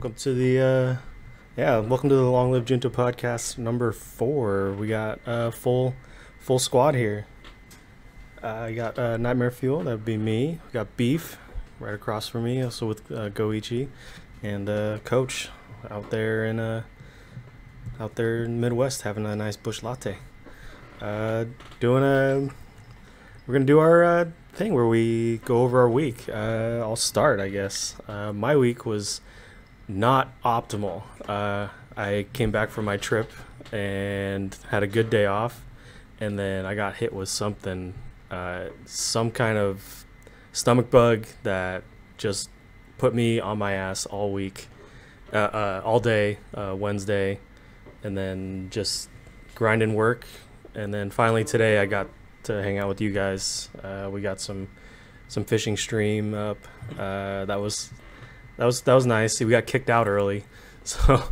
welcome to the LongLiveJunto podcast number 4. We got a full squad here. You got NitemareFuel, that would be me. We got Beef right across from me, also with Goichi, and Coach out there in the Midwest having a nice bush latte. We're gonna do our thing where we go over our week. I'll start, I guess. My week was not optimal. I came back from my trip and had a good day off, and then I got hit with something, some kind of stomach bug that just put me on my ass all week, all day, Wednesday, and then just grinding work. And then finally today I got to hang out with you guys. We got some fishing stream up. That was nice. We got kicked out early, so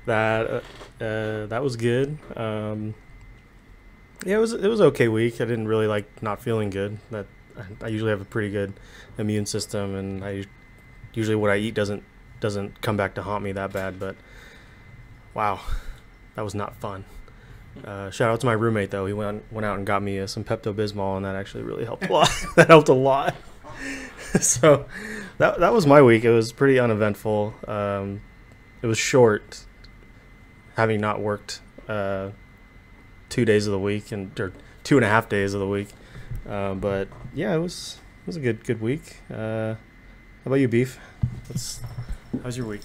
that was good. Yeah, it was okay week. I didn't really like not feeling good. That I usually have a pretty good immune system, and usually what I eat doesn't come back to haunt me that bad. But wow, that was not fun. Shout out to my roommate though. He went out and got me some Pepto-Bismol, and that actually really helped a lot. That helped a lot. So that was my week. It was pretty uneventful. It was short, having not worked 2 days of the week or 2.5 days of the week. But yeah, it was a good week. How about you, Beef? How's your week?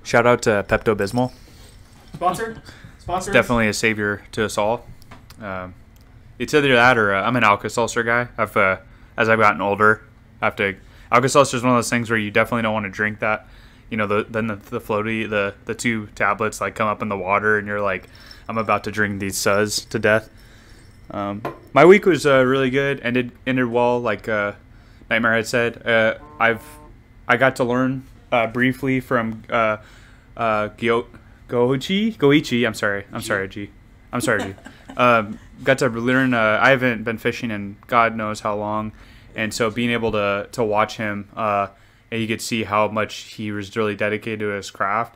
Shout out to Pepto-Bismol. Sponsors? Definitely a savior to us all. It's either that or I'm an Alka-Seltzer guy. As I've gotten older, Alka-Seltzer is one of those things where you definitely don't want to drink that. You know, the floaty, the 2 tablets like come up in the water, and you're like, I'm about to drink these suds to death. My week was really good. Ended well, like Nightmare had said. I got to learn briefly from Goichi. I'm sorry, G. Got to learn. I haven't been fishing in God knows how long, and so being able to watch him, and you could see how much he was really dedicated to his craft.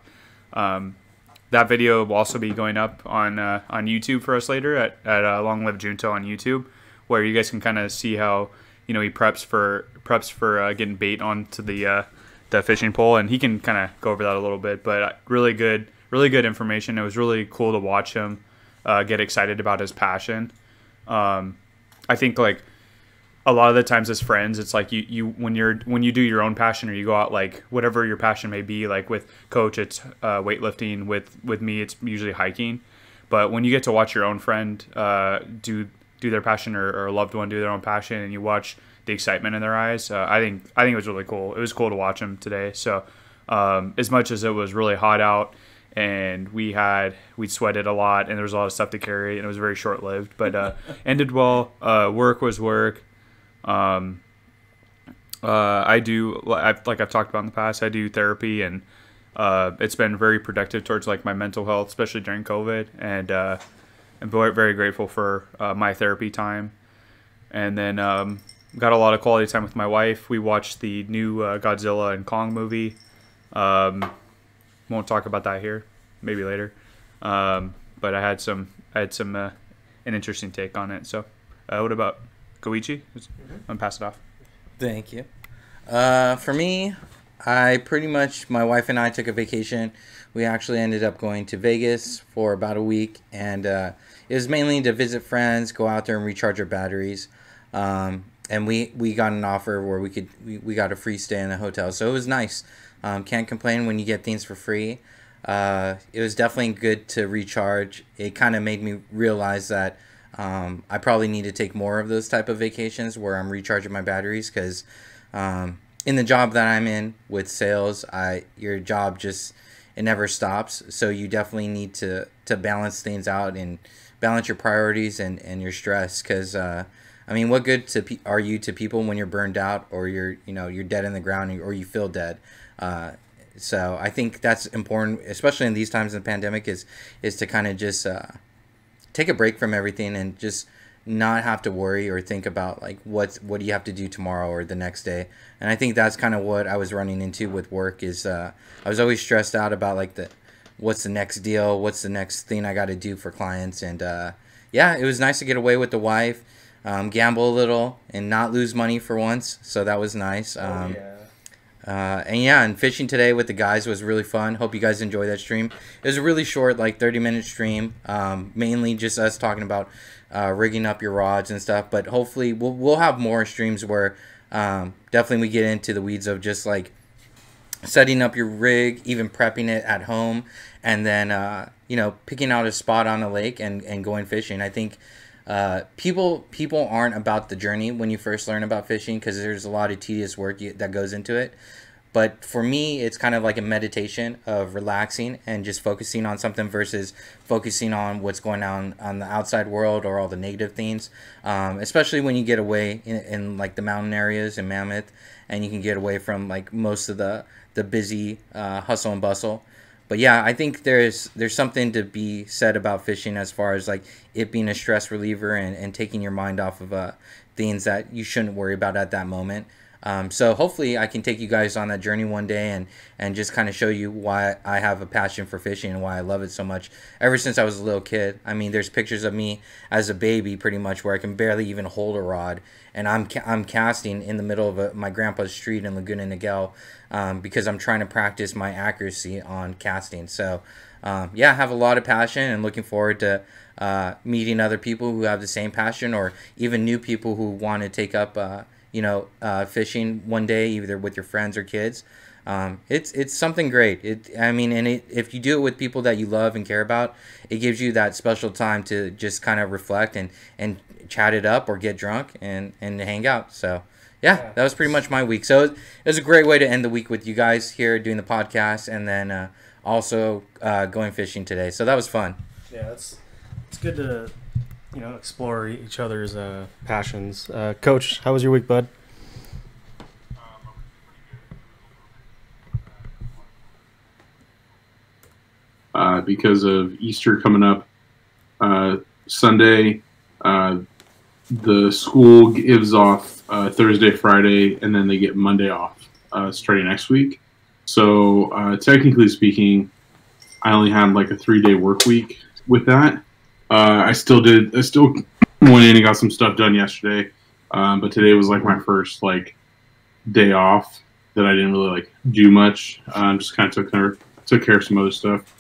That video will also be going up on YouTube for us later at LongLiveJunto on YouTube, where you guys can kind of see how he preps for getting bait onto the fishing pole, and he can kind of go over that a little bit. But really good information. It was really cool to watch him get excited about his passion. I think like a lot of the times as friends, it's like you when you do your own passion, or you go out, like whatever your passion may be, like with Coach it's weightlifting, with me it's usually hiking. But when you get to watch your own friend do their passion, or a loved one do their own passion, and you watch the excitement in their eyes, I think it was really cool. It was cool to watch him today. So as much as it was really hot out, and we sweated a lot, and there was a lot of stuff to carry, and it was very short-lived, but ended well. Work was work. I've talked about in the past, I do therapy, and it's been very productive towards like my mental health, especially during COVID, and I'm very, very grateful for my therapy time. And then got a lot of quality time with my wife. We watched the new Godzilla and Kong movie. Won't talk about that here, maybe later. But I had an interesting take on it. So, what about Goichi? I'm gonna pass it off. Thank you. For me, my wife and I took a vacation. We actually ended up going to Vegas for about a week, and it was mainly to visit friends, go out there and recharge our batteries. And we got an offer where we got a free stay in the hotel, so it was nice. Can't complain when you get things for free. It was definitely good to recharge. It kind of made me realize that I probably need to take more of those type of vacations where I'm recharging my batteries, because in the job that I'm in with sales, your job it never stops. So you definitely need to balance things out and balance your priorities and your stress, because I mean, what good are you to people when you're burned out, or you're dead in the ground, or you feel dead? So I think that's important, especially in these times of the pandemic, is to kind of just take a break from everything and just not have to worry or think about like what do you have to do tomorrow or the next day. And I think that's kind of what I was running into with work is I was always stressed out about like what's the next deal, what's the next thing I got to do for clients. And yeah, it was nice to get away with the wife, gamble a little and not lose money for once, so that was nice. And fishing today with the guys was really fun. Hope you guys enjoyed that stream. It was a really short, like 30-minute stream, mainly just us talking about rigging up your rods and stuff. But hopefully we'll have more streams where definitely we get into the weeds of just like setting up your rig, even prepping it at home, and then picking out a spot on a lake and going fishing. I think people aren't about the journey when you first learn about fishing, because there's a lot of tedious work that goes into it. But for me, it's kind of like a meditation of relaxing and just focusing on something versus focusing on what's going on the outside world or all the negative things. Especially when you get away in like the mountain areas in Mammoth, and you can get away from like most of the busy hustle and bustle. But yeah, I think there's something to be said about fishing as far as like it being a stress reliever and taking your mind off of things that you shouldn't worry about at that moment. So hopefully I can take you guys on that journey one day and just kind of show you why I have a passion for fishing and why I love it so much ever since I was a little kid. I mean, there's pictures of me as a baby pretty much where I can barely even hold a rod, and I'm casting in the middle of my grandpa's street in Laguna Niguel because I'm trying to practice my accuracy on casting. So yeah, I have a lot of passion and looking forward to meeting other people who have the same passion, or even new people who want to take up fishing one day, either with your friends or kids. It's something great. If you do it with people that you love and care about, it gives you that special time to just kind of reflect and chat it up or get drunk and hang out. So yeah, that was pretty much my week. So it was a great way to end the week with you guys here doing the podcast, and then also going fishing today. So that was fun. Yeah, it's good to explore each other's passions. Coach, how was your week, bud? Because of Easter coming up Sunday, the school gives off Thursday, Friday, and then they get Monday off starting next week. So technically speaking, I only had like a 3-day work week with that. I still went in and got some stuff done yesterday, but today was like my first like day off that I didn't really like do much. Just kind of took care of some other stuff.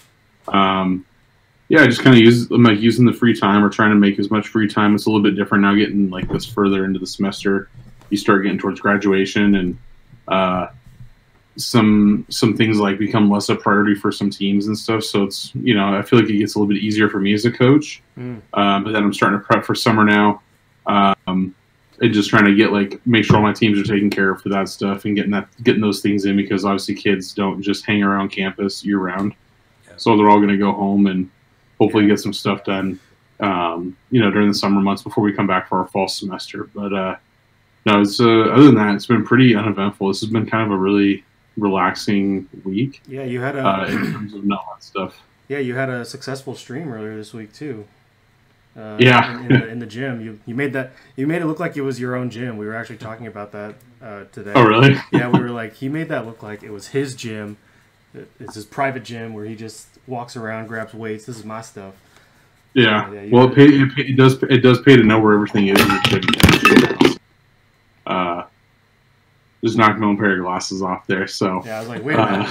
Yeah, I just kind of I'm like using the free time, or trying to make as much free time. It's a little bit different now, getting like this further into the semester. You start getting towards graduation, and some things like become less a priority for some teams and stuff. So it's, I feel like it gets a little bit easier for me as a coach. But then I'm starting to prep for summer now. And just trying to make sure all my teams are taken care of for that stuff, and getting those things in, because obviously kids don't just hang around campus year round. Yeah. So they're all going to go home and hopefully get some stuff done, during the summer months before we come back for our fall semester. But no, it's other than that, it's been pretty uneventful. This has been kind of a really relaxing week. Yeah, you had in terms of not that stuff. Yeah, you had a successful stream earlier this week too. Yeah, in the gym, you made it look like it was your own gym. We were actually talking about that today. Oh, really? Yeah, we were like, he made that look like it was his gym. It's his private gym where he just walks around, grabs weights. This is my stuff. Yeah. Well, it does pay to know where everything is in the gym. Just knocked my own pair of glasses off there. So yeah, I was like, wait a minute.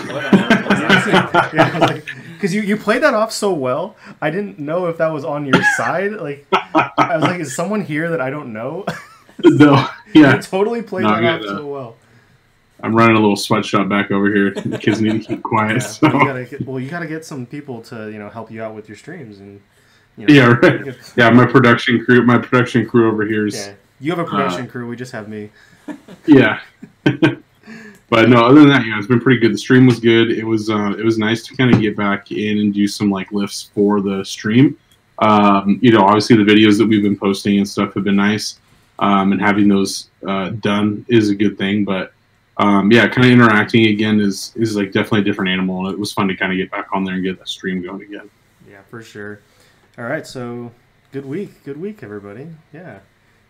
Yeah, I was like, because you played that off so well, I didn't know if that was on your side. Like, I was like, is someone here that I don't know? No, yeah, you totally played that off so well. I'm running a little sweatshop back over here. The kids need to keep quiet. Yeah, so. You gotta get some people to help you out with your streams, and yeah, right. Yeah, my production crew over here is. Yeah, you have a production crew. We just have me. Yeah. But no, other than that, it's been pretty good. The stream was good. It was nice to kind of get back in and do some like lifts for the stream. Obviously the videos that we've been posting and stuff have been nice, and having those done is a good thing. But kind of interacting again is like definitely a different animal, and it was fun to kind of get back on there and get that stream going again. Yeah, for sure. All right, so Good week, everybody. Yeah.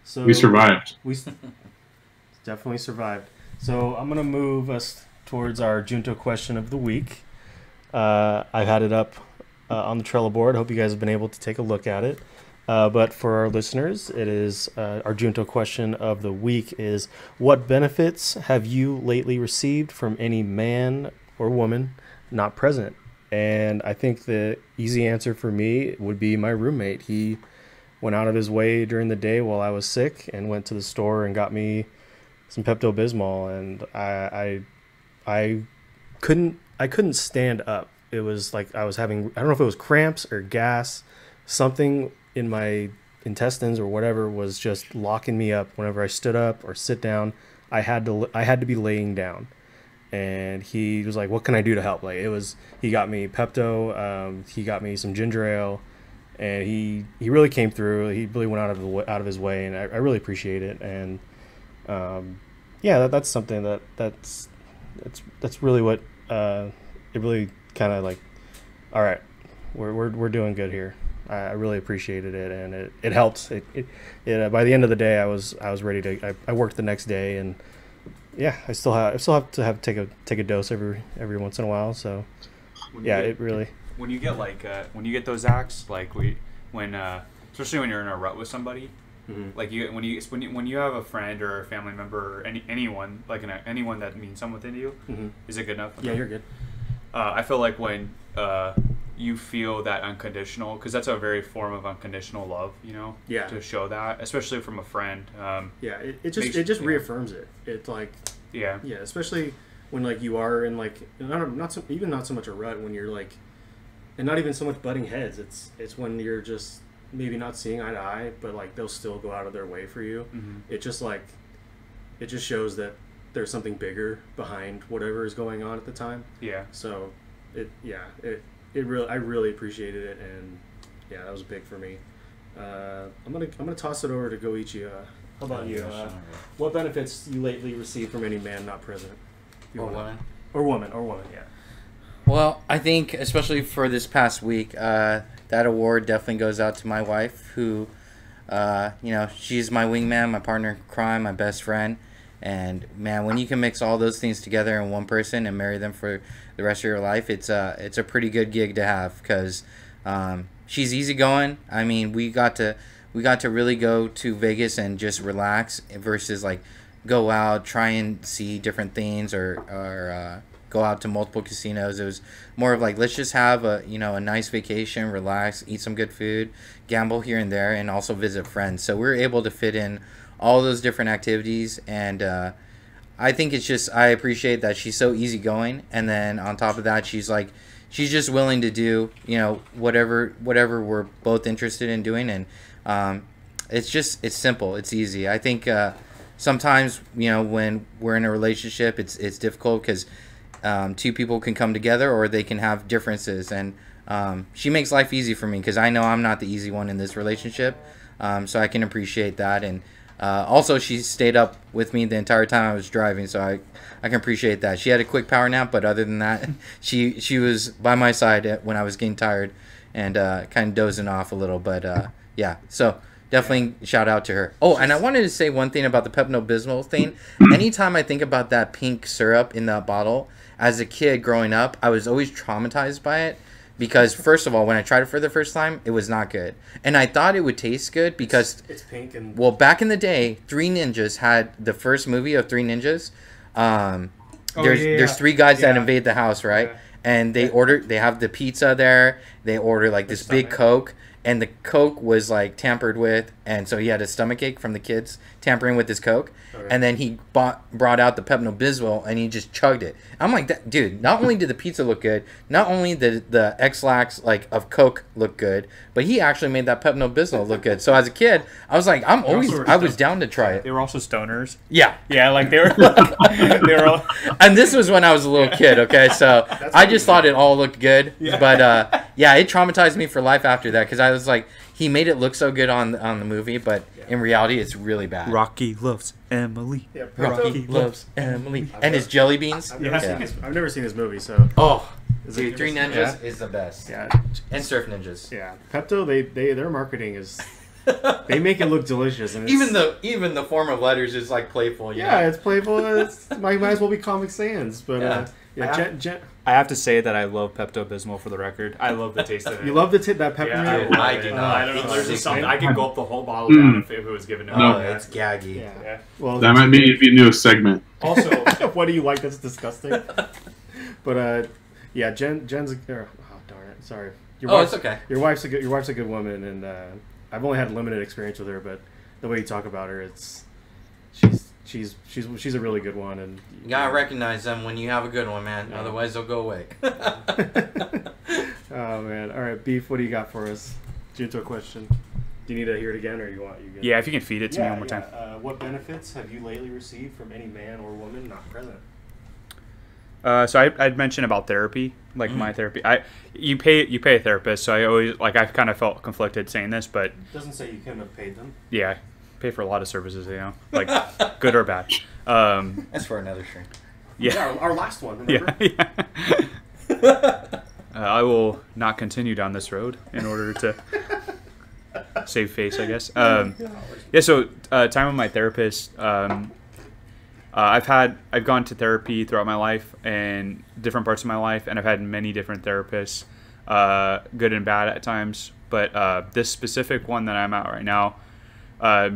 So We survived. We definitely survived. So I'm gonna move us towards our Junto question of the week. I've had it up on the Trello board. Hope you guys have been able to take a look at it. But for our listeners, it is our Junto question of the week is: what benefits have you lately received from any man or woman not present? And I think the easy answer for me would be my roommate. He went out of his way during the day while I was sick and went to the store and got me some Pepto-Bismol, and I couldn't stand up. It was like I was having, I don't know if it was cramps or gas, something in my intestines or whatever was just locking me up. Whenever I stood up or sit down, I had to be laying down. And he was like, "What can I do to help?" Like he got me Pepto, he got me some ginger ale, and he really came through. He really went out of his way, and I really appreciate it. And yeah, that's something that's really what it really kind of like. All right, we're doing good here. I really appreciated it, and it helped. It by the end of the day, I was ready to. I worked the next day, and yeah, I still have to take a dose every once in a while. So yeah, it really. When you get when you get those acts, especially when you're in a rut with somebody, Mm-hmm. like when you have a friend or a family member or anyone anyone that means something to you, Mm-hmm. is it good enough? Yeah, you're good. I feel like when you feel that unconditional, because that's a very form of unconditional love, Yeah. to show that, especially from a friend. Yeah, it just yeah. reaffirms it. It's like Yeah. yeah, especially when like you are in like not so much a rut when you're like, and not even so much butting heads. It's when you're just maybe not seeing eye to eye, but like they'll still go out of their way for you. Mm-hmm. It just shows that there's something bigger behind whatever is going on at the time. Yeah. So I really appreciated it, and yeah, that was big for me. I'm gonna toss it over to Goichi. How about you? What benefits you lately received from any man not present? Or woman. Or woman, yeah. Well, I think especially for this past week, that award definitely goes out to my wife, who, she's my wingman, my partner in crime, my best friend. And man, when you can mix all those things together in one person and marry them for the rest of your life, it's a pretty good gig to have, because she's easygoing. I mean, we got to really go to Vegas and just relax versus like go out, try and see different things, or go out to multiple casinos. It was more of like, let's just have a nice vacation, relax, eat some good food, gamble here and there, and also visit friends. So we were able to fit in all those different activities, and I think I appreciate that she's so easygoing, and then on top of that, she's just willing to do whatever we're both interested in doing, and it's simple, it's easy. I think sometimes when we're in a relationship, it's difficult because two people can come together or they can have differences, and she makes life easy for me because I know I'm not the easy one in this relationship, so I can appreciate that. And also, she stayed up with me the entire time I was driving, so I can appreciate that. She had a quick power nap, but other than that, she was by my side when I was getting tired and kind of dozing off a little. But yeah, so definitely shout out to her. Oh, and I wanted to say one thing about the Pepto-Bismol thing. Anytime I think about that pink syrup in that bottle, as a kid growing up, I was always traumatized by it. Because, first of all, when I tried it for the first time, it was not good. And I thought it would taste good because... It's pink and... Well, back in the day, Three Ninjas had the first movie of Three Ninjas. There's three guys that invade the house, right? Yeah. And they have the pizza there. They order, like, this big Coke. And the Coke was, like, tampered with. And so he had a stomachache from the kids tampering with his Coke. Okay. And then he brought out the Pepto-Bismol and he just chugged it. I'm like, dude, not only did the pizza look good, not only did the X-Lax of Coke look good, but he actually made that Pepto-Bismol look good. So as a kid, I was like, I was down to try it. They were also stoners. Yeah. Yeah, like they were all... And this was when I was a little kid, okay? So I just thought it all looked good. Yeah. But yeah, it traumatized me for life after that because I was like, he made it look so good on the movie, but in reality, it's really bad. Rocky loves Emily. Yeah, Rocky loves Emily. And his jelly beans. I've never seen this movie, so... Oh, Dude, Three Ninjas is the best. Yeah. And Surf Ninjas. Yeah. Pepto, their marketing is they make it look delicious, and even the form of letters is like playful. Yeah, it's playful. It's might as well be Comic Sans, but I have to say that I love Pepto-Bismol for the record. I love the taste of it. You love that peppermint? Yeah, I do not. I don't know. There's something I could gulp the whole bottle down if it was given to me. Oh, it's gaggy. Yeah. Well, that might be a new segment. Also, what do you like that's disgusting? But yeah, Jen's. Oh darn it! Sorry. It's okay. Your wife's a good woman, and I've only had limited experience with her, but the way you talk about her, she's a really good one, and you gotta recognize them when you have a good one, man. Yeah. Otherwise, they'll go away. Oh man! All right, Beef. What do you got for us? Junto question. Do you need to hear it again, or you good? Yeah, if you can feed it to me one more time. What benefits have you lately received from any man or woman not present? So I'd mentioned about therapy, like my therapy. You pay a therapist, so I always I've kind of felt conflicted saying this, but it doesn't say you couldn't have paid them. Yeah, pay for a lot of services, like good or bad. That's for another stream. Yeah, our last one. Remember? Yeah. I will not continue down this road in order to save face, I guess. So time with my therapist. I've gone to therapy throughout my life and different parts of my life, and I've had many different therapists, good and bad at times. But this specific one that I'm at right now,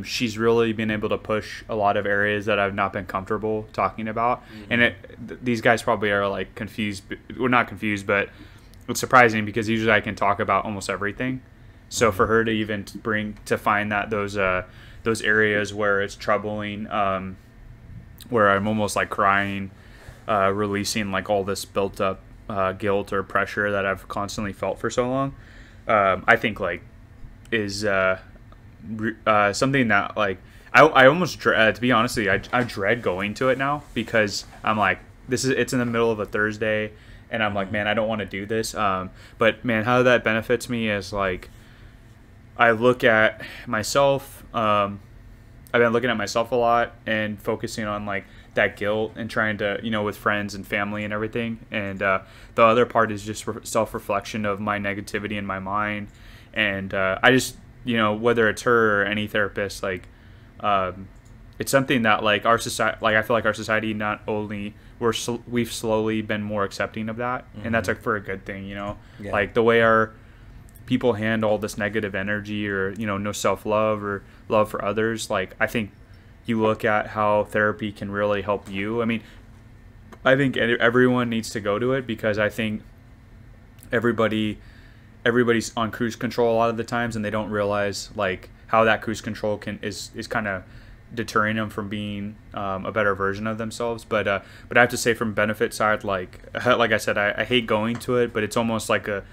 she's really been able to push a lot of areas that I've not been comfortable talking about. And these guys probably are like confused. We're not confused, but it's surprising because usually I can talk about almost everything. So for her to even find that those areas where it's troubling, where I'm almost like crying, releasing like all this built up guilt or pressure that I've constantly felt for so long, I think like is something that like I almost dread, to be honest with you, I dread going to it now because I'm like, it's in the middle of a Thursday and I'm like, man, I don't want to do this. But man, how that benefits me is like, I look at myself, I've been looking at myself a lot and focusing on like that guilt and trying to, with friends and family and everything. And the other part is just self-reflection of my negativity in my mind. And I just, whether it's her or any therapist, like it's something that like our society, like I feel like our society not only we've slowly been more accepting of that, and that's like for a good thing, like the way our people handle this negative energy or no self-love or love for others. Like I think you look at how therapy can really help you. I mean, I think everyone needs to go to it because I think everybody's on cruise control a lot of the times and they don't realize like how that cruise control is kind of deterring them from being a better version of themselves. But I have to say from benefit side, like I said, I hate going to it, but it's almost like it's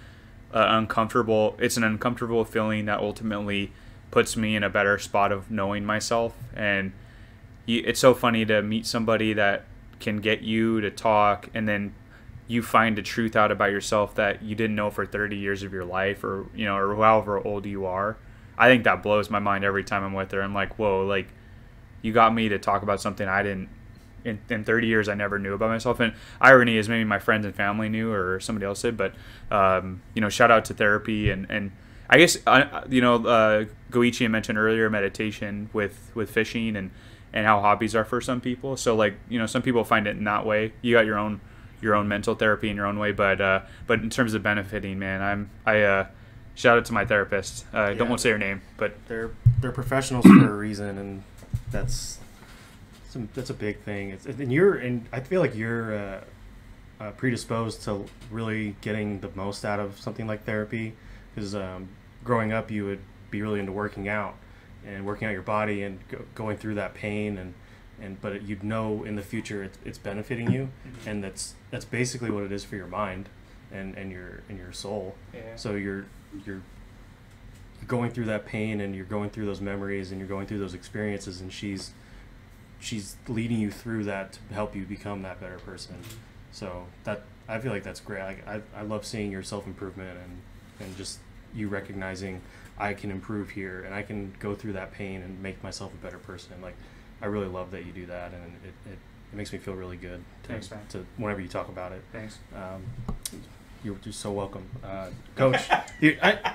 an uncomfortable feeling that ultimately puts me in a better spot of knowing myself. And it's so funny to meet somebody that can get you to talk and then you find the truth out about yourself that you didn't know for 30 years of your life or or however old you are. I think that blows my mind every time I'm with her. I'm like, whoa, like you got me to talk about something I didn't in 30 years I never knew about myself. And irony is maybe my friends and family knew or somebody else did, but shout out to therapy and I guess Goichi mentioned earlier meditation with fishing and how hobbies are for some people. So like some people find it in that way. You got your own mental therapy in your own way, but in terms of benefiting, man, I shout out to my therapist. Don't want to say her name, but they're professionals for a reason, and that's a big thing. And I feel like you're predisposed to really getting the most out of something like therapy, because growing up you would be really into working out your body and going through that pain but you'd know in the future it's benefiting you, and that's basically what it is for your mind and your soul. So you're going through that pain and you're going through those memories and you're going through those experiences, and she's leading you through that to help you become that better person. So that, I feel like that's great. I love seeing your self-improvement and just you recognizing I can improve here and I can go through that pain and make myself a better person. Like, I really love that you do that, and it makes me feel really good Thanks, man. to whenever you talk about it. Thanks. You're so welcome, Coach.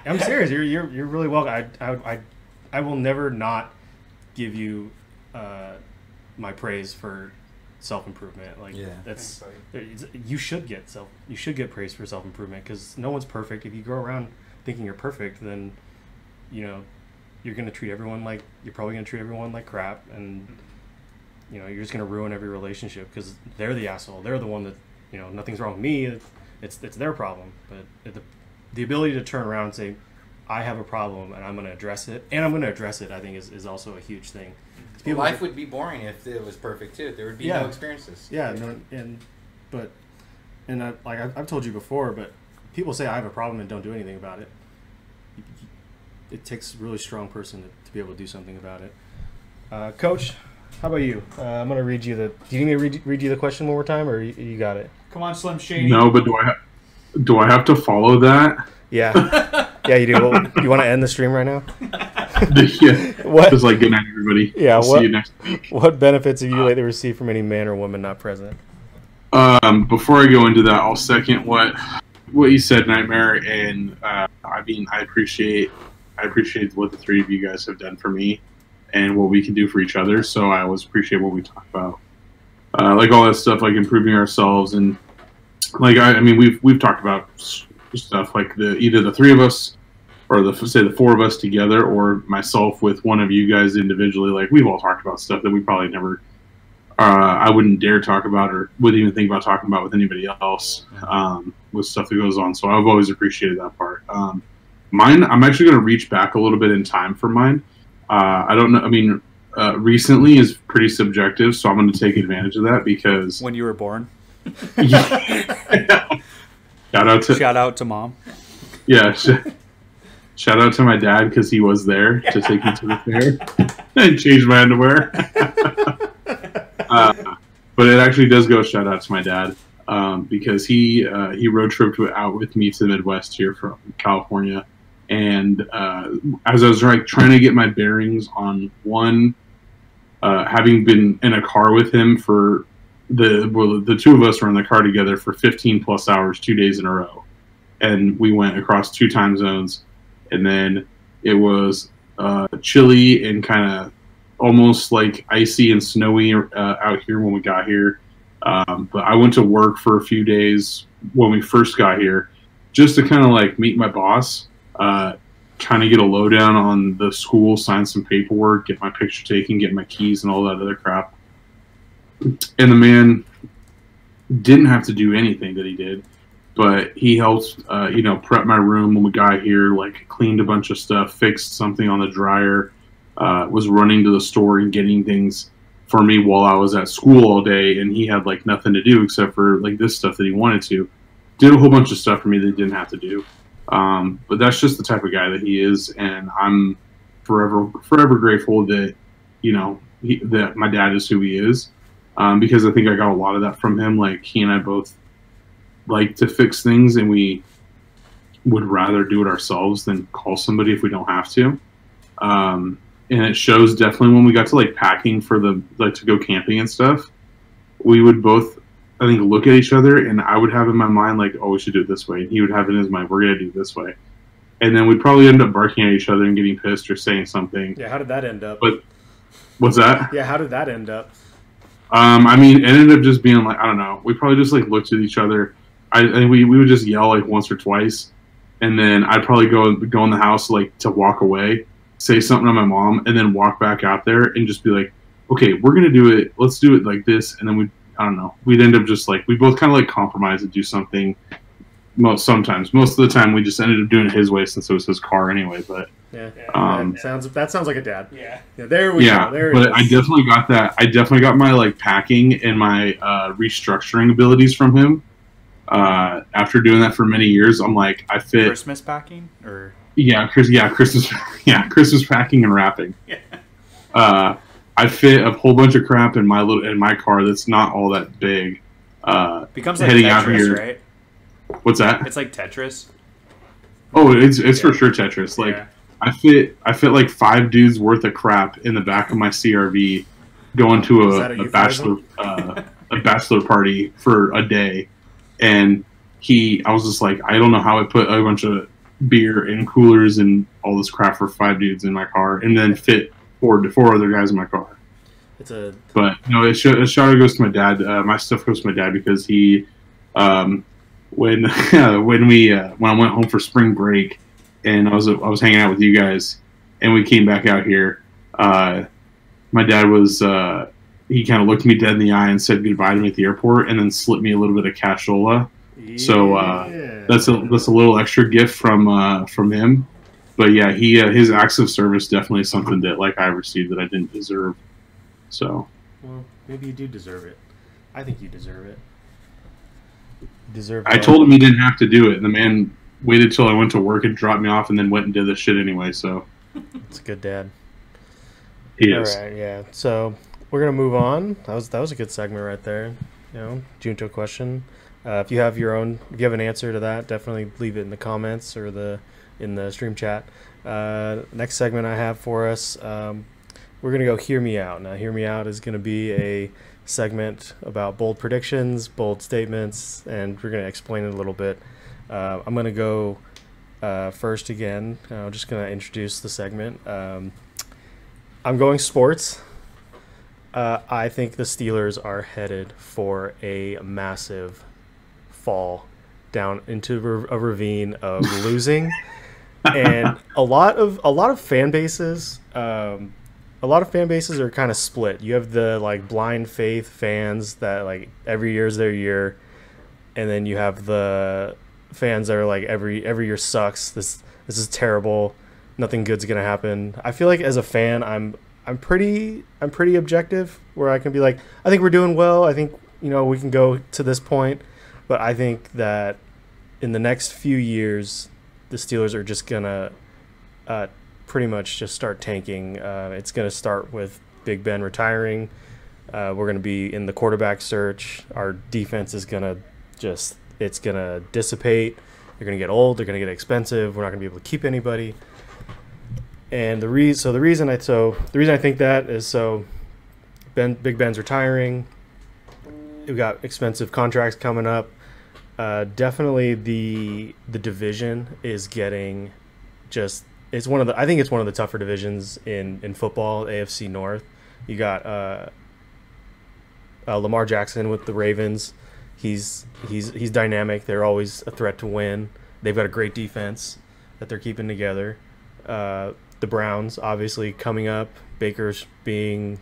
I'm serious. You're really welcome. I will never not give you my praise for self-improvement. Like that's you should get praise for self-improvement because no one's perfect. If you go around thinking you're perfect, then you're probably gonna treat everyone like crap, and you're just gonna ruin every relationship because they're the asshole. They're the one that nothing's wrong with me. It's their problem. But the ability to turn around and say, I have a problem and I'm going to address it, I think is also a huge thing. Life would be boring if it was perfect too. There would be no experiences. Yeah, I've told you before, but people say I have a problem and don't do anything about it. It takes a really strong person to be able to do something about it. Coach, how about you? I'm going to read you do you need me to read you the question one more time, or you got it? Come on, Slim Shady. No, but do I have to follow that? Yeah. Yeah, you do. Well, you want to end the stream right now? Yeah. What? Just like good night, everybody. Yeah. See you next week. What benefits have you lately received from any man or woman not present? Before I go into that, I'll second what you said, Nightmare, and I appreciate what the three of you guys have done for me and what we can do for each other. So I always appreciate what we talk about. Like all that stuff, like improving ourselves, and like we've talked about stuff like either the three of us, or the four of us together, or myself with one of you guys individually. Like we've all talked about stuff that we probably never, I wouldn't dare talk about, or wouldn't even think about talking about with anybody else, with stuff that goes on. So I've always appreciated that part. Mine, I'm actually going to reach back a little bit in time for mine. I don't know. Recently is pretty subjective, so I'm going to take advantage of that because when you were born. Shout out to mom. Yeah, shout out to my dad because he was there to take me to the fair and change my underwear. But it actually does go shout out to my dad because he road tripped out with me to the Midwest here from California. And as I was trying to get my bearings on one, having been in a car with him for the two of us were in the car together for 15 plus hours, 2 days in a row, and we went across 2 time zones, and then it was chilly and kind of almost like icy and snowy out here when we got here. But I went to work for a few days when we first got here, just to kind of like meet my boss. Kind of get a lowdown on the school, sign some paperwork, get my picture taken, get my keys and all that other crap. And the man didn't have to do anything that he did, but he helped, prep my room when we got here, like cleaned a bunch of stuff, fixed something on the dryer, was running to the store and getting things for me while I was at school all day. And he had like nothing to do except for like this stuff that he wanted to. Did a whole bunch of stuff for me that he didn't have to do. But that's just the type of guy that he is, and I'm forever grateful that that my dad is who he is, because I think I got a lot of that from him. Like he and I both like to fix things, and we would rather do it ourselves than call somebody if we don't have to. And it shows definitely when we got to like packing for to go camping and stuff. We would both, I think, look at each other, and I would have in my mind like, oh, we should do it this way. And he would have in his mind, we're going to do it this way. And then we'd probably end up barking at each other and getting pissed or saying something. Yeah, how did that end up? But what's that? Yeah, how did that end up? It ended up just being like, I don't know. We probably just like looked at each other. I think we would just yell like once or twice, and then I'd probably go in the house like to walk away, say something to my mom, and then walk back out there and just be like, okay, we're going to do it. Let's do it like this. And then I don't know. We'd end up just like, we both kind of like compromise and do something. Most of the time we just ended up doing it his way since it was his car anyway. But that sounds like a dad. Yeah. There we go. There but I definitely got that. I definitely got my like packing and my restructuring abilities from him. After doing that for many years, I'm like, I fit Christmas packing or Christmas packing and wrapping. Yeah. I fit a whole bunch of crap in my car that's not all that big. Becomes like heading Tetris, out here. Right? What's that? It's like Tetris. Oh, it's for sure Tetris. Like I fit like 5 dudes worth of crap in the back of my CRV, going to a bachelor party for a day, and I was just like, I don't know how I put a bunch of beer and coolers and all this crap for 5 dudes in my car, and then fit four other guys in my car. But no, a shout out goes to my dad. My stuff goes to my dad because he, when when I went home for spring break, and I was hanging out with you guys, and we came back out here. My dad was he kind of looked me dead in the eye and said goodbye to me at the airport, and then slipped me a little bit of cashola. Yeah. So that's a little extra gift from him. But yeah, his acts of service definitely is something that like I received that I didn't deserve. So. Well, maybe you do deserve it. I think you deserve it. I told him he didn't have to do it, and the man waited till I went to work and dropped me off, and then went and did this shit anyway. So. It's a good dad. He is. All right, yeah. So we're gonna move on. That was a good segment right there. You know, Junto question. If you have an answer to that, definitely leave it in the comments or in the stream chat. Next segment I have for us, we're gonna go Hear Me Out. Now, Hear Me Out is gonna be a segment about bold predictions, bold statements, and we're gonna explain it a little bit. I'm gonna go first again. I'm just gonna introduce the segment. I'm going sports. I think the Steelers are headed for a massive fall down into a ravine of losing, and a lot of fan bases. A lot of fan bases are kind of split. You have the like blind faith fans that like every year is their year, and then you have the fans that are like every year sucks. This is terrible. Nothing good's gonna happen. I feel like as a fan, I'm pretty objective, where I can be like, I think we're doing well. I think we can go to this point, but I think that in the next few years, the Steelers are just gonna pretty much just start tanking. It's gonna start with Big Ben retiring. We're gonna be in the quarterback search. Our defense is gonna dissipate. They're gonna get old. They're gonna get expensive. We're not gonna be able to keep anybody. And the reason I think that is so Big Ben's retiring. We've got expensive contracts coming up. Definitely the division is getting I think it's one of the tougher divisions in football, AFC North. You got Lamar Jackson with the Ravens. He's dynamic. They're always a threat to win. They've got a great defense that they're keeping together. The Browns obviously coming up. Baker's being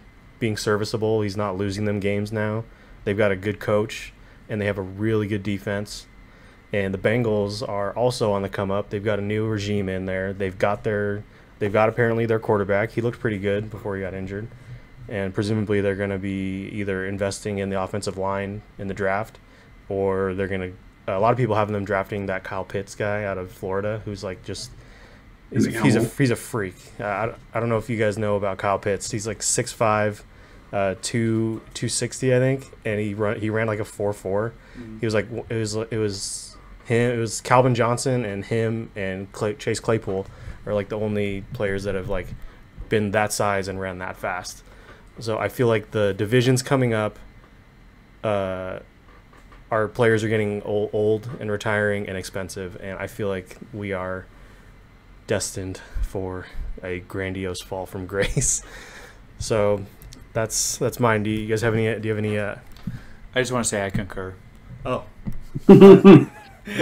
serviceable. He's not losing them games now. They've got a good coach, and they have a really good defense. And the Bengals are also on the come up. They've got a new regime in there. They've got apparently their quarterback. He looked pretty good before he got injured. And presumably they're going to be either investing in the offensive line in the draft, or they're going to a lot of people have them drafting that Kyle Pitts guy out of Florida, who's like just he's a freak. I don't know if you guys know about Kyle Pitts. He's like 6'5", 260 I think, and he ran like a 4.4. He was like it was Calvin Johnson and him and Chase Claypool are like the only players that have like been that size and ran that fast. So I feel like the division's coming up. Our players are getting old and retiring and expensive, and I feel like we are destined for a grandiose fall from grace. So that's mine. Do you guys have any? Do you have any? I just want to say I concur. Oh. No,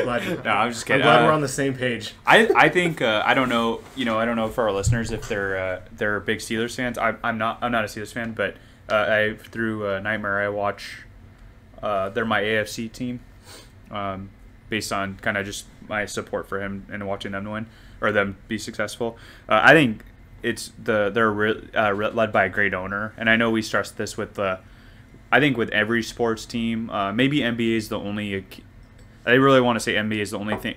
I'm just kidding. I'm glad we're on the same page. I think I don't know. I don't know for our listeners if they're big Steelers fans. I'm not a Steelers fan, but through Nightmare I watch. They're my AFC team, based on kind of just my support for him and watching them win or them be successful. I think they're led by a great owner, and I know we stressed this with I think with every sports team. Maybe NBA is the only. I really want to say NBA is the only thing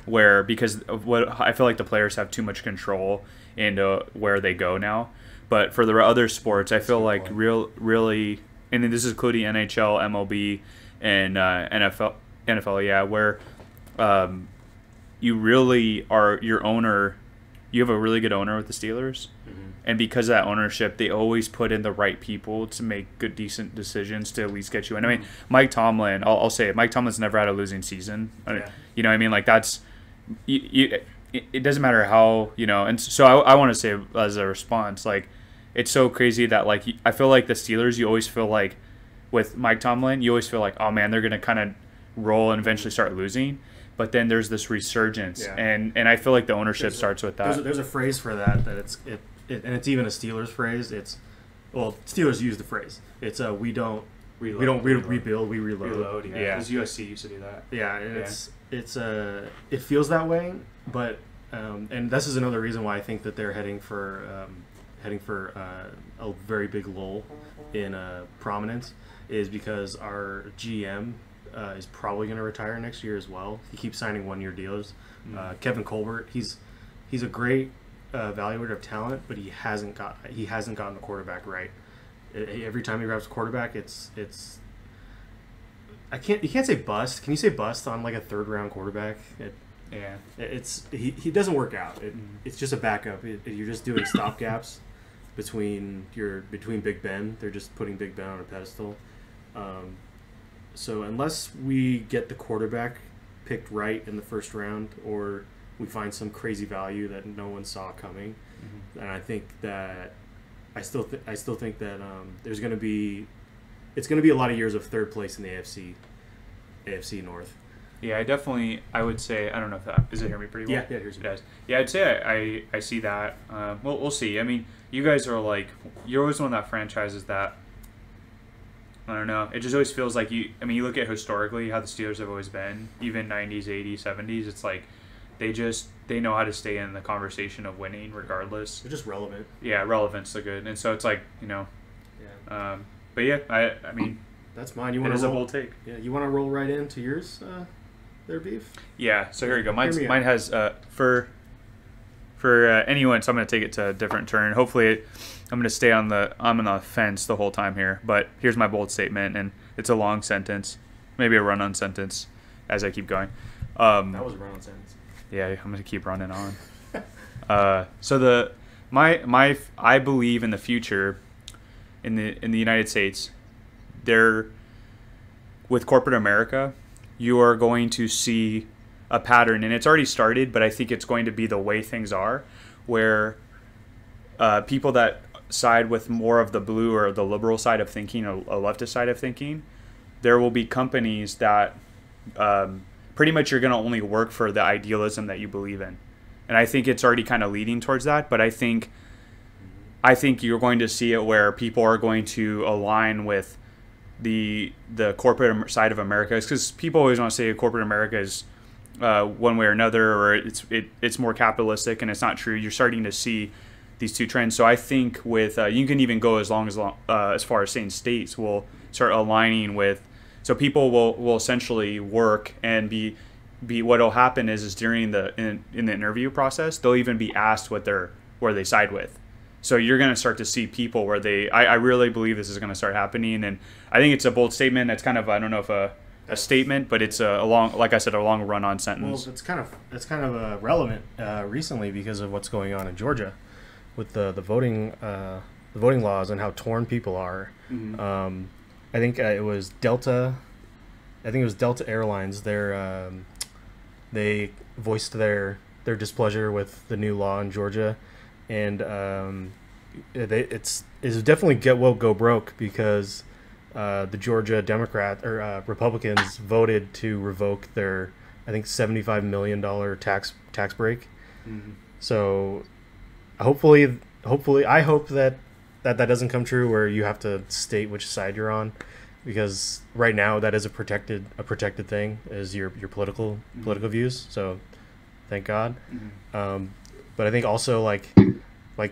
where, because of what I feel like the players have too much control into where they go now. But for the other sports, I feel like really, and this is including NHL, MLB, and NFL, yeah, where you really are your owner. You have a really good owner with the Steelers. And because of that ownership, they always put in the right people to make good, decent decisions to at least get you in. I mean, Mike Tomlin, I'll say it. Mike Tomlin's never had a losing season. Yeah. You know what I mean? Like, that's it doesn't matter how, you know. And so I want to say as a response, like, it's so crazy that, like, I feel like the Steelers, you always feel like with Mike Tomlin, you always feel like, oh, man, they're going to kind of roll and eventually start losing. But then there's this resurgence. Yeah. And I feel like the ownership starts with that. There's a phrase for that and it's even a Steelers phrase. Steelers use the phrase. It's we don't rebuild, we reload. Yeah. Because USC used to do that. Yeah, and it feels that way, but and this is another reason why I think that they're heading for a very big lull in prominence, is because our GM is probably going to retire next year as well. He keeps signing 1-year deals. Kevin Colbert, he's a great evaluator of talent, but he hasn't gotten the quarterback right. Every time he grabs a quarterback, it's you can't say bust. Can you say bust on like a 3rd round quarterback? He doesn't work out. It's just a backup. You're just doing stopgaps between Big Ben. They're just putting Big Ben on a pedestal. So unless we get the quarterback picked right in the 1st round, or we find some crazy value that no one saw coming, and I think that I still think that it's going to be a lot of years of 3rd place in the AFC North. Yeah, I would say, I don't know if that, is it hearing me pretty well? Yeah, here's it does. Yeah, I'd say I see that. Well, we'll see. I mean, you guys are like, you're always one of that franchises that, I don't know, it just always feels like you look at historically how the Steelers have always been, even 90s, 80s, 70s, it's like they know how to stay in the conversation of winning regardless. They're just relevant. Yeah, relevance is good. And so it's like, you know, but yeah, I mean, that's mine. You want to roll? A bold take. Yeah, you want to roll right into yours, there, Beef? Yeah. So here you go. Mine has for anyone. So I'm going to take it to a different turn. Hopefully, I'm going to stay I'm on the fence the whole time here. But here's my bold statement, and it's a long sentence, maybe a run-on sentence, as I keep going. That was a run-on sentence. Yeah, I'm going to keep running on. So I believe in the future, in the United States, with corporate America, you are going to see a pattern, and it's already started, but I think it's going to be the way things are, where people that side with more of the blue or the liberal side of thinking, or a leftist side of thinking, there will be companies that pretty much you're going to only work for the idealism that you believe in. And I think it's already kind of leading towards that, but I think you're going to see it where people are going to align with the corporate side of America, because people always want to say corporate America is one way or another, or it's more capitalistic, and it's not true. You're starting to see these two trends. So I think with you can even go as far as saying states will start aligning with. So people will essentially work and be what will happen is during in the interview process, they'll even be asked where they side with. So you're going to start to see people where I really believe this is going to start happening. And I think it's a bold statement. It's kind of, I don't know if a statement, but it's a long run-on sentence. Well, it's kind of relevant recently because of what's going on in Georgia with the voting laws and how torn people are. Mm-hmm. I think it was Delta. I think it was Delta Airlines. They voiced their displeasure with the new law in Georgia. And it's definitely get woke, go broke, because the Georgia Republicans voted to revoke their, I think, $75 million tax break. Mm-hmm. So hopefully I hope that doesn't come true, where you have to state which side you're on, because right now that is a protected thing, is your political views. So thank God. Mm-hmm. But I think also like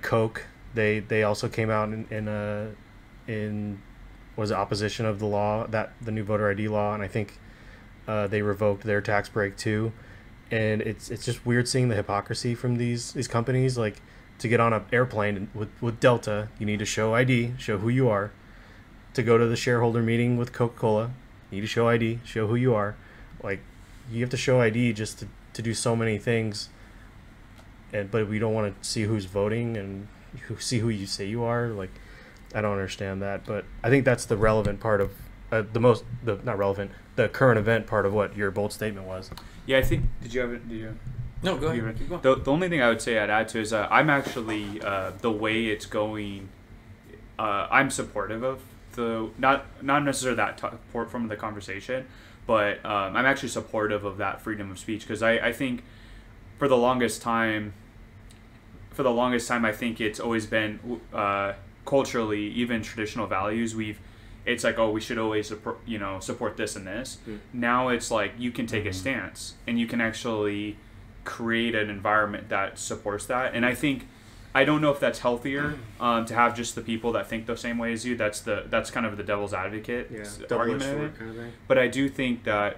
Coke, they also came out in was opposition of the law, that the new voter ID law, and I think they revoked their tax break too. And it's just weird seeing the hypocrisy from these companies. Like, to get on an airplane with Delta, you need to show ID, show who you are. To go to the shareholder meeting with Coca-Cola, you need to show ID, show who you are. Like, you have to show ID just to do so many things. But we don't want to see who's voting, and see who you say you are. Like, I don't understand that, but I think that's the relevant part of not relevant, the current event part of what your bold statement was. Yeah, I think. Did you? No, go ahead. Keep going. The only thing I would say I'd add to is I'm actually the way it's going. I'm supportive of not necessarily that from the conversation, but I'm actually supportive of that freedom of speech, because I think for the longest time I think it's always been culturally, even traditional values, it's like, oh, we should always support this and this. Now it's like you can take a stance and you can actually create an environment that supports that. And I don't know if that's healthier to have just the people that think the same way as you. That's kind of the devil's advocate argument. Kind of thing. But I do think that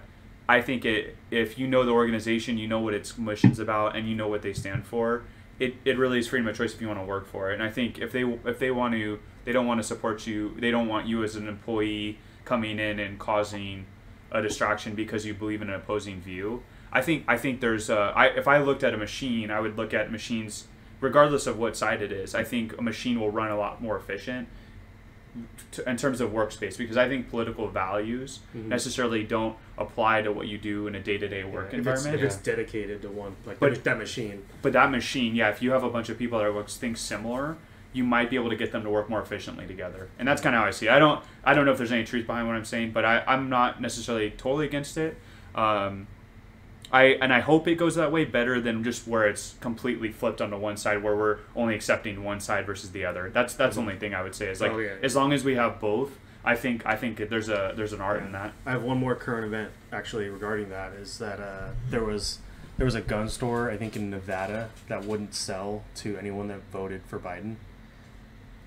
if you know the organization, you know what its mission's about, and you know what they stand for, it really is freedom of choice if you want to work for it. And I think if they don't want to support you, they don't want you as an employee coming in and causing a distraction because you believe in an opposing view. I think there's if I looked at a machine, I would look at machines regardless of what side it is. I think a machine will run a lot more efficient in terms of workspace, because I think political values necessarily don't apply to what you do in a day-to-day work environment. If it's dedicated to one, like that machine. But that machine, yeah, if you have a bunch of people that think similar, you might be able to get them to work more efficiently together. And that's kind of how I see it. I don't know if there's any truth behind what I'm saying, but I'm not necessarily totally against it. I hope it goes that way, better than just where it's completely flipped onto one side, where we're only accepting one side versus the other. That's the only thing I would say is like, as long as we have both, I think there's an art in that. I have one more current event actually regarding that, is that there was a gun store, I think in Nevada, that wouldn't sell to anyone that voted for Biden.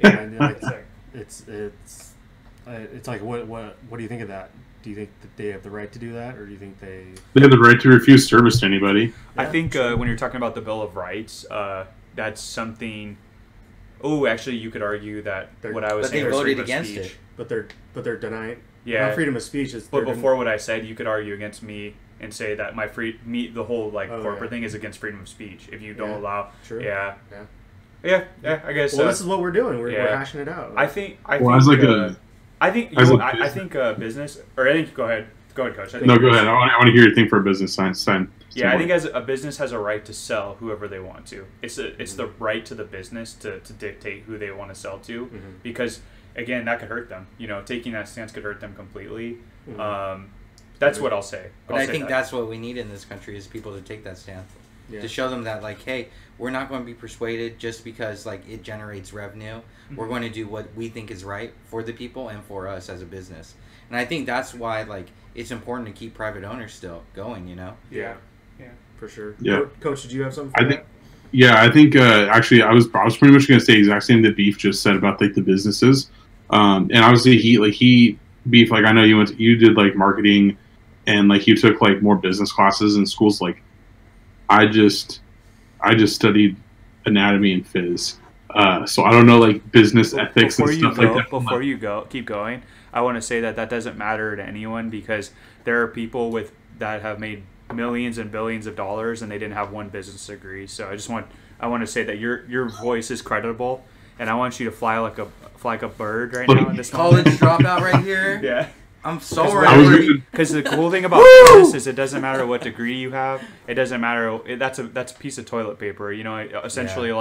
And it's like, what do you think of that? Do you think that they have the right to do that, or do you think they have the right to refuse service to anybody? I think when you're talking about the Bill of Rights, that's something. Oh, actually, you could argue that what I was saying. But they voted against it. But they're denying. Yeah, freedom of speech is. But before what I said, you could argue against me and say that the whole corporate thing is against freedom of speech if you don't allow. True. Yeah. I guess. Well, this is what we're doing. We're hashing it out. I think business, or I think go ahead, Coach. No, go ahead. I want to hear your thing for a business science. Yeah, I think as a business has a right to sell whoever they want to. It's the right to the business to dictate who they want to sell to, because again, that could hurt them. Taking that stance could hurt them completely. That's what I'll say. But I think that's what we need in this country, is people to take that stance. Yeah. To show them that, like, hey, we're not going to be persuaded just because, like, it generates revenue. We're going to do what we think is right for the people and for us as a business. And I think that's why, like, it's important to keep private owners still going, Yeah, for sure. Yeah. Coach, did you have something? I think actually I was pretty much going to say the exact same that Beef just said about like the businesses. And obviously Beef, like I know you did like marketing, and like you took like more business classes in schools. Like I just studied anatomy and phys. So I don't know like business ethics and stuff like that. Before you keep going, I want to say that doesn't matter to anyone, because there are people that have made millions and billions of dollars and they didn't have one business degree. So I want to say that your voice is credible, and I want you to fly like a bird right now in this college dropout right here. Yeah. I'm sorry. Because the cool thing about business is it doesn't matter what degree you have. It doesn't matter. That's a piece of toilet paper. Essentially,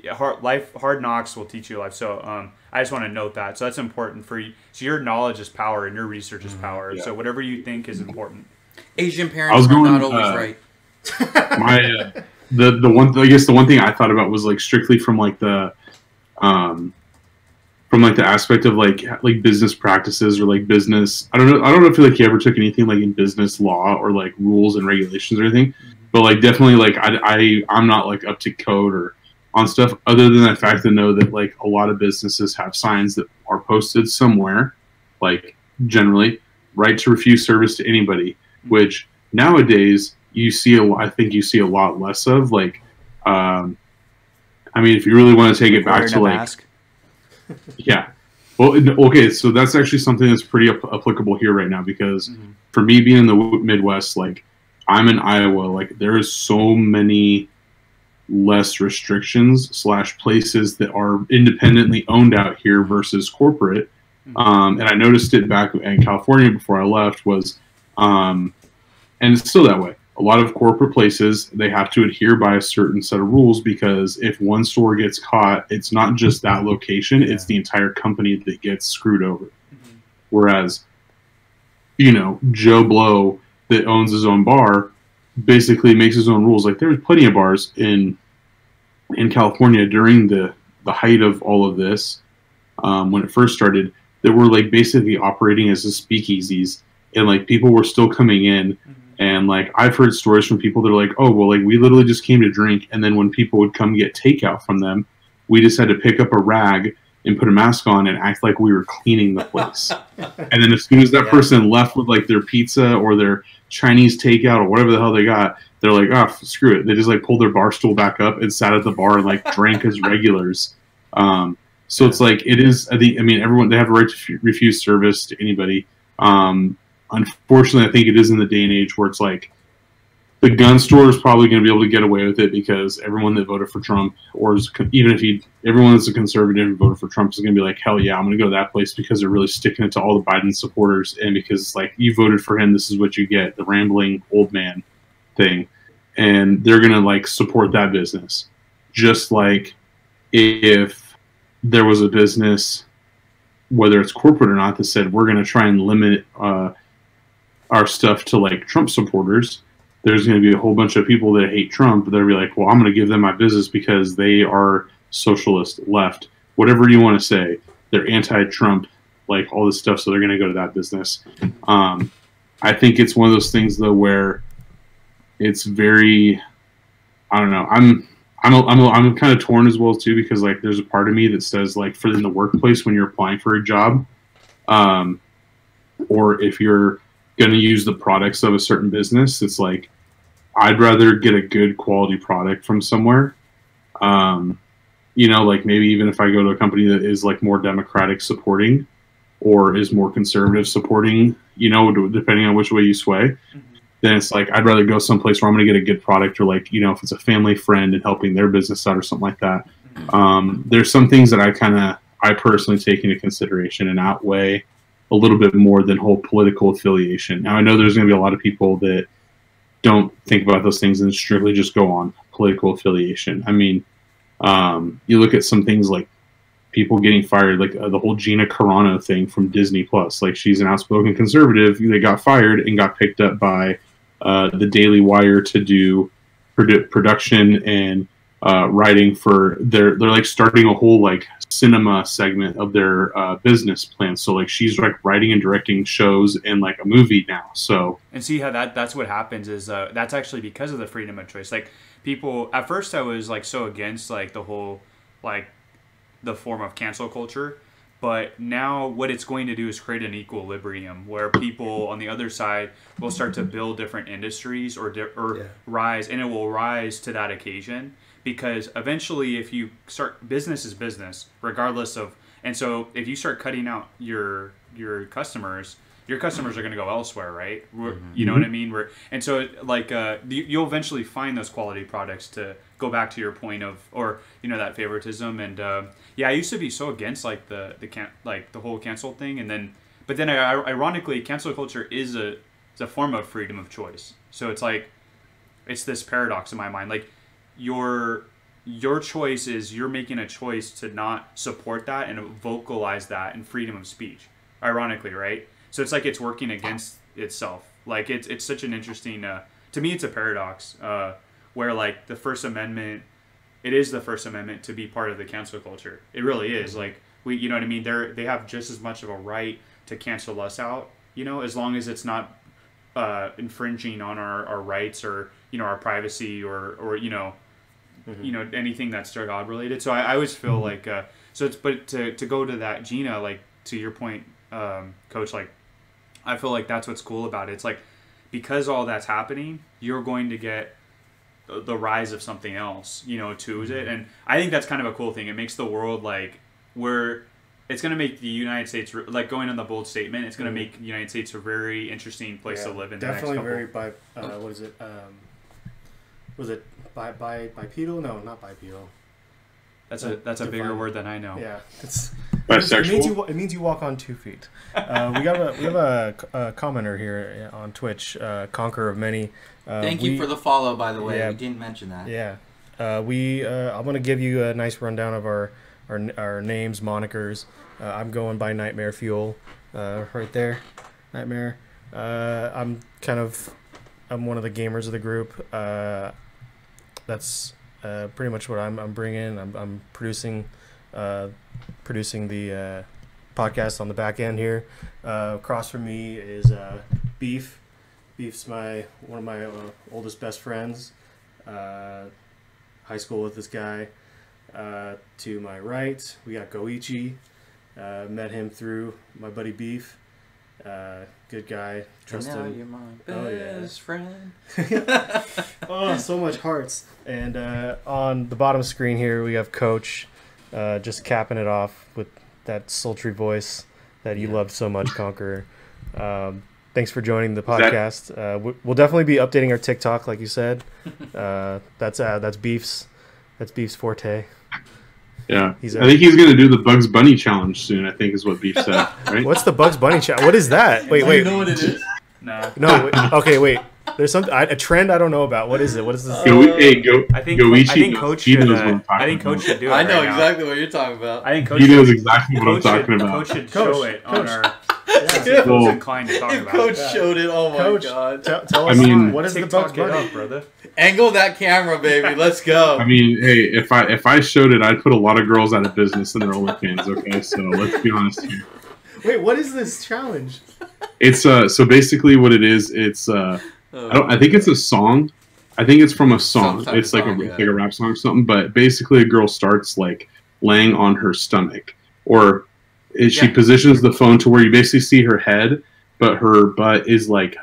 hard knocks will teach you life. So I just want to note that. So that's important for you. So your knowledge is power, and your research is power. Yeah. So whatever you think is important. Asian parents are not always right. The one thing I thought about was like strictly from like the aspect of like business practices, or like business. I don't know if you ever took anything like in business law or like rules and regulations or anything, but like definitely like I'm not like up to code or on stuff, other than the fact to know that like a lot of businesses have signs that are posted somewhere, like generally right to refuse service to anybody, which nowadays I think you see a lot less of. Like I mean, if you really want to take it back to like mask. Yeah. Well, okay, so that's actually something that's pretty applicable here right now, because for me being in the Midwest, like I'm in Iowa, like there is so many less restrictions / places that are independently owned out here versus corporate. And I noticed it back in California before I left was, and it's still that way. A lot of corporate places, they have to adhere by a certain set of rules, because if one store gets caught, it's not just that location, it's the entire company that gets screwed over. Whereas, Joe Blow that owns his own bar basically makes his own rules. Like, there was plenty of bars in California during the height of all of this, when it first started, that were like basically operating as speakeasies, and like people were still coming in. And like, I've heard stories from people that are like, oh, well, like, we literally just came to drink, and then when people would come get takeout from them, we just had to pick up a rag and put a mask on and act like we were cleaning the place. And then as soon as that person left with like their pizza or their Chinese takeout or whatever the hell they got, they're like, oh, screw it. They just like pulled their bar stool back up and sat at the bar and like drank as regulars. So it's like, it is, I mean, everyone, they have a right to refuse service to anybody. Unfortunately, I think it is in the day and age where it's like, the gun store is probably going to be able to get away with it, because everyone that voted for Trump, or everyone that's a conservative and voted for Trump, is going to be like, hell yeah, I'm going to go to that place, because they're really sticking it to all the Biden supporters, and because it's like, you voted for him, this is what you get, the rambling old man thing. And they're going to like support that business. Just like if there was a business, whether it's corporate or not, that said, we're going to try and limit our stuff to like Trump supporters, there's going to be a whole bunch of people that hate Trump. They'll be like, well, I'm going to give them my business because they are socialist, left, whatever you want to say. They're anti-Trump, like all this stuff. So they're going to go to that business. I think it's one of those things though, where it's very, I don't know. I'm kind of torn as well too, because like, there's a part of me that says like, for in the workplace, when you're applying for a job, or if you're going to use the products of a certain business, it's like, I'd rather get a good quality product from somewhere. Like maybe even if I go to a company that is like more democratic supporting, or is more conservative supporting, depending on which way you sway, then it's like, I'd rather go someplace where I'm going to get a good product, or like, if it's a family friend and helping their business out or something like that. There's some things that I personally take into consideration and outweigh a little bit more than whole political affiliation. Now, I know there's going to be a lot of people that don't think about those things and strictly just go on political affiliation. I mean, you look at some things like people getting fired, like the whole Gina Carano thing from Disney Plus. Like, she's an outspoken conservative. They got fired and got picked up by the Daily Wire to do production and writing for they're like starting a whole like cinema segment of their business plan. So like, she's like writing and directing shows and like a movie now. So, and see how that's what happens is that's actually because of the freedom of choice. Like, people at first, I was like so against like the whole like the form of cancel culture, but now what it's going to do is create an equilibrium where people on the other side will start to build different industries or rise, and it will rise to that occasion. Because eventually, if you start, business is business, regardless of, and so if you start cutting out your customers are going to go elsewhere, right? You know what I mean? And so like you'll eventually find those quality products, to go back to your point of, or that favoritism. And I used to be so against like the whole cancel thing, but then ironically, cancel culture is a form of freedom of choice. So it's like, it's this paradox in my mind, like. Your choice is, you're making a choice to not support that and vocalize that in freedom of speech, ironically, right? So it's like it's working against itself. Like, it's such an interesting, to me, it's a paradox where like the First Amendment, it is the First Amendment to be part of the cancel culture. It really is. Like, we, you know what I mean? They have just as much of a right to cancel us out, as long as it's not infringing on our rights, or our privacy, or anything that's God related. So I always feel like so it's, but to go to that, Gina, like to your point, Coach, like I feel like that's what's cool about it. It's like, because all that's happening, you're going to get the rise of something else, to it. And I think that's kind of a cool thing. It makes the world like, where it's going to make the United States, like going on the bold statement, it's going to make the United States a very interesting place to live in. Definitely the next couple. very, what is it? Was it bipedal? No, not bipedal. That's a bigger word than I know. Yeah, Bisexual? it means you walk on 2 feet. We have a commenter here on Twitch, Conqueror of Many. Thank you for the follow, by the way. Yeah, we didn't mention that. Yeah, I'm gonna give you a nice rundown of our names, monikers. I'm going by NitemareFuel, right there, Nightmare. I'm one of the gamers of the group. That's pretty much what I'm bringing. I'm producing the podcast on the back end here. Across from me is Beef. Beef's one of my oldest best friends. High school with this guy. To my right, we got Goichi. Met him through my buddy Beef. Good guy. Trust and now him. You're my best friend. Oh, so much hearts. And on the bottom screen here, we have Coach, just capping it off with that sultry voice that you loved so much, Conqueror. Thanks for joining the podcast. We'll definitely be updating our TikTok, like you said. That's Beef's forte. Yeah, I think he's gonna do the Bugs Bunny challenge soon. I think is what Beef said. Right? What's the Bugs Bunny challenge? What is that? Wait. You know what it is? No. Okay, wait. There's a trend I don't know about. What is it? What is this? I think Coach should. I think Coach should do it. I know right exactly what you're talking about. I think Coach. He knows exactly what I'm talking about. Coach should show it on our. Yeah. Who's inclined to talk If about Coach it. showed it, oh my Coach, god. Tell us, what is the Bugs TikTok it Bunny? up, brother. Angle that camera, baby. Let's go. I mean, hey, if I showed it, I'd put a lot of girls out of business in their OnlyFans. Okay, so let's be honest here. Wait, what is this challenge? It's so basically what it is. It's I think it's a song. I think it's from a song. Some It's like song, like a rap song or something. But basically, a girl starts like laying on her stomach, or she positions the phone to where you basically see her head, but her butt is like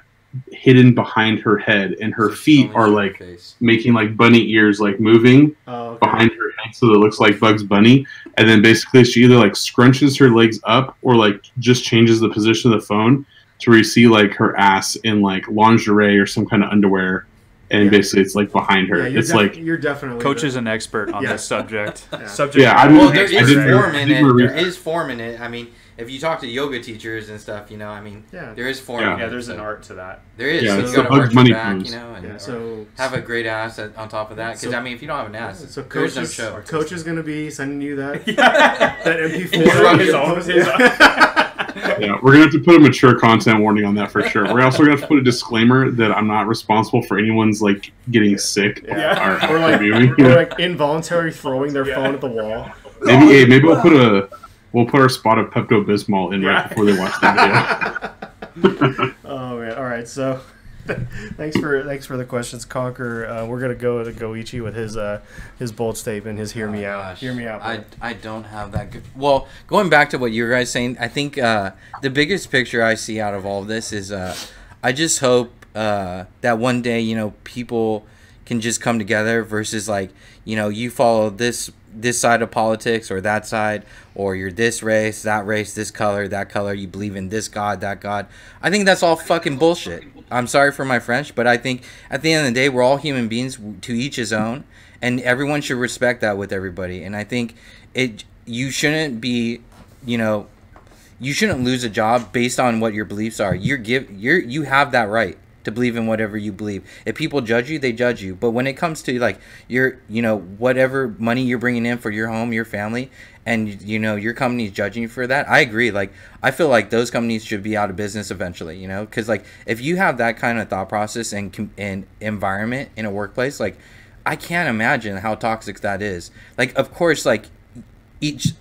hidden behind her head, and her feet are like making like bunny ears, like moving behind her head, so that it looks like Bugs Bunny. And then basically, she either like scrunches her legs up, or like just changes the position of the phone to where you see like her ass in like lingerie or some kind of underwear. And basically, it's like behind her. Yeah, it's like you're definitely Coach is an expert on this subject. Yeah, I mean, well, there is didn't form in it. read There is form in it. I mean, if you talk to yoga teachers and stuff, you know, I mean, there is form. Yeah. in it, There's so. an art to that. There is. Yeah, So it's you the got to Bugs arch Bunny your back, pose. you know, and so have a great ass on top of that. Because I mean, if you don't have an ass, so there's no show. Coach is gonna be sending you that Yeah. that MP4. Yeah, we're gonna have to put a mature content warning on that for sure. We're also gonna have to put a disclaimer that I'm not responsible for anyone's like getting sick or or viewing. or like involuntary throwing their phone at the wall. Maybe we'll put our spot of Pepto Bismol in right before they watch the video. Oh man! All right, so thanks for the questions, Conquer. We're gonna go to Goichi with his bold statement, his hear me out. Hear me out. Bro. I don't have that good. Well, going back to what you were guys saying, I think the biggest picture I see out of all of this is I just hope that one day, you know, people can just come together versus like, you know, you follow this side of politics or that side, or you're this race, this color, that color, you believe in this god, that god. I think that's all fucking bullshit. I'm sorry for my French, but I think at the end of the day, we're all human beings, to each his own, and everyone should respect that with everybody. And I think you shouldn't be, you know, you shouldn't lose a job based on what your beliefs are. You have that right to believe in whatever you believe. If people judge you, they judge you. But when it comes to like you know, whatever money you're bringing in for your home, your family, and you know your company's judging you for that, I agree. Like I feel like those companies should be out of business eventually. You know, because like if you have that kind of thought process and environment in a workplace, like I can't imagine how toxic that is. Like of course, like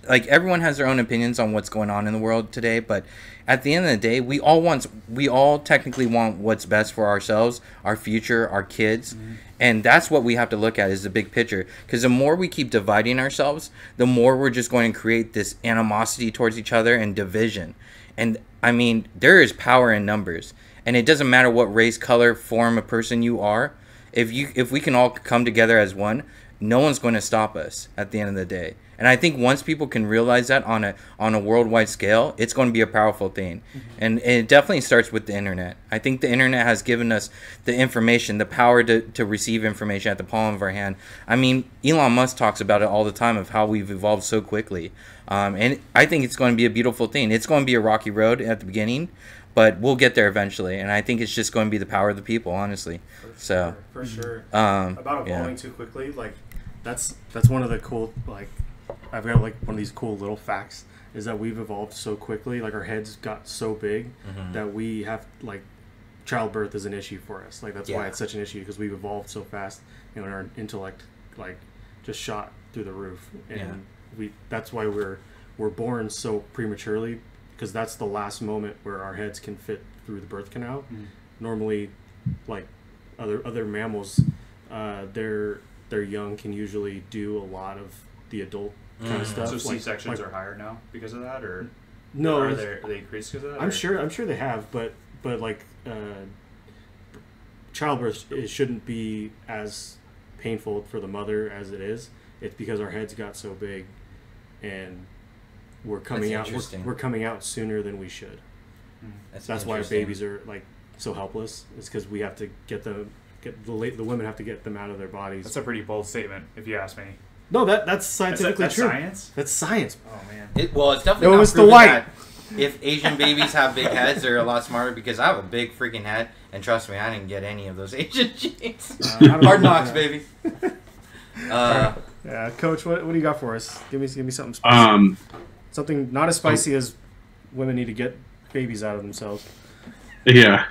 everyone has their own opinions on what's going on in the world today, but at the end of the day, we all technically want what's best for ourselves, our future, our kids. And that's what we have to look at, is the big picture. Because the more we keep dividing ourselves, the more we're just going to create this animosity towards each other and division. And I mean, there is power in numbers, and it doesn't matter what race, color, form of person you are. If we can all come together as one, no one's going to stop us at the end of the day. And I think once people can realize that on a worldwide scale, it's going to be a powerful thing. And it definitely starts with the internet. I think the internet has given us the information, the power to receive information at the palm of our hand. I mean, Elon Musk talks about it all the time of how we've evolved so quickly. And I think it's going to be a beautiful thing. It's going to be a rocky road at the beginning, but we'll get there eventually. And I think it's just going to be the power of the people, honestly. For sure. About Evolving too quickly, like that's one of the cool, like, I've got like one of these cool little facts is that we've evolved so quickly, like our heads got so big that we have, like, childbirth is an issue for us. Like that's why it's such an issue, because we've evolved so fast, and our intellect like just shot through the roof, and that's why we're born so prematurely, because that's the last moment where our heads can fit through the birth canal. Normally, like other mammals, their young can usually do a lot of the adult kind of stuff. So C-sections are higher now because of that, or no? Are they increased because of that? I'm sure they have, but like childbirth, it shouldn't be as painful for the mother as it is. It's because our heads got so big, and we're coming out. We're coming out sooner than we should. That's why babies are like so helpless. It's because we have to get the women have to get them out of their bodies. That's a pretty bold statement, if you ask me. No, that's scientifically that's true. Science? That's science. Oh man. It's definitely not proven that if Asian babies have big heads, they're a lot smarter, because I have a big freaking head, and trust me, I didn't get any of those Asian genes. Hard knocks, baby. Yeah, Coach, what do you got for us? Give me something spicy. Something not as spicy as women need to get babies out of themselves. Yeah.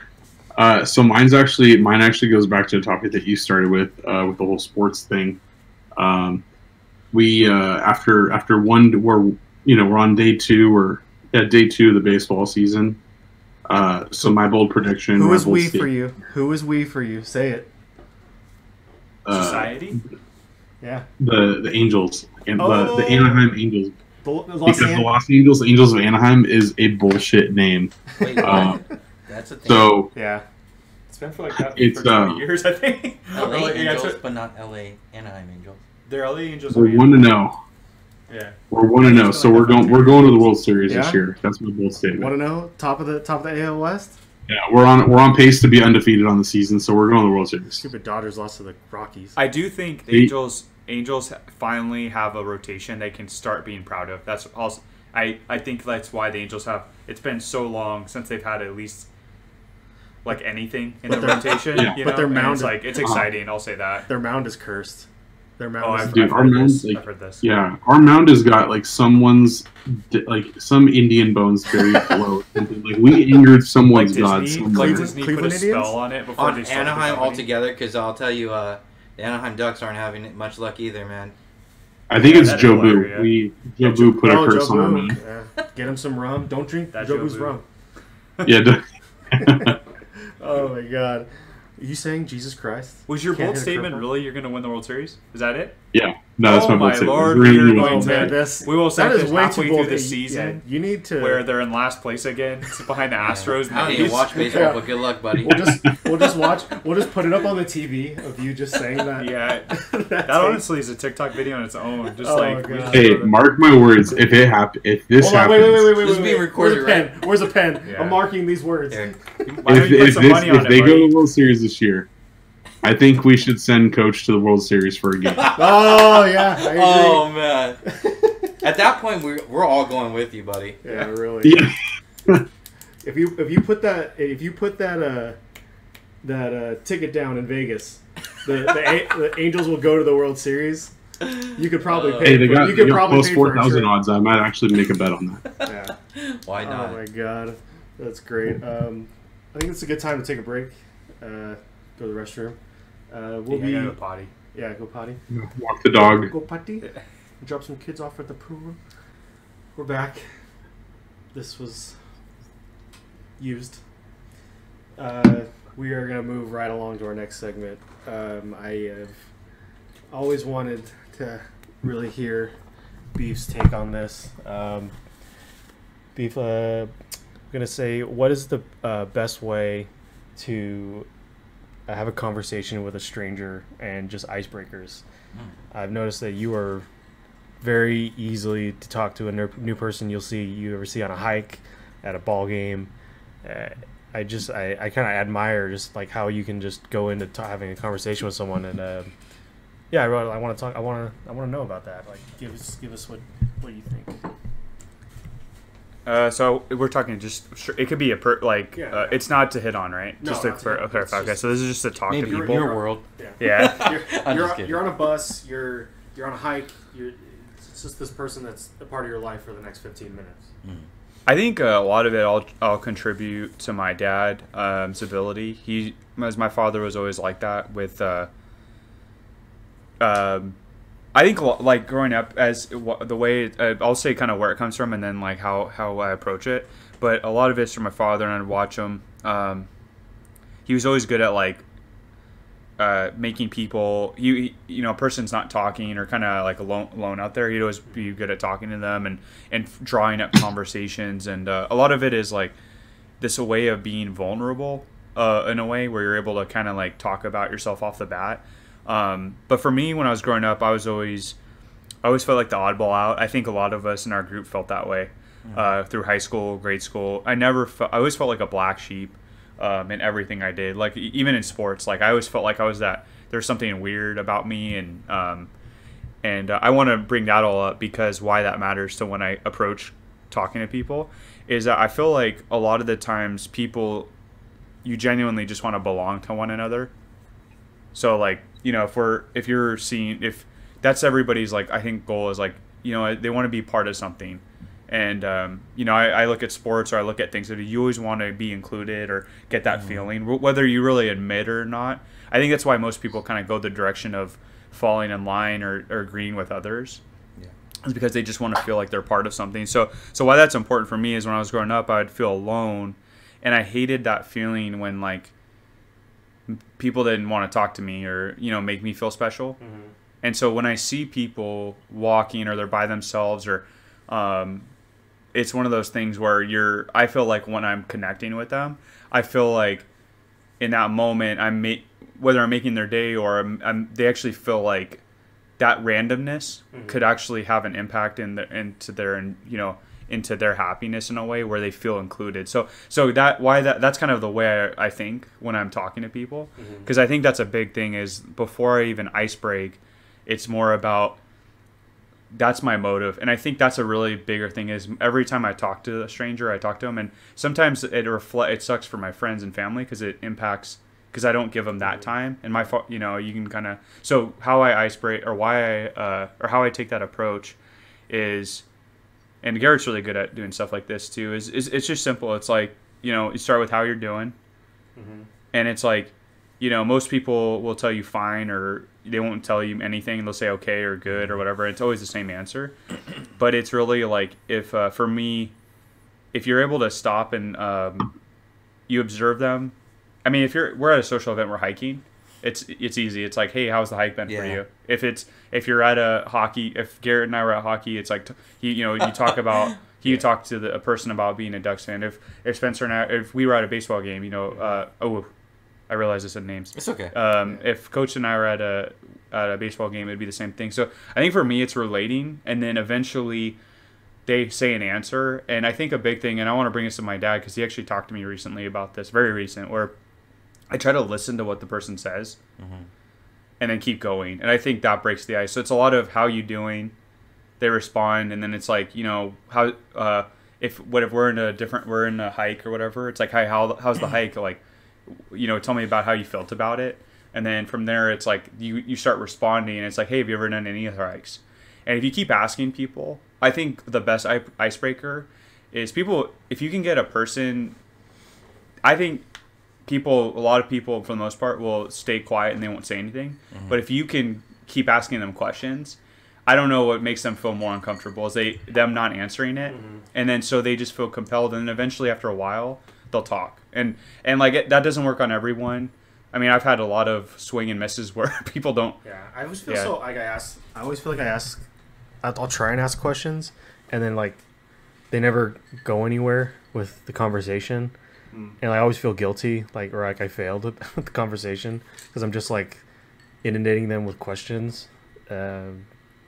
So mine actually goes back to the topic that you started with the whole sports thing. We after one, we're on day two or day two of the baseball season. So my bold prediction. Who is we for you? Who is we for you? Say it. Society. Yeah. The Angels and the Anaheim Angels. The Los Angeles Angels of Anaheim is a bullshit name. Wait, that's a thing. So yeah, it's been for like that for 20 years, I think. LA Angels, but not LA Anaheim Angels. They're LA Angels. We're 1-0. Yeah, we're 1-0. So we're going to the World Series this year. That's my bold statement. 1-0, top of the AL West. Yeah, we're on pace to be undefeated on the season, so we're going to the World Series. Stupid Dodgers lost to the Rockies. I do think the Angels finally have a rotation they can start being proud of. That's also I think that's why the Angels have. It's been so long since they've had at least like anything in the rotation. Yeah. You but know? their mound it's like it's exciting. I'll say that their mound is cursed. Their mound. I've heard this. Yeah, our mound has got like some Indian bones buried below. Like we angered someone's like gods. Like Disney put a Cleveland spell on it before they started Anaheim the company. altogether, because I'll tell you, the Anaheim Ducks aren't having much luck either, man. I think it's that Joe whole Boo. area. Joe Boo put a curse Joe on our Boo. man. Yeah. Get him some rum. Don't drink That Joe Joe Boo's Boo. rum. Yeah. Oh my God. Are you saying Jesus Christ? Was your Can't bold hit a statement curveball? really you're going to win the World Series? Is that it? Yeah. No, that's Oh my bold my statement. Lord, We're we're gonna going win. to- man, we will set that this is way halfway too through bold. the season You need to where they're in last place again, behind the Astros. I don't even watch baseball, but good luck, buddy. We'll just put it up on the TV of you just saying that. Yeah, that honestly is a TikTok video on its own. Just Oh like my we God. just Hey, sort of- mark my words. If this Hold on, happens, wait. This is being recorded, Where's a pen? Where's a pen? Yeah. I'm marking these words. Here. Why don't you put some money on if it, they go buddy? to the World Series this year, I think we should send Coach to the World Series for a game. Oh yeah, I agree. Oh man! At that point, we're all going with you, buddy. Yeah, really. Yeah. If you put that ticket down in Vegas, the Angels will go to the World Series. You could probably pay. Hey, they got plus pay 4,000 odds. I might actually make a bet on that. Yeah. Why not? Oh my God, that's great. I think it's a good time to take a break. Go to the restroom. We'll be go to the potty. Yeah, go potty. Walk the dog. Go potty. Drop some kids off at the pool. We're back. This was used. We are going to move right along to our next segment. I have always wanted to really hear Beef's take on this. Beef, I'm going to say, what is the best way to have a conversation with a stranger and just icebreakers. I've noticed that you are very easily to talk to a new person you ever see on a hike, at a ball game. I kind of admire just like how you can just go into having a conversation with someone, and yeah, I want to talk. I want to know about that. Like, give us what you think. So we're talking just it could be it's not to hit on, right? No, just to clarify. Okay, so this is just to talk to Maybe people. your world. Yeah. You're on a bus. You're on a hike. It's just this person that's a part of your life for the next 15 minutes. I think a lot of it I'll contribute to my dad's ability. He, as my father was always like that with. I think like growing up as the way I'll say kind of where it comes from and then like how I approach it. But a lot of it's from my father, and I'd watch him. He was always good at like making people, a person's not talking or kind of like alone out there. He'd always be good at talking to them and drawing up conversations. And a lot of it is like this way of being vulnerable in a way where you're able to kind of like talk about yourself off the bat. But for me, when I was growing up, I always felt like the oddball out. I think a lot of us in our group felt that way through high school, grade school. I always felt like a black sheep in everything I did. Like even in sports, like I always felt like there's something weird about me, and I want to bring that all up because why that matters to when I approach talking to people is that I feel like a lot of the times you genuinely just want to belong to one another. So like, if that's everybody's like, I think goal is like, they want to be part of something. And, I look at sports or I look at things that you always want to be included or get that feeling, whether you really admit it or not. I think that's why most people kind of go the direction of falling in line or agreeing with others. Yeah. It's because they just want to feel like they're part of something. So why that's important for me is when I was growing up, I'd feel alone. And I hated that feeling when like people didn't want to talk to me or, make me feel special. Mm-hmm. And so when I see people walking or they're by themselves or, it's one of those things where I feel like when I'm connecting with them, I feel like in that moment, whether I'm making their day or they actually feel like that randomness could actually have an impact into their happiness in a way where they feel included. So that's kind of the way I think when I'm talking to people, because I think that's a big thing is before I even ice break, it's more about that's my motive. And I think that's a really bigger thing is every time I talk to a stranger, I talk to them, and sometimes it sucks for my friends and family because it impacts because I don't give them that time. And my you can kind of, so how I ice break or how I take that approach is, and Garrett's really good at doing stuff like this too, is it's just simple. It's like, you start with how you're doing. And it's like, most people will tell you fine or they won't tell you anything. They'll say okay or good or whatever. It's always the same answer. But it's really like for me, if you're able to stop and you observe them. I mean, we're at a social event, we're hiking. It's easy. It's like, hey, how's the hike been for you? If you're at a hockey, if Garrett and I were at hockey, it's like you talk about you talk to a person about being a Ducks fan. If Spencer and I, if we were at a baseball game, I realize I said names. It's okay. If Coach and I were at a baseball game, it'd be the same thing. So I think for me, it's relating, and then eventually they say an answer. And I think a big thing, and I want to bring this to my dad because he actually talked to me recently about this, very recent, where I try to listen to what the person says and then keep going. And I think that breaks the ice. So it's a lot of how you doing, they respond, and then it's like, how if we're in a hike or whatever, it's like, hi, how's the hike? Like, tell me about how you felt about it. And then from there, it's like you start responding, and it's like, hey, have you ever done any other hikes? And if you keep asking people, I think the best icebreaker is people, if you can get a person, I think a lot of people for the most part will stay quiet and they won't say anything. But if you can keep asking them questions, I don't know what makes them feel more uncomfortable is them not answering it. And then so they just feel compelled, and then eventually after a while they'll talk. And like that doesn't work on everyone. I mean, I've had a lot of swing and misses where people don't. Yeah, I always feel so like I always feel like I'll try and ask questions, and then like they never go anywhere with the conversation. and I always feel guilty, like, or like I failed at the conversation because I'm just like inundating them with questions. Do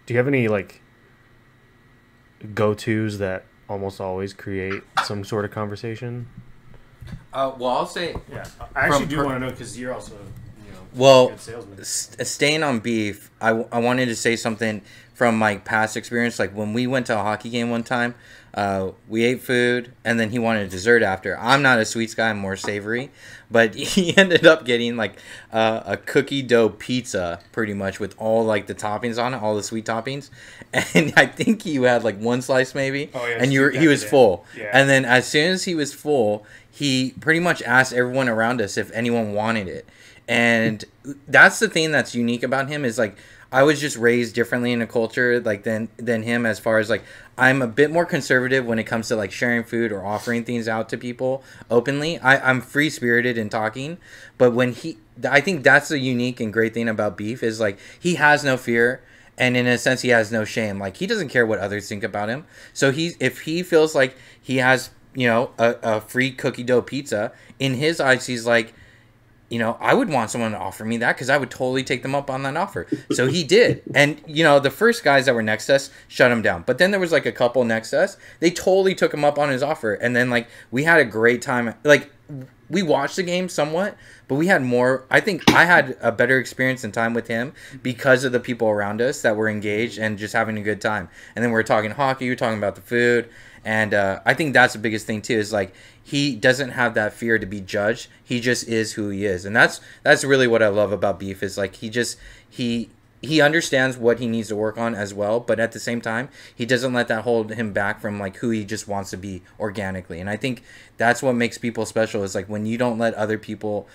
you have any like go-tos that almost always create some sort of conversation? Well, I'll say. Yeah, I actually do want to know because you're also, Well, good salesman. Staying on beef, I wanted to say something from my past experience. Like when we went to a hockey game one time, we ate food and then he wanted dessert after. I'm not a sweets guy, I'm more savory, but he ended up getting like a cookie dough pizza pretty much with all like the toppings on it, all the sweet toppings, and I think he had like one slice maybe. Oh, yeah, and he was full. Yeah. And then as soon as he was full, he pretty much asked everyone around us if anyone wanted it. And that's the thing that's unique about him is like I was just raised differently in a culture like than him, as far as like I'm a bit more conservative when it comes to like sharing food or offering things out to people openly. I'm free spirited in talking, but when I think that's the unique and great thing about beef is like he has no fear. And in a sense, he has no shame. Like he doesn't care what others think about him. So if he feels like he has, a free cookie dough pizza, in his eyes, he's like, I would want someone to offer me that because I would totally take them up on that offer. So he did. And, the first guys that were next to us shut him down. But then there was like a couple next to us. They totally took him up on his offer. And then like we had a great time. Like we watched the game somewhat, but we had more. I think I had a better experience and time with him because of the people around us that were engaged and just having a good time. And then we were talking hockey, we were talking about the food. And I think that's the biggest thing too, is like he doesn't have that fear to be judged. He just is who he is. And that's really what I love about beef is like he understands what he needs to work on as well, but at the same time, he doesn't let that hold him back from like who he just wants to be organically. And I think that's what makes people special, is like when you don't let other people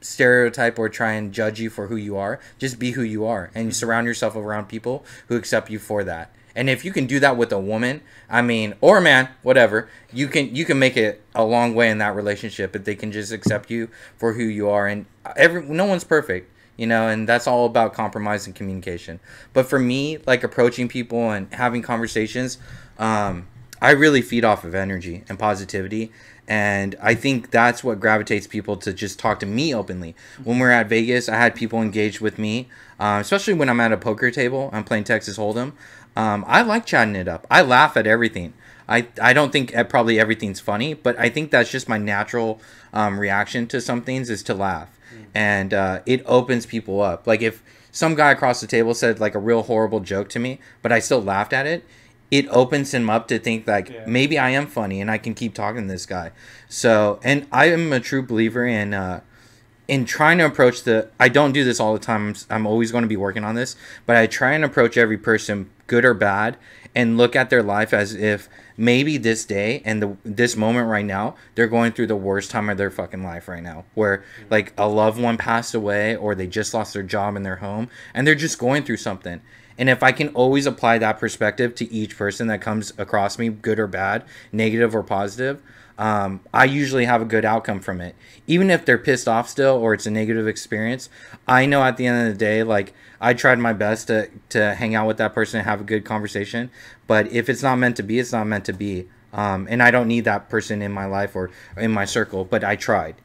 stereotype or try and judge you for who you are, just be who you are and you surround yourself around people who accept you for that. And if you can do that with a woman, or a man, whatever, you can make it a long way in that relationship if they can just accept you for who you are. And no one's perfect, and that's all about compromise and communication. But for me, like approaching people and having conversations, I really feed off of energy and positivity. And I think that's what gravitates people to just talk to me openly. When we were at Vegas, I had people engaged with me, especially when I'm at a poker table. I'm playing Texas Hold'em. I like chatting it up. I laugh at everything. I don't think probably everything's funny, but I think that's just my natural reaction to some things is to laugh. And it opens people up. Like if some guy across the table said like a real horrible joke to me, but I still laughed at it, it opens him up to think like maybe I am funny and I can keep talking to this guy. So, and I am a true believer in trying to approach I don't do this all the time. I'm always going to be working on this, but I try and approach every person, good or bad, and look at their life as if maybe this day and this moment right now, they're going through the worst time of their fucking life right now, where like a loved one passed away or they just lost their job in their home and they're just going through something. And if I can always apply that perspective to each person that comes across me, good or bad, negative or positive, I usually have a good outcome from it. Even if they're pissed off still or it's a negative experience, I know at the end of the day, like I tried my best to hang out with that person and have a good conversation. But if it's not meant to be, it's not meant to be. And I don't need that person in my life or in my circle, but I tried,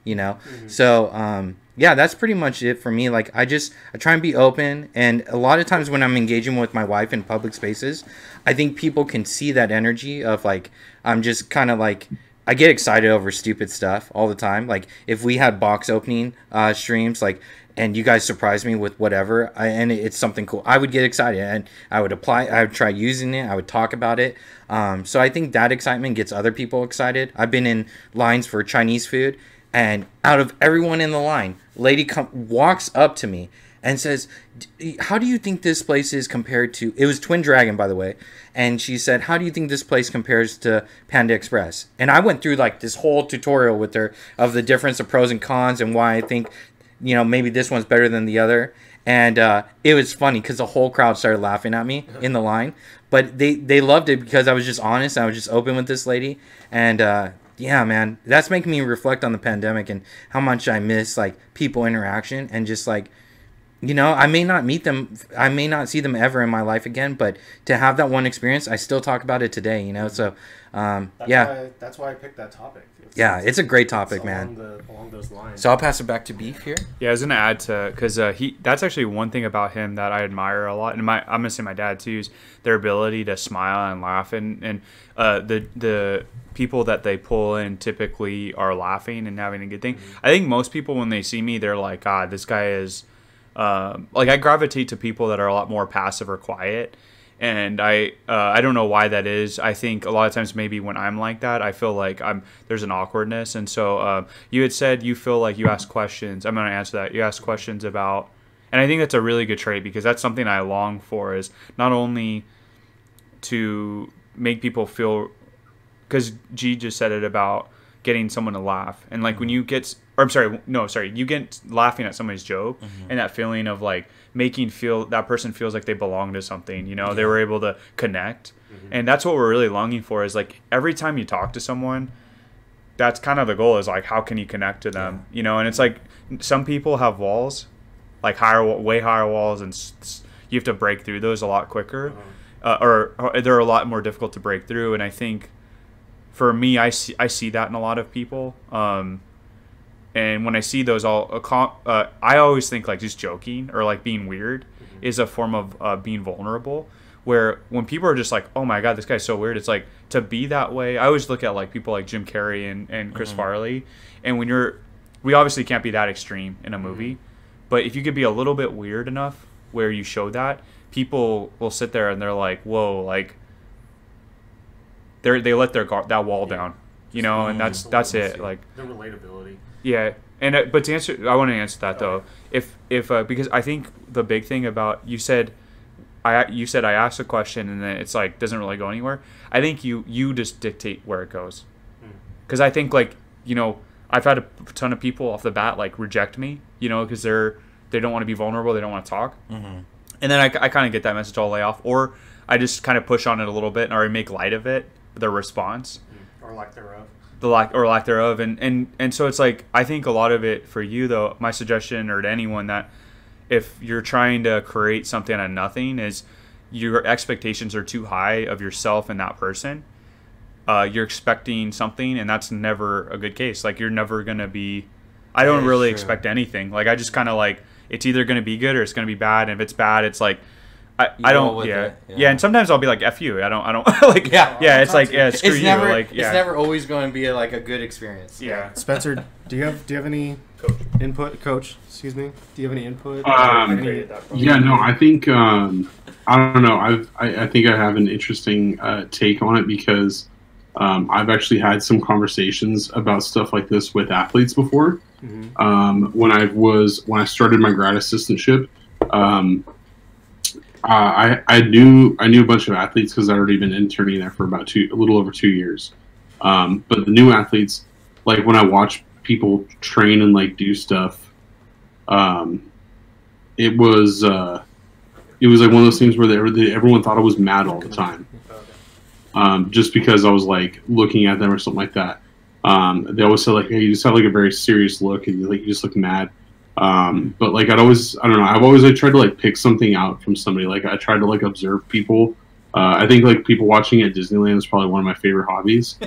So, yeah, that's pretty much it for me. Like I try and be open. And a lot of times when I'm engaging with my wife in public spaces, I think people can see that energy of like, I'm just kind of like, I get excited over stupid stuff all the time. Like if we had box opening streams, like, and you guys surprise me with whatever, and it's something cool, I would get excited and I would try using it. I would talk about it. So I think that excitement gets other people excited. I've been in lines for Chinese food, and out of everyone in the line, lady walks up to me and says, how do you think this place is compared to, it was Twin Dragon, by the way. And she said, how do you think this place compares to Panda Express? And I went through like this whole tutorial with her of the difference of pros and cons and why I think, maybe this one's better than the other. And it was funny because the whole crowd started laughing at me in the line. But they loved it because I was just honest. I was just open with this lady. And yeah, man, that's making me reflect on the pandemic and how much I miss like people interaction and just like you know, I may not meet them, I may not see them ever in my life again, but to have that one experience, I still talk about it today, you know. So that's why I picked that topic. It's a great topic, man. Along those lines. So I'll pass it back to Beef here. Yeah, I was gonna add to because that's actually one thing about him that I admire a lot, and I'm gonna say my dad too, is their ability to smile and laugh, and the people that they pull in typically are laughing and having a good thing. I think most people when they see me, they're like, God, this guy is like I gravitate to people that are a lot more passive or quiet. And I don't know why that is. I think a lot of times maybe when I'm like that, I feel like there's an awkwardness. And so you had said you feel like you ask questions. I'm going to answer that. You ask questions about, and I think that's a really good trait because that's something I long for, is not only to make people feel, because G just said it about getting someone to laugh. And like when you get, or I'm sorry, no, sorry, you get laughing at somebody's joke and that feeling of like making that person feels like they belong to something, you know, they were able to connect. And that's what we're really longing for, is like every time you talk to someone, that's kind of the goal, is like, how can you connect to them, you know? And it's like some people have walls, like way higher walls, and you have to break through those a lot quicker, or they're a lot more difficult to break through. And I think for me, I see that in a lot of people. And when I see those, I always think like just joking or like being weird is a form of being vulnerable. Where when people are just like, oh my God, this guy's so weird, it's like, to be that way. I always look at like people like Jim Carrey and Chris Farley. And when we obviously can't be that extreme in a movie, but if you could be a little bit weird enough where you show that, people will sit there and they're like, whoa, like they let that wall down, you know, and that's it. Like the relatability. Yeah, and but to answer, I want to answer that though. If because I think the big thing about you said I asked a question and then it's like doesn't really go anywhere. I think you just dictate where it goes, because I think like, you know, I've had a ton of people off the bat like reject me, you know, because they don't want to be vulnerable, they don't want to talk, and then I kind of get that message all lay off, or I just kind of push on it a little bit or I make light of it, their response, or lack thereof. Lack thereof, and so it's like, I think a lot of it for you though, my suggestion, or to anyone, that if you're trying to create something out of nothing, is your expectations are too high of yourself and that person. You're expecting something, and that's never a good case. Like you're never gonna be. I don't really expect anything. Like I just kind of like, it's either gonna be good or it's gonna be bad. And if it's bad, it's like I don't. Yeah. And sometimes I'll be like, F you. I don't like. It's like, screw you. Like, it's never always going to be like a good experience. Yeah. Spencer, do you have any input, Coach? Excuse me. Do you have any input? Yeah. No. I think I don't know. I think I have an interesting take on it, because I've actually had some conversations about stuff like this with athletes before. When I started my grad assistantship. I knew a bunch of athletes because I'd already been interning there for about a little over 2 years. But the new athletes, like when I watch people train and like do stuff, it was like one of those things where everyone thought I was mad all the time, just because I was like looking at them or something like that. They always said like, hey, you just have like a very serious look, and you just look mad. But like I've always tried to like pick something out from somebody. Like I tried to like observe people. I think like people watching at Disneyland is probably one of my favorite hobbies.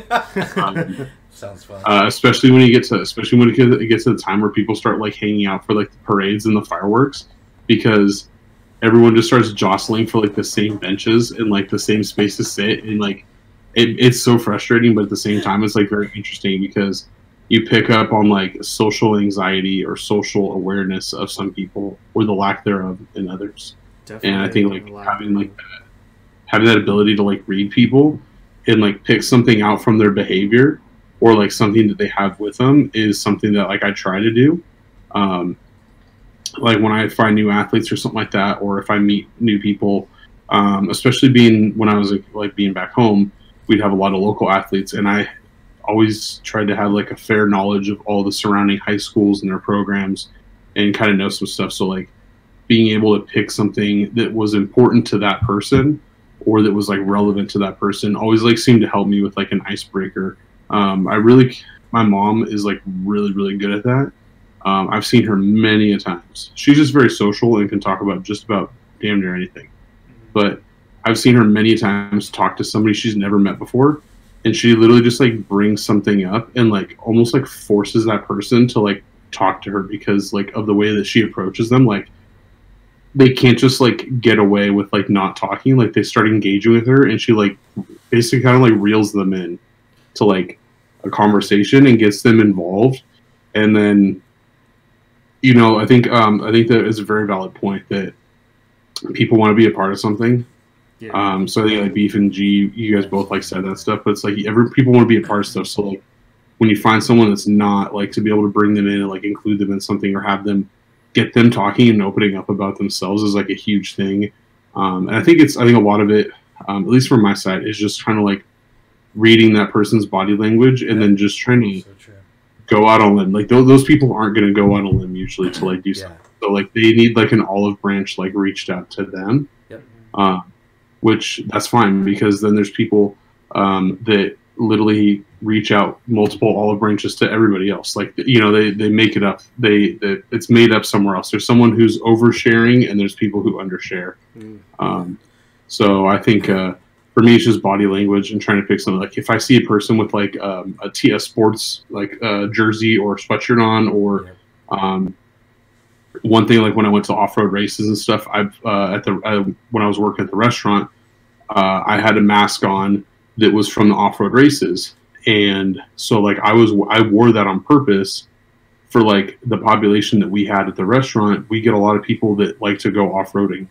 Sounds fun. Especially when it gets to the time where people start like hanging out for like the parades and the fireworks, because everyone just starts jostling for like the same benches and like the same space to sit, and like it's so frustrating, but at the same time it's like very interesting, because you pick up on like social anxiety or social awareness of some people, or the lack thereof in others. Definitely. And I think like having that ability to like read people and like pick something out from their behavior, or like something that they have with them, is something that like I try to do. Like when I find new athletes or something like that, or if I meet new people, especially when I was like being back home, we'd have a lot of local athletes, and I always tried to have like a fair knowledge of all the surrounding high schools and their programs, and kind of know some stuff. So like being able to pick something that was important to that person, or that was like relevant to that person, always like seemed to help me with like an icebreaker. My mom is like really, really good at that. I've seen her many a times. She's just very social and can talk about just about damn near anything. But I've seen her many times talk to somebody she's never met before, and she literally just like brings something up and like almost like forces that person to like talk to her because like of the way that she approaches them. Like they can't just like get away with like not talking. Like they start engaging with her, and she like basically kind of like reels them in to like a conversation and gets them involved. And then, you know, I think that is a very valid point that people want to be a part of something. Yeah. So I think like Beef and G, you guys both like said that stuff, but it's like people want to be a part of stuff. So like when you find someone that's not, like, to be able to bring them in and like include them in something or have them get them talking and opening up about themselves is like a huge thing. And I think a lot of it, at least from my side, is just kind of like reading that person's body language and then just trying to go out on a limb. Like those people aren't going to go out on a limb usually to like do something. So like they need like an olive branch like reached out to them, which that's fine, because then there's people that literally reach out multiple olive branches to everybody else. Like, you know, they make it up. It's made up somewhere else. There's someone who's oversharing and there's people who undershare. So I think for me, it's just body language and trying to pick something. Like if I see a person with like a sports like jersey or sweatshirt on, or one thing, like when I went to off-road races and stuff, when I was working at the restaurant, I had a mask on that was from the off-road races. And so like I wore that on purpose for like the population that we had at the restaurant. We get a lot of people that like to go off-roading.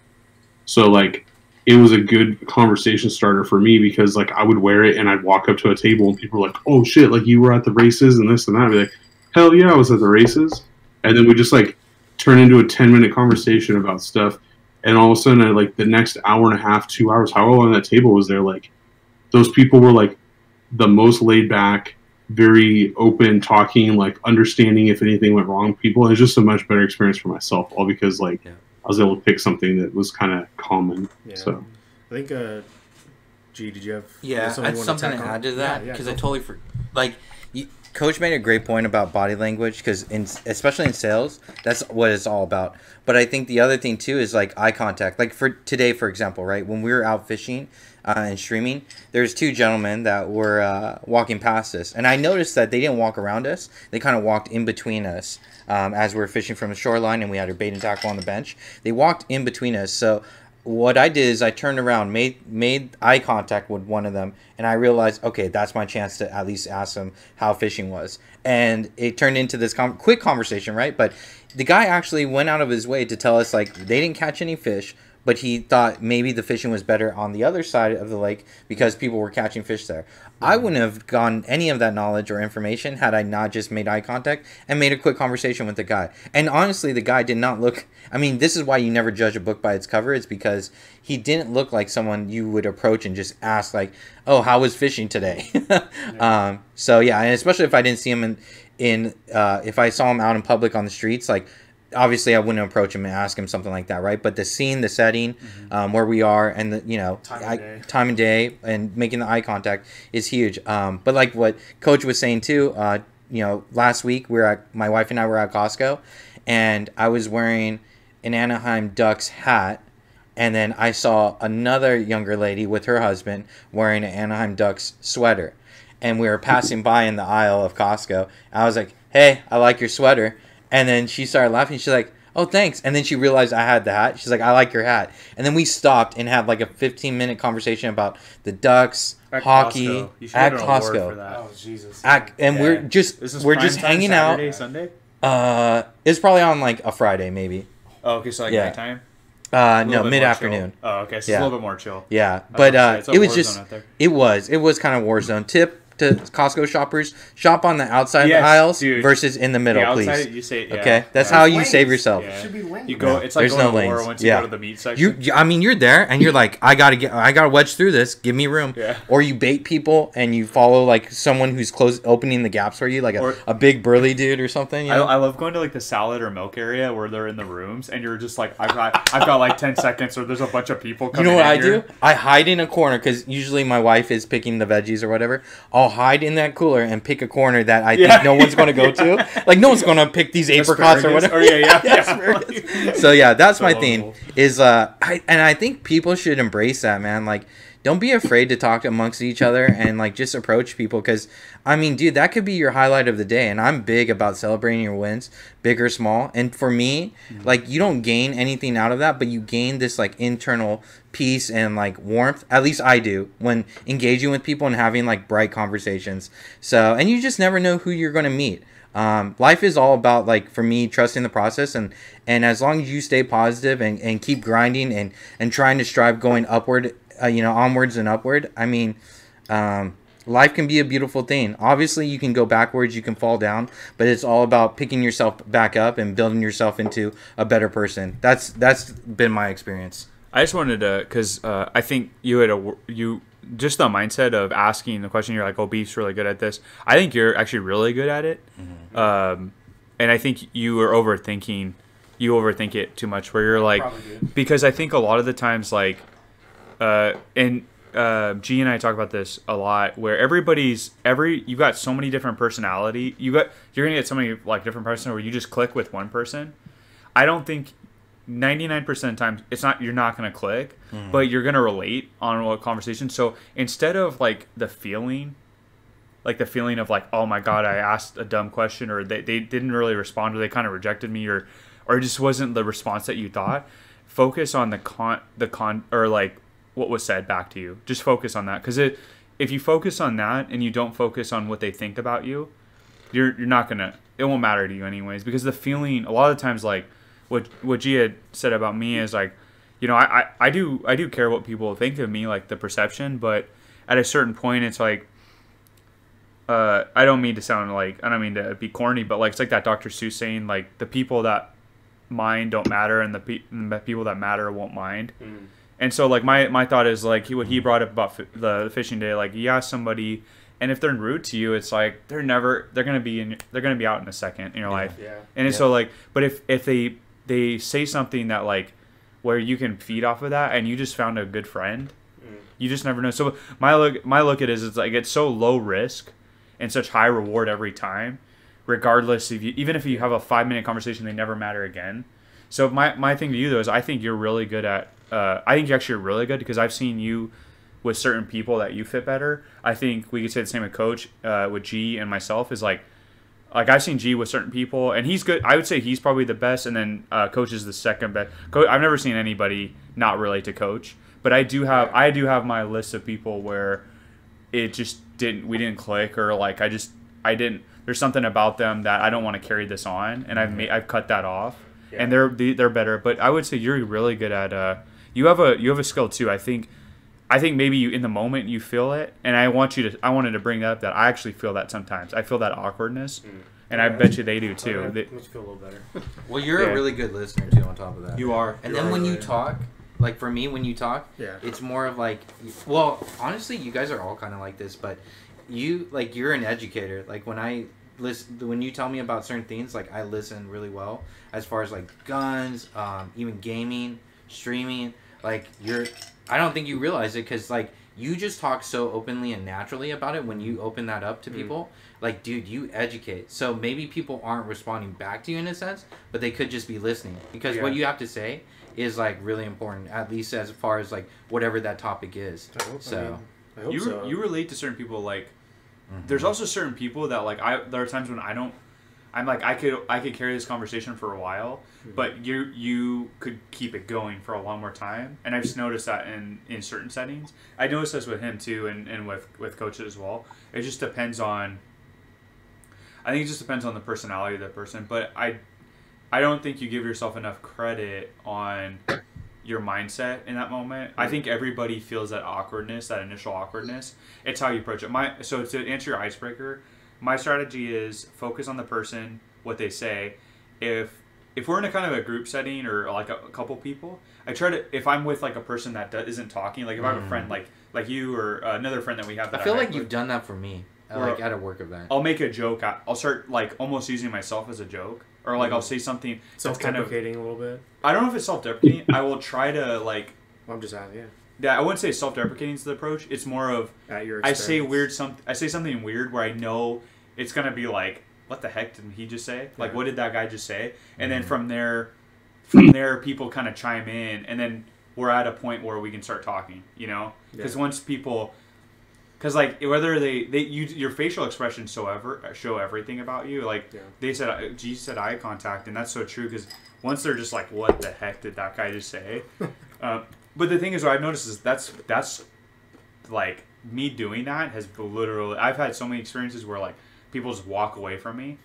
So like it was a good conversation starter for me, because like I would wear it and I'd walk up to a table and people were like, "Oh shit, like you were at the races and this and that." I'd be like, "Hell yeah, I was at the races." And then we just like turn into a 10-minute conversation about stuff. And all of a sudden, like the next hour and a half, 2 hours, however long that table was there, like those people were like the most laid back, very open, talking, like understanding if anything went wrong with people. It was just a much better experience for myself, all because like I was able to pick something that was kind of common. Yeah. So I think, G, did you have something to add to that? Because I totally Coach made a great point about body language, because especially in sales, that's what it's all about. But I think the other thing too is like eye contact. Like for today, for example, right, when we were out fishing and streaming, there's two gentlemen that were walking past us, and I noticed that they didn't walk around us. They kind of walked in between us as we were fishing from the shoreline, and we had our bait and tackle on the bench. They walked in between us. So what I did is I turned around, made eye contact with one of them, and I realized, okay, that's my chance to at least ask them how fishing was. And it turned into this quick conversation, right? But the guy actually went out of his way to tell us, like, they didn't catch any fish, but he thought maybe the fishing was better on the other side of the lake because people were catching fish there. I wouldn't have gotten any of that knowledge or information had I not just made eye contact and made a quick conversation with the guy. And honestly, the guy did not look... I mean, this is why you never judge a book by its cover. It's because he didn't look like someone you would approach and just ask, like, "Oh, how was fishing today?" So, yeah, and especially if I didn't see him if I saw him out in public on the streets, like, obviously I wouldn't approach him and ask him something like that, right? But the scene, the setting, where we are, and the, you know, time and day, and making the eye contact is huge. But like what Coach was saying too, you know, last week my wife and I were at Costco, and I was wearing an Anaheim Ducks hat, and then I saw another younger lady with her husband wearing an Anaheim Ducks sweater, and we were passing by in the aisle of Costco. I was like, "Hey, I like your sweater." And then she started laughing. She's like, "Oh, thanks." And then she realized I had the hat. She's like, "I like your hat." And then we stopped and had like a 15-minute conversation about the Ducks, hockey, at Costco. For that. Oh, Jesus. We're just hanging Saturday, out. Sunday? It's probably on like a Friday maybe. Oh, okay, so like nighttime? No, mid-afternoon. Oh, okay, so it's a little bit more chill. Yeah, but it was just it was kind of war zone. Tip to Costco shoppers: shop on the outside of the aisles versus in the middle, outside, please. You say, okay, that's how you save yourself. Yeah. Should be you go. It's like there's going no to war lanes. once you go to the meat section. I mean, you're there and you're like, I gotta wedge through this. Give me room. Yeah. Or you bait people and you follow like someone who's opening the gaps for you, like a big burly dude or something. You know? I love going to like the salad or milk area where they're in the rooms and you're just like, I've got like 10 seconds, or there's a bunch of people coming. You know what I do? I hide in a corner because usually my wife is picking the veggies or whatever. I'll hide in that cooler and pick a corner that I think no one's going to go to. Like, no one's going to pick these apricots or whatever. Or yeah. So yeah, that's my thing. Is I think people should embrace that, man. Like, don't be afraid to talk amongst each other and like just approach people, because I mean, dude, that could be your highlight of the day. And I'm big about celebrating your wins, big or small. And for me, like, you don't gain anything out of that, but you gain this like internal peace and like warmth. At least I do, when engaging with people and having like bright conversations. So, and you just never know who you're going to meet. Life is all about, like, for me, trusting the process, and as long as you stay positive and keep grinding and trying to strive going upward, onwards and upward. I mean, life can be a beautiful thing. Obviously, you can go backwards, you can fall down, but it's all about picking yourself back up and building yourself into a better person. That's been my experience. I just wanted to, because I think you just the mindset of asking the question. You're like, oh, Beef's really good at this. I think you're actually really good at it. And I think you overthink it too much, where you're like, because I think a lot of the times, like, and G and I talk about this a lot, where you've got so many different personality. You're gonna get so many like different person where you just click with one person. I don't think 99% of the time you're not gonna click, but you're gonna relate on what conversation. So instead of like the feeling of like, oh my god, I asked a dumb question, or they didn't really respond, or they kind of rejected me, or it just wasn't the response that you thought, focus on or like what was said back to you. Just focus on that, because if you focus on that and you don't focus on what they think about you, you're not gonna, it won't matter to you anyways, because the feeling a lot of times, like what Gia said about me is like, I do care what people think of me, like the perception, but at a certain point it's like, I don't mean to be corny, but like, it's like that Dr. Seuss saying, like, the people that mind don't matter, and the people that matter won't mind. And so, like, my thought is, like, what he brought up about the fishing day, like, you ask somebody, and if they're rude to you, it's like they're gonna be out in a second in your life. And it's so, like, but if they say something that, like, where you can feed off of that, and you just found a good friend, you just never know. So my look at it is, it's like, it's so low risk and such high reward every time, regardless of even if you have a 5-minute conversation, they never matter again. So my thing to you though is, I think you're really good at. I think you're actually really good, because I've seen you with certain people that you fit better. I think we could say the same with Coach, with G and myself, is like I've seen G with certain people, and he's good. I would say he's probably the best, and then Coach is the second best. I've never seen anybody not relate to Coach, but I do have my list of people where it just we didn't click, or like I didn't. There's something about them that I don't want to carry this on, and I've cut that off, and they're better. But I would say you're really good at. You have a skill too. I think maybe you, in the moment, you feel it, and I wanted to bring up that I actually feel that sometimes. I feel that awkwardness, and I bet you they do too. Okay. Makes me feel a little better. Well, you're a really good listener too. On top of that, you are. And then when you talk, like for me, when you talk, it's more of like, well, honestly, you guys are all kind of like this, but you're an educator. Like when you tell me about certain things, like I listen really well, as far as like guns, even gaming, streaming. Like I don't think you realize it, because like you just talk so openly and naturally about it when you open that up to people. Like, dude, you educate. So maybe people aren't responding back to you in a sense, but they could just be listening, because what you have to say is like really important, at least as far as like whatever that topic is. I hope you relate to certain people. Like, there's also certain people that like there are times when I'm like, I could carry this conversation for a while, but you could keep it going for a long more time. And I've just noticed that in certain settings. I noticed this with him too, and with coaches as well. It just depends on. I think it just depends on the personality of that person. But I don't think you give yourself enough credit on your mindset in that moment. I think everybody feels that awkwardness, that initial awkwardness. It's how you approach it. So to answer your icebreaker, my strategy is focus on the person, what they say. If we're in a kind of a group setting, or like a couple people, I try to, if I'm with like a person that isn't talking, like if I have a friend like you, or another friend that we have that I feel like you've done that for me, like at a work event. I'll make a joke. I'll start like almost using myself as a joke, or like I'll say something self-deprecating a little bit. I don't know if it's self-deprecating. I will try to like. Well, I'm just asking. Yeah, I wouldn't say self-deprecating is the approach. It's more of At your I expense. say something weird where I know it's gonna be like, what the heck did he just say? Like, what did that guy just say? And then from there, people kind of chime in, and then we're at a point where we can start talking. You know, because once people, because like whether your facial expressions show everything about you. Like they said, G said eye contact, and that's so true. Because once they're just like, what the heck did that guy just say? But the thing is, what I've noticed is that's like me doing that has literally. I've had so many experiences where like people just walk away from me,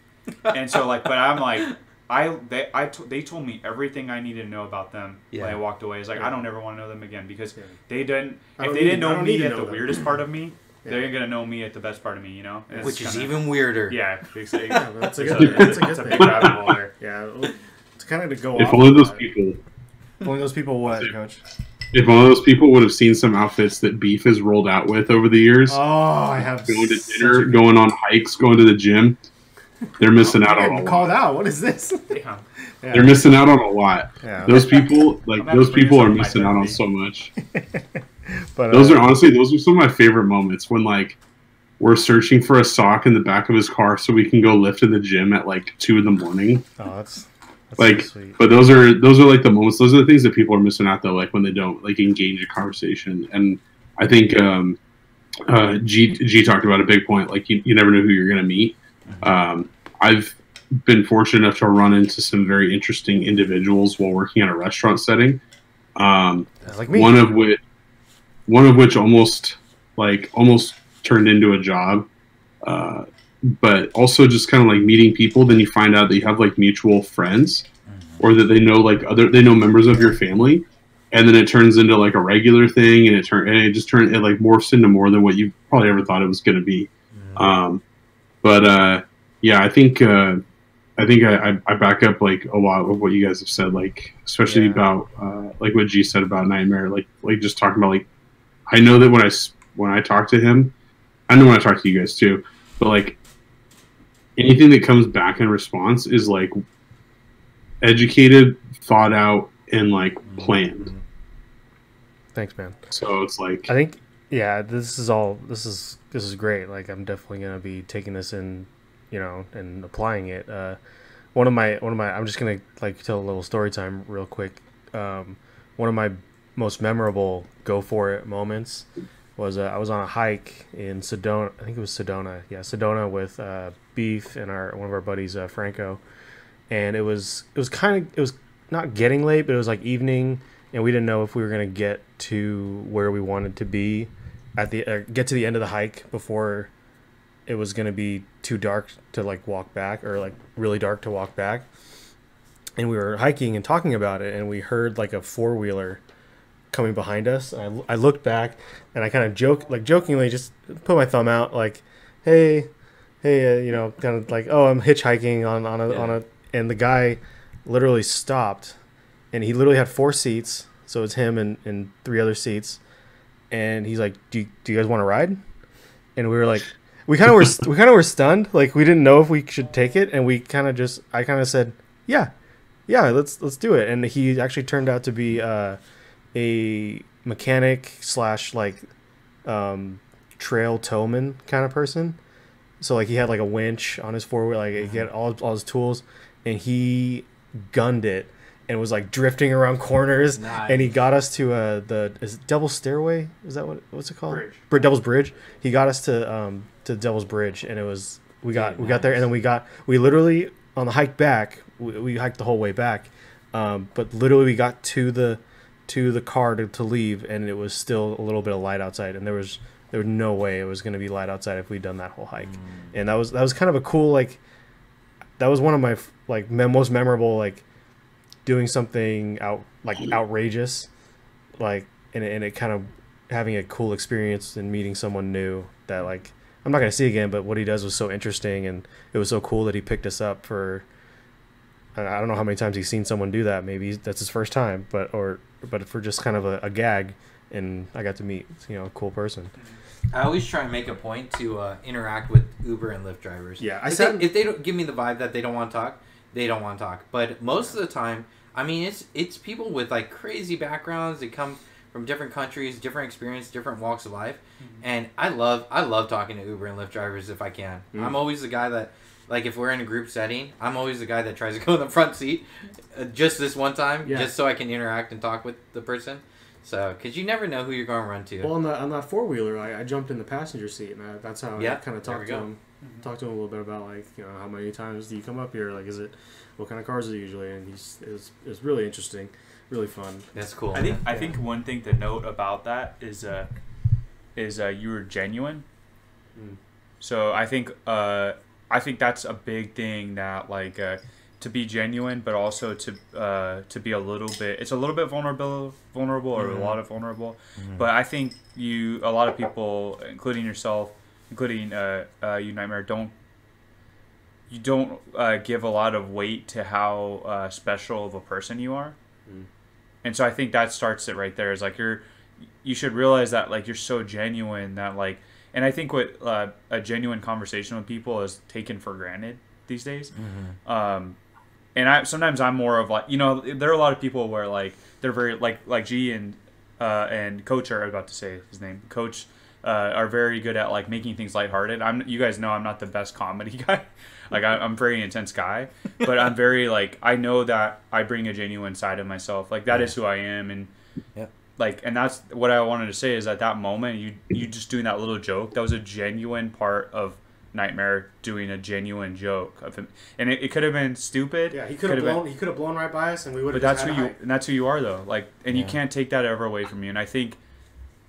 and so like, but I'm like, they told me everything I needed to know about them when I walked away. It's like I don't ever want to know them again because they didn't. If they didn't know me at the weirdest part of me, they're gonna know me at the best part of me. You know, and which is even weirder. Yeah, exactly. That's a good. That's a big rabbit hole there. Yeah, it's kind of to go. If off only of those that. people. If only those people what, Coach? If one of those people would have seen some outfits that Beef has rolled out with over the years, Oh, I have going to dinner, going on hikes, going to the gym, they're missing out on a lot. called out. What is this? Yeah. They're missing out on a lot. Yeah. Those people, like I'm those having to people, are bring this missing up out in on my so much. But Those are some of my favorite moments when like we're searching for a sock in the back of his car so we can go lift in the gym at like 2 a.m. Oh, that's Like, so sweet. but those are like the moments. Those are the things that people are missing out though. Like when they don't like engage in conversation. And I think G talked about a big point. Like you never know who you're gonna meet. I've been fortunate enough to run into some very interesting individuals while working in a restaurant setting. Like me. One of which almost turned into a job. But also just kind of like meeting people, then you find out that you have like mutual friends, or that they know they know members of your family, and then it turns into like a regular thing, and it like morphs into more than what you probably ever thought it was going to be. Yeah, I think I back up like a lot of what you guys have said, like especially about like what G said about Nightmare, like just talking about like I know that when I talk to him, I know when I talk to you guys too, but like anything that comes back in response is like educated, thought out, and like planned. Thanks, man. So it's like I think this is great. Like I'm definitely gonna be taking this in, and applying it. One of my I'm just gonna like tell a little story time real quick. One of my most memorable go for it moments was I was on a hike in Sedona. I think it was Sedona. Yeah, Sedona with Beef and one of our buddies Franco, and it was not getting late, but it was like evening, and we didn't know if we were gonna get to where we wanted to be at get to the end of the hike before it was gonna be too dark to like walk back, or like really dark to walk back. And we were hiking and talking about it, and we heard like a 4-wheeler coming behind us. I looked back, and I kind of jokingly just put my thumb out, like, hey, kind of like, oh, I'm hitchhiking on a, and the guy literally stopped, and he literally had 4 seats, so it's him and 3 other seats, and he's like, do you guys want to ride? And we were like, we kind of were stunned, like we didn't know if we should take it, and I kind of said, yeah, let's do it. And he actually turned out to be a mechanic / like trail towman kind of person. So like he had like a winch on his 4-wheel, like he had all his tools, and he gunned it and was like drifting around corners. Nice. And he got us to is it Devil's Stairway? Is that what's it called? Bridge. Devil's Bridge. He got us to Devil's Bridge, and it was we got there, and then we literally on the hike back, we hiked the whole way back, but literally we got to the car to leave, and it was still a little bit of light outside, and there was no way it was going to be light outside if we'd done that whole hike. And that was kind of a cool, like, that was one of my like most memorable, like doing something outrageous, like, and it kind of having a cool experience and meeting someone new that like I'm not going to see again, but what he does was so interesting, and it was so cool that he picked us up for, I don't know how many times he's seen someone do that. Maybe that's his first time, but for just kind of a gag, and I got to meet a cool person. I always try and make a point to interact with Uber and Lyft drivers. Yeah, if they don't give me the vibe that they don't want to talk, they don't want to talk. But most of the time, I mean, it's people with like crazy backgrounds. They come from different countries, different experience, different walks of life. And I love talking to Uber and Lyft drivers if I can. I'm always the guy that, like, if we're in a group setting, I'm always the guy that tries to go in the front seat just this one time, just so I can interact and talk with the person. So, because you never know who you're going to run to. Well, on that four-wheeler, I jumped in the passenger seat, and that's how I kind of talked to him. Talked to him a little bit about, like, you know, how many times do you come up here? Like, what kind of cars are you usually? And it was really interesting, really fun. That's cool. I think one thing to note about that is you were genuine. So I think that's a big thing, that like to be genuine, but also to be a little bit vulnerable or a lot of vulnerable. But I think a lot of people, including yourself, including you, Nightmare, don't give a lot of weight to how special of a person you are. And so I think that starts it right there. Is like you should realize that, like, you're so genuine that, like, and I think what a genuine conversation with people is taken for granted these days. And sometimes I'm more of, like, you know, there are a lot of people where, like, they're very like G and Coach, are about to say his name, Coach, are very good at, like, making things lighthearted. You guys know I'm not the best comedy guy. Like, I'm a very intense guy, but I'm very, like, I know that I bring a genuine side of myself. Like, that is who I am. And like, and that's what I wanted to say, is at that moment, you just doing that little joke, that was a genuine part of Nightmare doing a genuine joke of him. And it could have been stupid. Yeah, he could have blown right by us, and we would have. But that's who you are, though. Like, and you can't take that ever away from you. And I think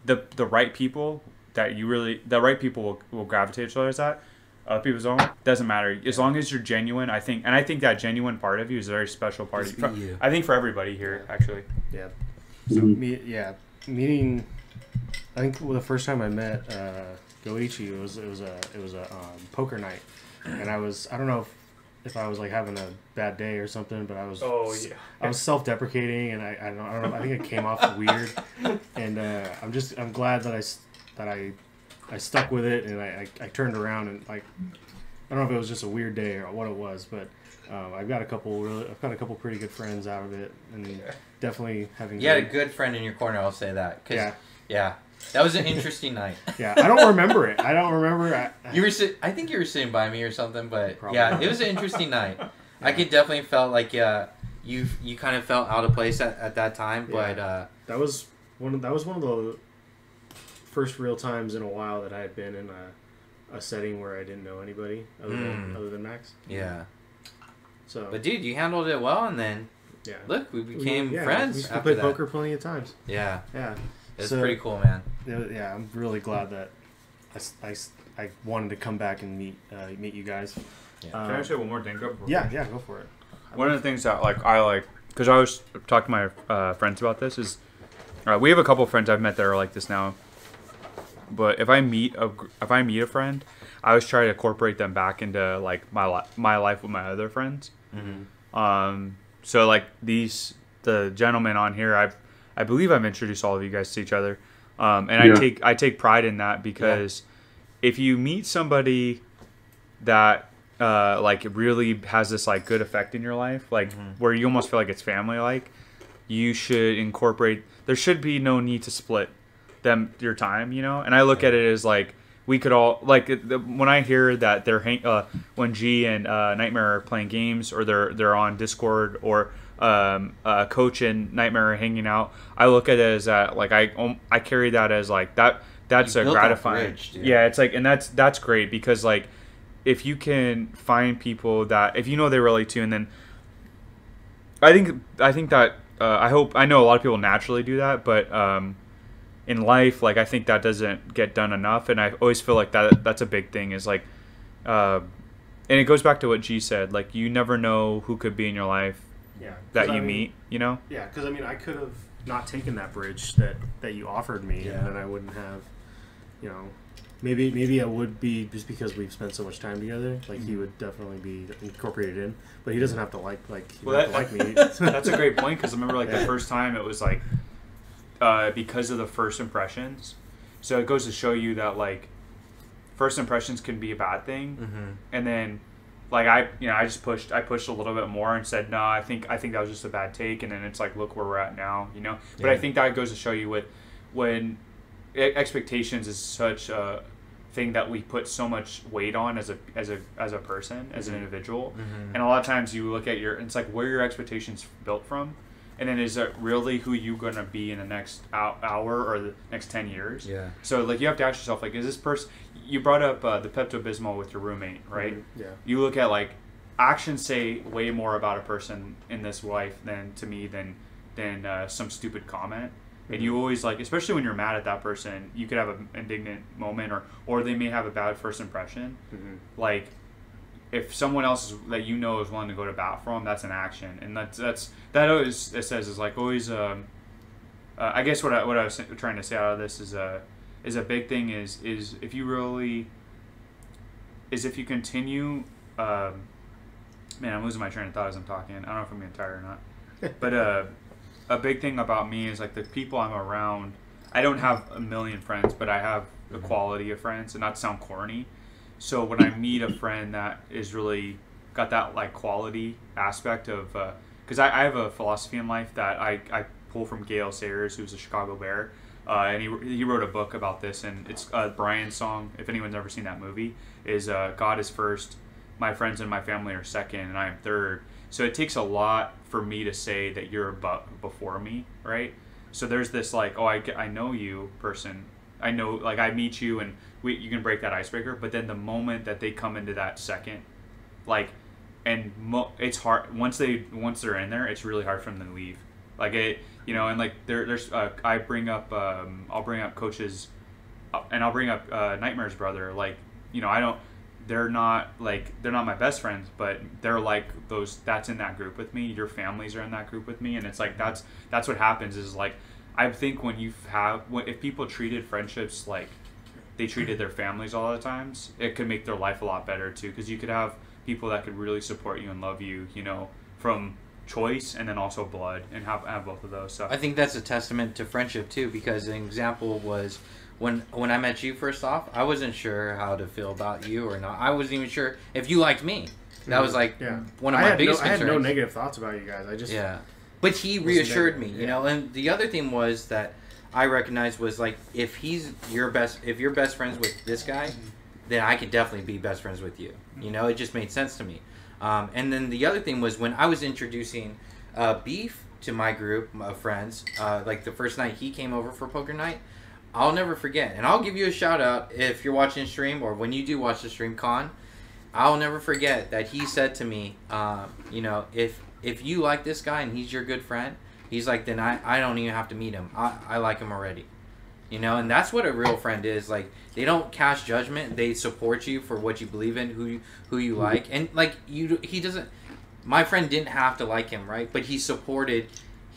the right people will gravitate towards that. Other people don't. Doesn't matter, as long as you're genuine. I think that genuine part of you is a very special part of you. I think for everybody here, actually. Yeah. So meeting. I think the first time I met Goichi, it was a poker night, and I don't know if I was, like, having a bad day or something, but I was I was self-deprecating, and I don't know, I think it came off weird, and I'm glad that I stuck with it, and I turned around, and, like, I don't know if it was just a weird day or what it was, but I've got a couple pretty good friends out of it, and definitely having. You had a good friend in your corner, I'll say that. Yeah. That was an interesting night. Yeah, I don't remember it. I think you were sitting by me or something, but yeah, it was an interesting night. Yeah. I could definitely felt like you kind of felt out of place at that time, but that was one of the first real times in a while that I had been in a setting where I didn't know anybody other than Max. Yeah. So, but dude, you handled it well, and then look, we became friends. We played poker plenty of times. Yeah. Yeah. It's pretty cool, man. Yeah, I'm really glad that I wanted to come back and meet you guys. Yeah. Can I say one more thing? Yeah, go for it. One of the things that because I was talking to my friends about this, is we have a couple of friends I've met that are like this now. But if I meet a friend, I always try to incorporate them back into, like, my life with my other friends. So, like, the gentlemen on here, I believe I've introduced all of you guys to each other, and I take pride in that, because if you meet somebody that like, really has this, like, good effect in your life, like, where you almost feel like it's family, like, you should incorporate. There should be no need to split your time, you know. And I look at it as, like, we could all, like, when I hear that they're when G and Nightmare are playing games, or they're on Discord, or Coach and Nightmare are hanging out, I look at it as that, like, I carry that as, like, that's a gratifying bridge, yeah, it's like, and that's great, because, like, if you can find people that, if you know they relate to, and then I think that I know a lot of people naturally do that, but in life, like, I think that doesn't get done enough, and I always feel like that's a big thing, is, like, and it goes back to what G said, like, you never know who could be in your life that you meet, you know? Yeah, because, I mean, I could have not taken that bridge that you offered me, and then I wouldn't have, you know, maybe I would be, just because we've spent so much time together, like, he would definitely be incorporated in, but he doesn't have to like me. That's a great point, because I remember, like, the first time it was, like, because of the first impressions. So it goes to show you that, like, first impressions can be a bad thing, and then like I pushed a little bit more and said, no, I think that was just a bad take, and then it's like, look where we're at now, you know. But I think that goes to show you when expectations is such a thing that we put so much weight on as a person, as an individual, and a lot of times you look at it's like, where your expectations built from, and then is it really who you gonna be in the next hour or the next 10 years? Yeah. So like you have to ask yourself, like, is this person? You brought up the Pepto-Bismol with your roommate, right? Yeah. You look at like actions say way more about a person in this life than some stupid comment. And you always, like, especially when you're mad at that person, you could have an indignant moment, or they may have a bad first impression. Like, if someone else that you know is willing to go to bat for them, that's an action, and that always it says is like always. I guess what I was trying to say out of this is a big thing is if you continue. Man, I'm losing my train of thought as I'm talking. I don't know if I'm getting tired or not, but a big thing about me is like the people I'm around. I don't have a million friends, but I have the quality of friends, and not to sound corny. So when I meet a friend that is really got that like quality aspect of, because I have a philosophy in life that I pull from Gale Sayers, who's a Chicago Bear, and he wrote a book about this, and it's Brian's song. If anyone's ever seen that movie, is God is first, my friends and my family are second, and I am third. So it takes a lot for me to say that you're before me, right? So there's this like, oh, I know you person. I know, like, I meet you and you can break that icebreaker, but then the moment that they come into that second, like, and it's hard once they're in there, it's really hard for them to leave. Like it, you know, and like there's I'll bring up coaches, and I'll bring up Nightmare's brother. Like, you know, they're not my best friends, but they're like those that's in that group with me. Your families are in that group with me, and it's like that's what happens is like. I think if people treated friendships like they treated their families all the times, it could make their life a lot better too. Because you could have people that could really support you and love you, you know, from choice and then also blood, and have both of those. So I think that's a testament to friendship too. Because an example was when I met you first off, I wasn't sure how to feel about you or not. I wasn't even sure if you liked me. That was like one of my biggest concerns. I had no negative thoughts about you guys. I just But he reassured me, you know. And the other thing was that I recognized was like if you're best friends with this guy, then I could definitely be best friends with you. You know, it just made sense to me. And then the other thing was when I was introducing Beef to my group of friends, like the first night he came over for poker night, I'll never forget. And I'll give you a shout out if you're watching the stream, or when you do watch the stream, Con. I'll never forget that he said to me, you know, if you like this guy and he's your good friend, he's like, then I don't even have to meet him. I like him already. You know, and that's what a real friend is. Like, they don't cast judgment. They support you for what you believe in, who you like. And, like, he doesn't... My friend didn't have to like him, right? But he supported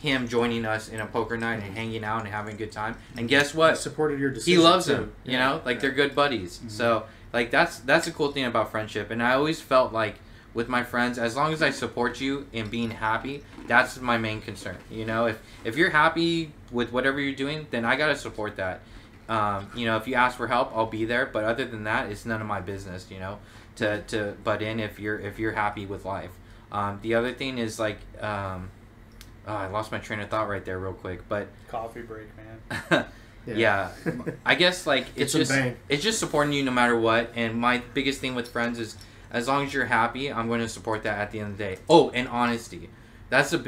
him joining us in a poker night and hanging out and having a good time. And guess what? He supported your decision. He loves him, you know? Like, they're good buddies. Mm-hmm. So, like, that's a cool thing about friendship. And I always felt like, with my friends, as long as I support you in being happy, that's my main concern. You know, if you're happy with whatever you're doing, then I gotta support that. You know, if you ask for help, I'll be there. But other than that, it's none of my business. You know, to butt in if you're happy with life. The other thing is like, I lost my train of thought right there real quick. But coffee break, man. Yeah, I guess like it's just supporting you no matter what. And my biggest thing with friends is, as long as you're happy, I'm going to support that at the end of the day. Oh, and honesty.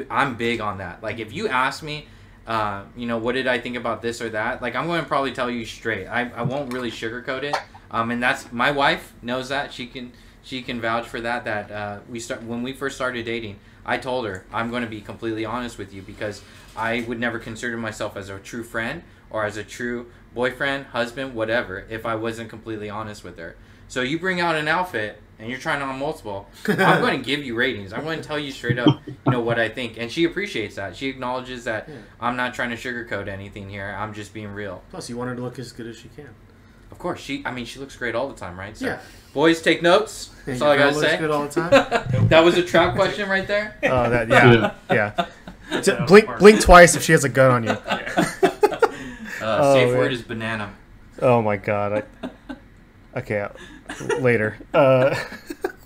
I'm big on that. Like, if you ask me, you know, what did I think about this or that? Like, I'm going to probably tell you straight. I won't really sugarcoat it. And that's, my wife knows that. She can vouch for that. That when we first started dating, I told her, I'm going to be completely honest with you, because I would never consider myself as a true friend or as a true boyfriend, husband, whatever, if I wasn't completely honest with her. So you bring out an outfit and you're trying on multiple, I'm going to give you ratings. I'm going to tell you straight up, you know, what I think. And she appreciates that. She acknowledges that I'm not trying to sugarcoat anything here. I'm just being real. Plus, you want her to look as good as she can. Of course. She looks great all the time, right? So, boys, take notes. That's all I got to say. Good all the time. That was a trap question right there? Oh, yeah. Blink twice if she has a gun on you. Safe word is banana. Oh, my God. Okay, later.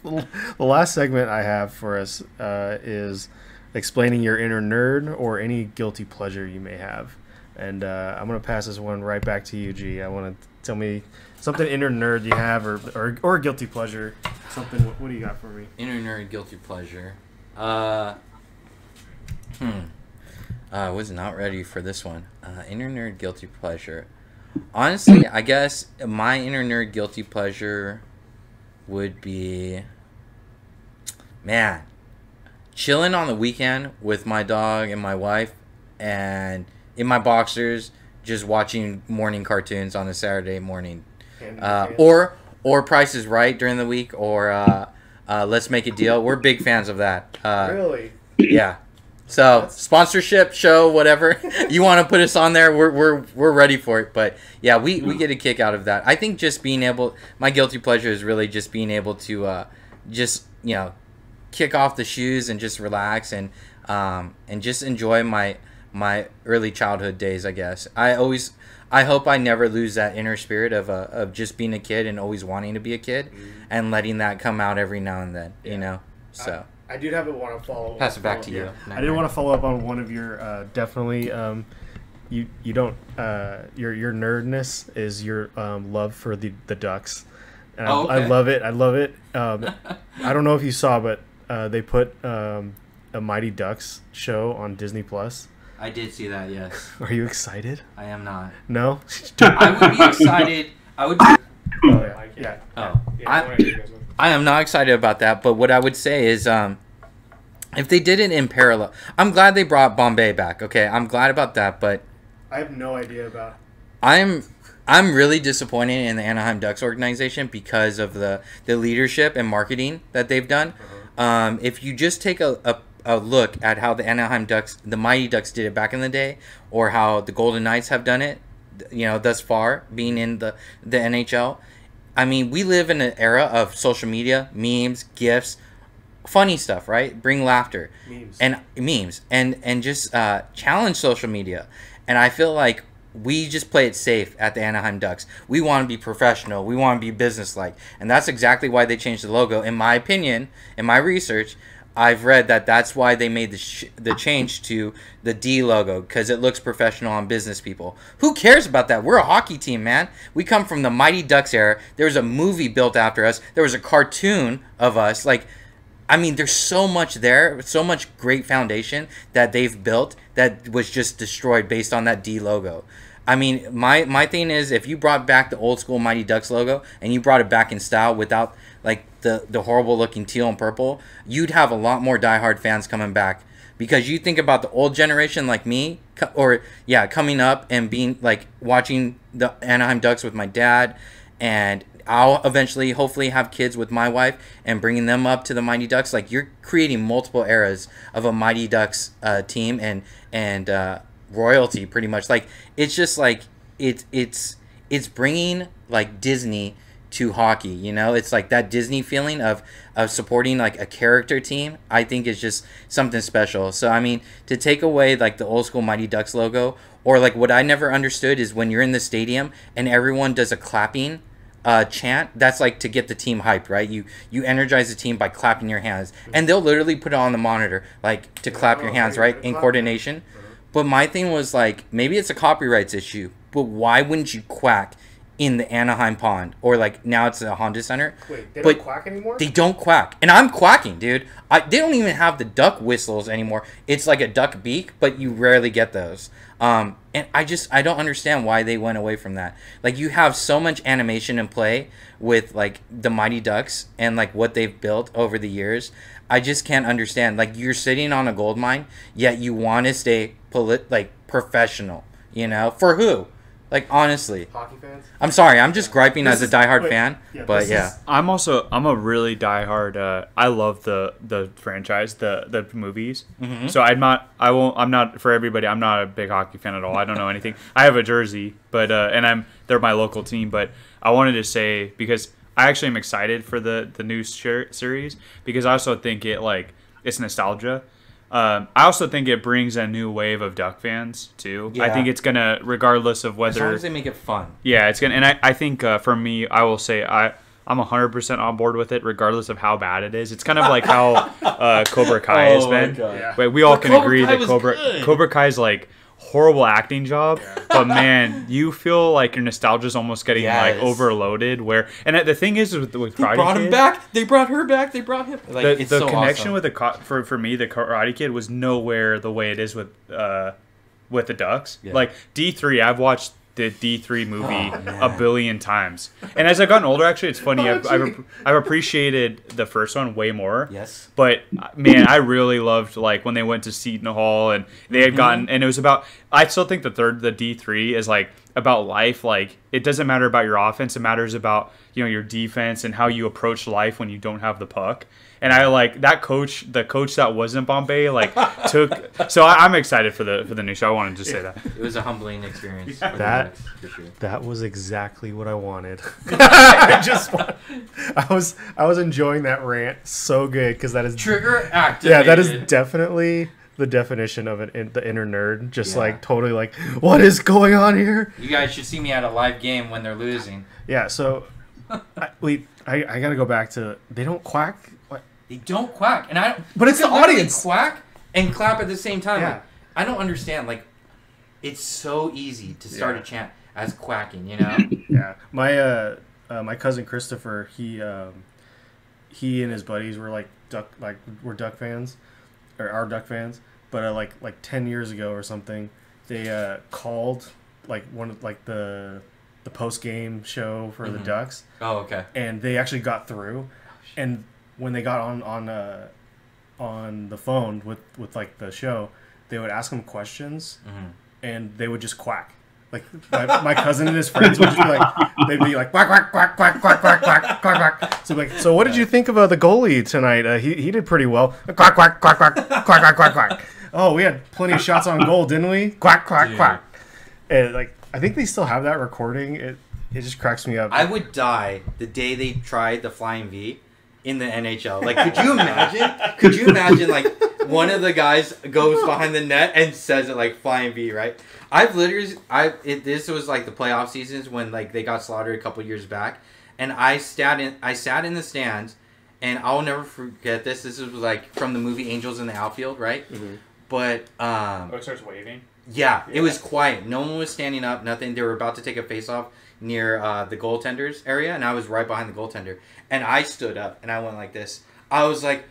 The last segment I have for us is explaining your inner nerd or any guilty pleasure you may have. And I'm going to pass this one right back to you, G. I want to tell me something inner nerd you have or guilty pleasure. Something. What do you got for me? Inner nerd guilty pleasure. I was not ready for this one. Inner nerd guilty pleasure. Honestly, I guess my inner nerd guilty pleasure would be, man, chilling on the weekend with my dog and my wife and in my boxers, just watching morning cartoons on a Saturday morning. Or Price is Right during the week, or Let's Make a Deal. We're big fans of that. Really? Yeah. So sponsorship show, whatever you want to put us on there, we're ready for it. But yeah, we get a kick out of that. I think just being able, my guilty pleasure is really just being able to just kick off the shoes and just relax and just enjoy my early childhood days. I guess I hope I never lose that inner spirit of just being a kid and always wanting to be a kid and letting that come out every now and then. So. I did have want to follow. Pass it back to you. I did want to follow up on one of your definitely. You don't your nerdness is your love for the Ducks. And okay. I love it. I love it. I don't know if you saw, but they put a Mighty Ducks show on Disney Plus. I did see that. Yes. Are you excited? I am not. No. I would be excited. I would. Yeah. Oh. I am not excited about that, but what I would say is if they did it in parallel, I'm glad they brought Bombay back. Okay, I'm glad about that, but I have no idea about. I'm really disappointed in the Anaheim Ducks organization because of the leadership and marketing that they've done. If you just take a look at how the Anaheim Ducks, the Mighty Ducks did it back in the day, or how the Golden Knights have done it, thus far, being in the NHL. I mean, we live in an era of social media, memes, GIFs, funny stuff, right? Bring laughter. Memes. And just challenge social media. And I feel like we just play it safe at the Anaheim Ducks. We want to be professional. We want to be businesslike. And that's exactly why they changed the logo. In my opinion, in my research, I've read that that's why they made the change to the D logo, because it looks professional on business people. Who cares about that? We're a hockey team, man. We come from the Mighty Ducks era. There was a movie built after us. There was a cartoon of us. There's so much there, so much great foundation that they've built that was just destroyed based on that D logo. I mean, my thing is, if you brought back the old school Mighty Ducks logo and you brought it back in style without the horrible looking teal and purple, you'd have a lot more diehard fans coming back. Because you think about the old generation like me, coming up and being watching the Anaheim Ducks with my dad, and I'll eventually hopefully have kids with my wife and bringing them up to the Mighty Ducks. You're creating multiple eras of a Mighty Ducks team and royalty, pretty much. It's just it's bringing Disney to hockey. It's that Disney feeling of supporting a character team. I think is just something special. So I mean, to take away the old school Mighty Ducks logo, or what I never understood is when you're in the stadium and everyone does a clapping chant, that's to get the team hyped, right? You energize the team by clapping your hands, and they'll literally put it on the monitor to clap your hands, right, in coordination. But my thing was maybe it's a copyrights issue, but why wouldn't you quack in the Anaheim pond, or now it's a Honda Center? Wait, they don't quack anymore? They don't quack, and I'm quacking, dude. They don't even have the duck whistles anymore. It's like a duck beak, but you rarely get those. And I don't understand why they went away from that. You have so much animation and play with the Mighty Ducks and what they've built over the years. I just can't understand. You're sitting on a gold mine, yet you want to stay professional. For who? Honestly, hockey fans. I'm sorry, I'm just griping as a diehard fan, but yeah. I'm a really diehard. I love the franchise, the movies. Mm-hmm. So I'm not for everybody. I'm not a big hockey fan at all. I don't know anything. I have a jersey, but they're my local team. But I wanted to say, because I actually am excited for the new series, because I also think it's nostalgia. I also think it brings a new wave of Duck fans too. Yeah. I think it's gonna, regardless of whether, as long as they make it fun. Yeah, it's gonna, and I think for me, I will say I'm 100% on board with it, regardless of how bad it is. It's kind of like how Cobra Kai has been. God. But we all can agree that was good. Cobra Kai's like horrible acting job, but man, you feel like your nostalgia's almost getting like overloaded. Where the thing is with Karate brought Kid, him back. They brought her back. They brought him. Like, the connection with for me, the Karate Kid was nowhere the way it is with the Ducks. Yeah. Like D3, I've watched the D3 movie a billion times, and as I've gotten older, actually, it's funny. I've appreciated the first one way more. Yes. But man, I really loved like when they went to Seton Hall and they had gotten, and it was about. I still think the D3 is like about life. Like it doesn't matter about your offense; it matters about your defense and how you approach life when you don't have the puck. And I like that coach, the coach that was in Bombay, like took. So I'm excited for the new show. I wanted to say that. It was a humbling experience. That was exactly what I wanted. I was enjoying that rant so good because that is Trigger activated. Yeah, that is definitely the definition of the inner nerd. Just like totally like, what is going on here? You guys should see me at a live game when they're losing. Yeah. So, I gotta go back to they don't quack. What? They don't quack, and I don't. But it's the audience. Quack and clap at the same time. Yeah. Like, I don't understand. Like, it's so easy to start a chant as quacking. Yeah. My cousin Christopher, he and his buddies were we're Duck fans, or are Duck fans. But like 10 years ago or something, they called like one of like the post game show for the Ducks. Oh, okay. And they actually got through, and when they got on the phone with like the show, they would ask them questions, and they would just quack. Like my cousin and his friends would just be like, they'd be like quack quack quack quack quack quack quack quack quack. So like, so what did you think of the goalie tonight? He did pretty well. Quack quack quack quack quack quack quack quack. Oh, we had plenty of shots on goal, didn't we? Quack quack quack. And like, I think they still have that recording. It just cracks me up. I would die the day they tried the flying V in the NHL. Like, could you imagine? Could you imagine, like, one of the guys goes behind the net and says it like flying V, right? This was like the playoff seasons when like they got slaughtered a couple years back, and I sat in the stands, and I'll never forget this. This was like from the movie Angels in the Outfield, right? Mm-hmm. But it starts waving. Yeah, it was quiet. No one was standing up. Nothing. They were about to take a face-off near the goaltender's area, and I was right behind the goaltender. And I stood up, and I went like this. I was like,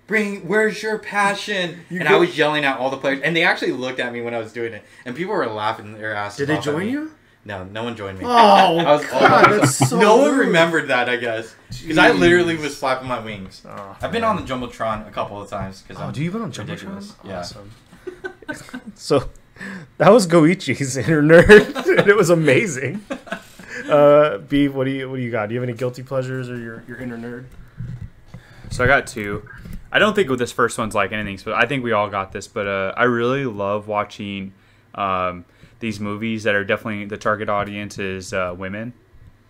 where's your passion? I was yelling at all the players. And they actually looked at me when I was doing it. And people were laughing their asses off. Did they join you? No, no one joined me. Oh, that's so no one remembered that, I guess. Because I literally was flapping my wings. Oh, I've been on the Jumbotron a couple of times. Do you been on Jumbotron? Ridiculous. Yeah. Awesome. So, that was Goichi's inner nerd, and it was amazing. B, what do you got? Do you have any guilty pleasures or your inner nerd? So I got two. I don't think this first one's like anything, but I think we all got this. But I really love watching these movies that are definitely the target audience is women.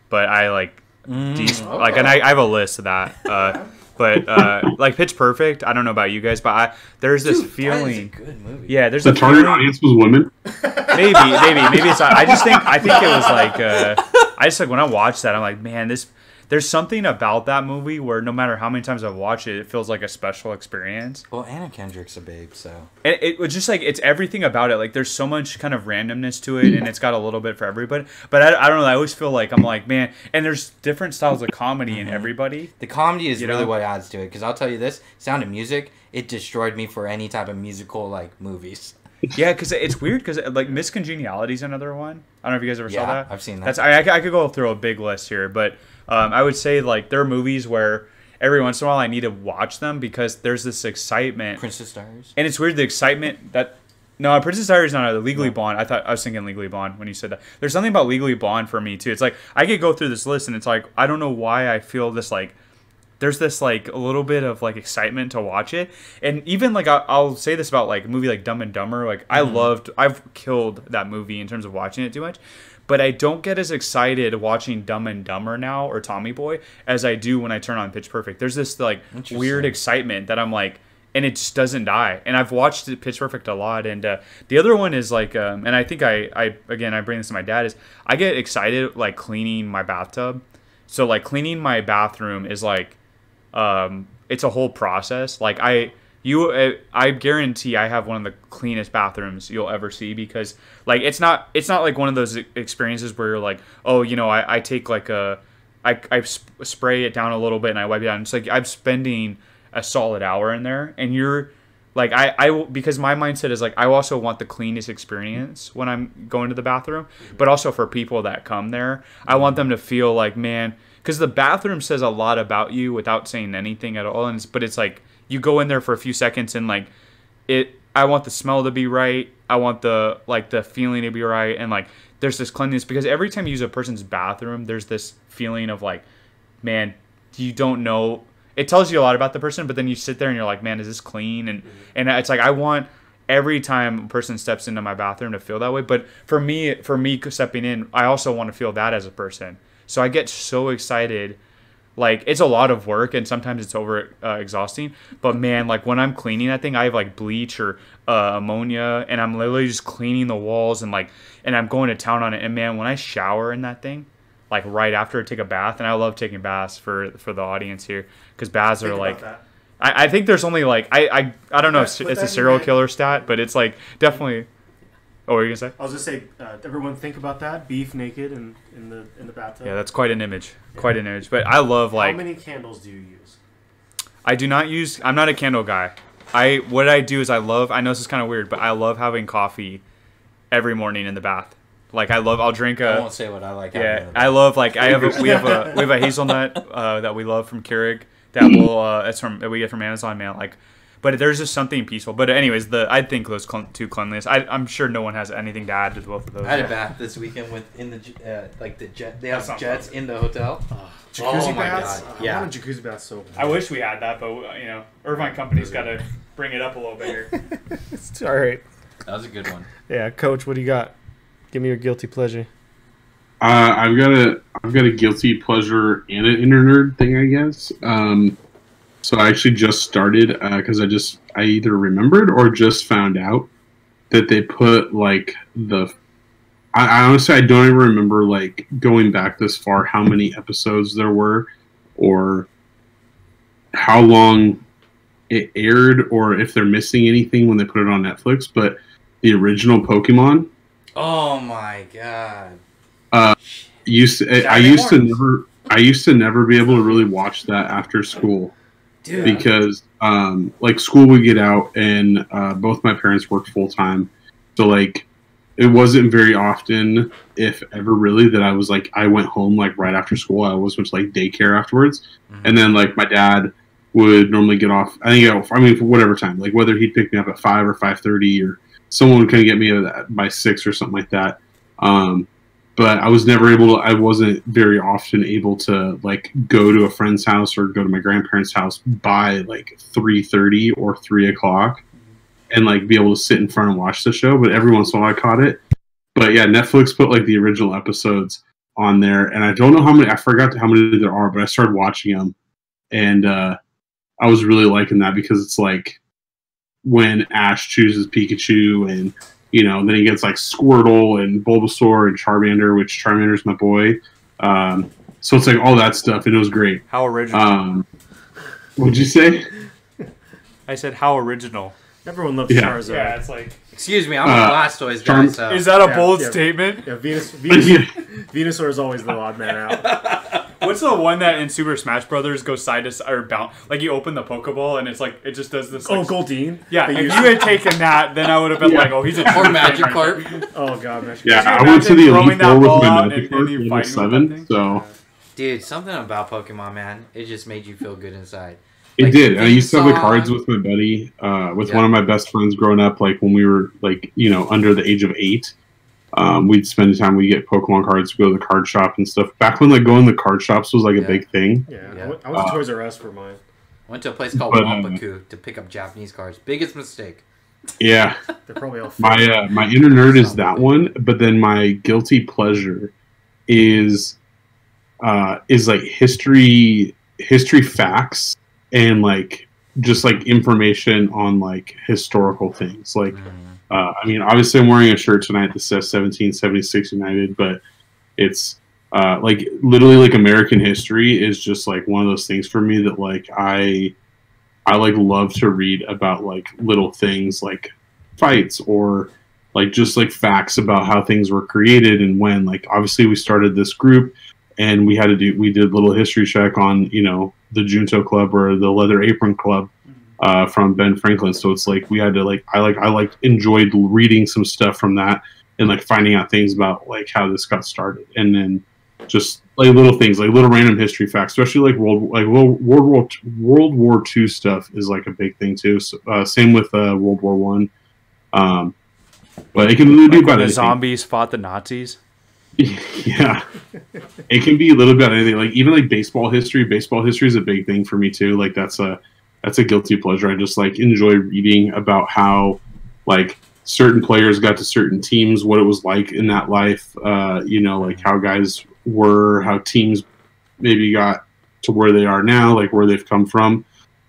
But I like like, and I have a list of that. But like Pitch Perfect, I don't know about you guys, but there's this feeling. That is a good movie. Yeah, there's the a target feeling, audience was women. Maybe it's not. I think it was like I just like when I watched that, I'm like, man, there's something about that movie where no matter how many times I've watched it, it feels like a special experience. Well, Anna Kendrick's a babe, so. And it was just like, it's everything about it. Like, there's so much kind of randomness to it, and it's got a little bit for everybody. But I don't know, I always feel like, I'm like, man, and there's different styles of comedy in everybody. The comedy is really what adds to it, because I'll tell you this, Sound of Music, it destroyed me for any type of musical, like, movies. Yeah, because it's weird, because like Miss Congeniality is another one. I don't know if you guys ever saw that. I've seen that. I could go through a big list here, but I would say like there are movies where every once in a while I need to watch them because there's this excitement. Princess Diaries. And it's weird, the excitement that... No, Princess Diaries is not Legally Blonde. I was thinking Legally Blonde when you said that. There's something about Legally Blonde for me too. It's like I could go through this list and it's like I don't know why I feel this like there's this like a little bit of like excitement to watch it. And even like I'll say this about like a movie like Dumb and Dumber. Like I've killed that movie in terms of watching it too much. But I don't get as excited watching Dumb and Dumber now or Tommy Boy as I do when I turn on Pitch Perfect. There's this like weird excitement that I'm like, and it just doesn't die. And I've watched Pitch Perfect a lot. And the other one is like, and I think I bring this to my dad, is I get excited like cleaning my bathtub. So like cleaning my bathroom is like, it's a whole process. Like I guarantee I have one of the cleanest bathrooms you'll ever see, because like it's not like one of those experiences where you're like, oh, you know, I take like I spray it down a little bit and I wipe it down. It's like I'm spending a solid hour in there, and you're like, because my mindset is like, I also want the cleanest experience when I'm going to the bathroom, but also for people that come there, I want them to feel like, man, because the bathroom says a lot about you without saying anything at all. But it's like, you go in there for a few seconds and like I want the smell to be right. I want the feeling to be right. And like, there's this cleanliness, because every time you use a person's bathroom, there's this feeling of like, man, you don't know. It tells you a lot about the person, but then you sit there and you're like, man, is this clean? And it's like, I want every time a person steps into my bathroom to feel that way. But for me stepping in, I also want to feel that as a person. So I get so excited. Like, it's a lot of work, and sometimes it's over exhausting. But man, like when I'm cleaning that thing, I have like bleach or ammonia, and I'm literally just cleaning the walls and I'm going to town on it. And man, when I shower in that thing, like right after I take a bath, and I love taking baths for the audience here, because baths are like, I think there's only like I don't know if it's a serial killer stat, but it's like definitely. Oh, what were you gonna say? I was gonna say, everyone think about that. Beef naked in the bathtub. Yeah, that's quite an image. Quite an image. But I love like. How many candles do you use? I do not use. I'm not a candle guy. What I do is I know this is kind of weird, but I love having coffee every morning in the bath. Like I'll drink I won't say what I like. Yeah, I love like we have a hazelnut that we love from Keurig that we get from Amazon, man. Like, but there's just something peaceful. But anyways, I think those two cleanliness. I'm sure no one has anything to add to both of those. I had a bath this weekend the jet. They have jets in the hotel. Jacuzzi baths. Yeah, I want a jacuzzi bath so bad. I wish we had that, but you know, Irvine Company's got to bring it up a little bit here. It's all right. That was a good one. Yeah, Coach, what do you got? Give me your guilty pleasure. I've got a guilty pleasure and an InnerNerd thing, I guess. So I actually just started because I either remembered or just found out that they put like I honestly, I don't even remember like going back this far how many episodes there were or how long it aired, or if they're missing anything when they put it on Netflix. But the original Pokemon. Oh my god. I used to never be able to really watch that after school. Dude. Because like school would get out and both my parents worked full time. So like it wasn't very often, if ever really, that I was like I went home like right after school. I always went to like daycare afterwards. Mm-hmm. And then like my dad would normally get off for whatever time, like whether he'd pick me up at 5 or 5:30 or someone would kind of get me by 6 or something like that. But I was never I wasn't very often able to like go to a friend's house or go to my grandparents' house by like 3:30 or 3 o'clock and like be able to sit in front and watch the show. But every once in a while I caught it. But yeah, Netflix put like the original episodes on there, and I don't know how many, I forgot how many there are, but I started watching them, and I was really liking that because it's like when Ash chooses Pikachu, and you know, then he gets like Squirtle and Bulbasaur and Charmander, which Charmander's my boy. So it's like all that stuff, and it was great. How original. What'd you say? I said how original. Everyone loves Charizard. Yeah, it's like. Excuse me, I'm a Blastoise guy. So. Is that a bold statement? Yeah, Venusaur is always the odd man out. What's the one that in Super Smash Brothers goes side to side or bounce? Like you open the Pokeball and it's like it just does this. Like, Goldeen. Yeah, if you had taken that, then I would have been like, oh, he's a or Magikarp. Oh god, Magikarp. Yeah, I went to the Elite Four with my Magikarp level 7. So, dude, something about Pokemon, man, it just made you feel good inside. It like, did. I used to have the cards with my buddy, with one of my best friends growing up. Like when we were like, you know, under the age of 8, we'd spend time. We get Pokemon cards, go to the card shop and stuff. Back when like going to card shops was like a big thing. Yeah. I went to Toys R Us for mine. I went to a place called Wampaku to pick up Japanese cards. Biggest mistake. Yeah, they're probably all. My InnerNerd is that one, but then my guilty pleasure is like history facts. And like just like information on like historical things. Like, I mean, obviously I'm wearing a shirt tonight that says 1776 United, but it's like literally like American history is just like one of those things for me that like I like love to read about like little things like fights or like just like facts about how things were created and when. Like obviously we started this group and we did a little history check on, you know, the Junto Club or the Leather Apron Club from Ben Franklin. So it's like we had to like I enjoyed reading some stuff from that and like finding out things about like how this got started, and then just like little things, like little random history facts, especially like World War II stuff is like a big thing too. So, same with World War One. But it can really be about the anything. zombies fought the Nazis. Yeah, it can be a little bit about anything. Like even like baseball history. Baseball history is a big thing for me too. Like that's a guilty pleasure. I just like enjoy reading about how like certain players got to certain teams, what it was like in that life. You know, like how guys were, how teams maybe got to where they are now, like where they've come from.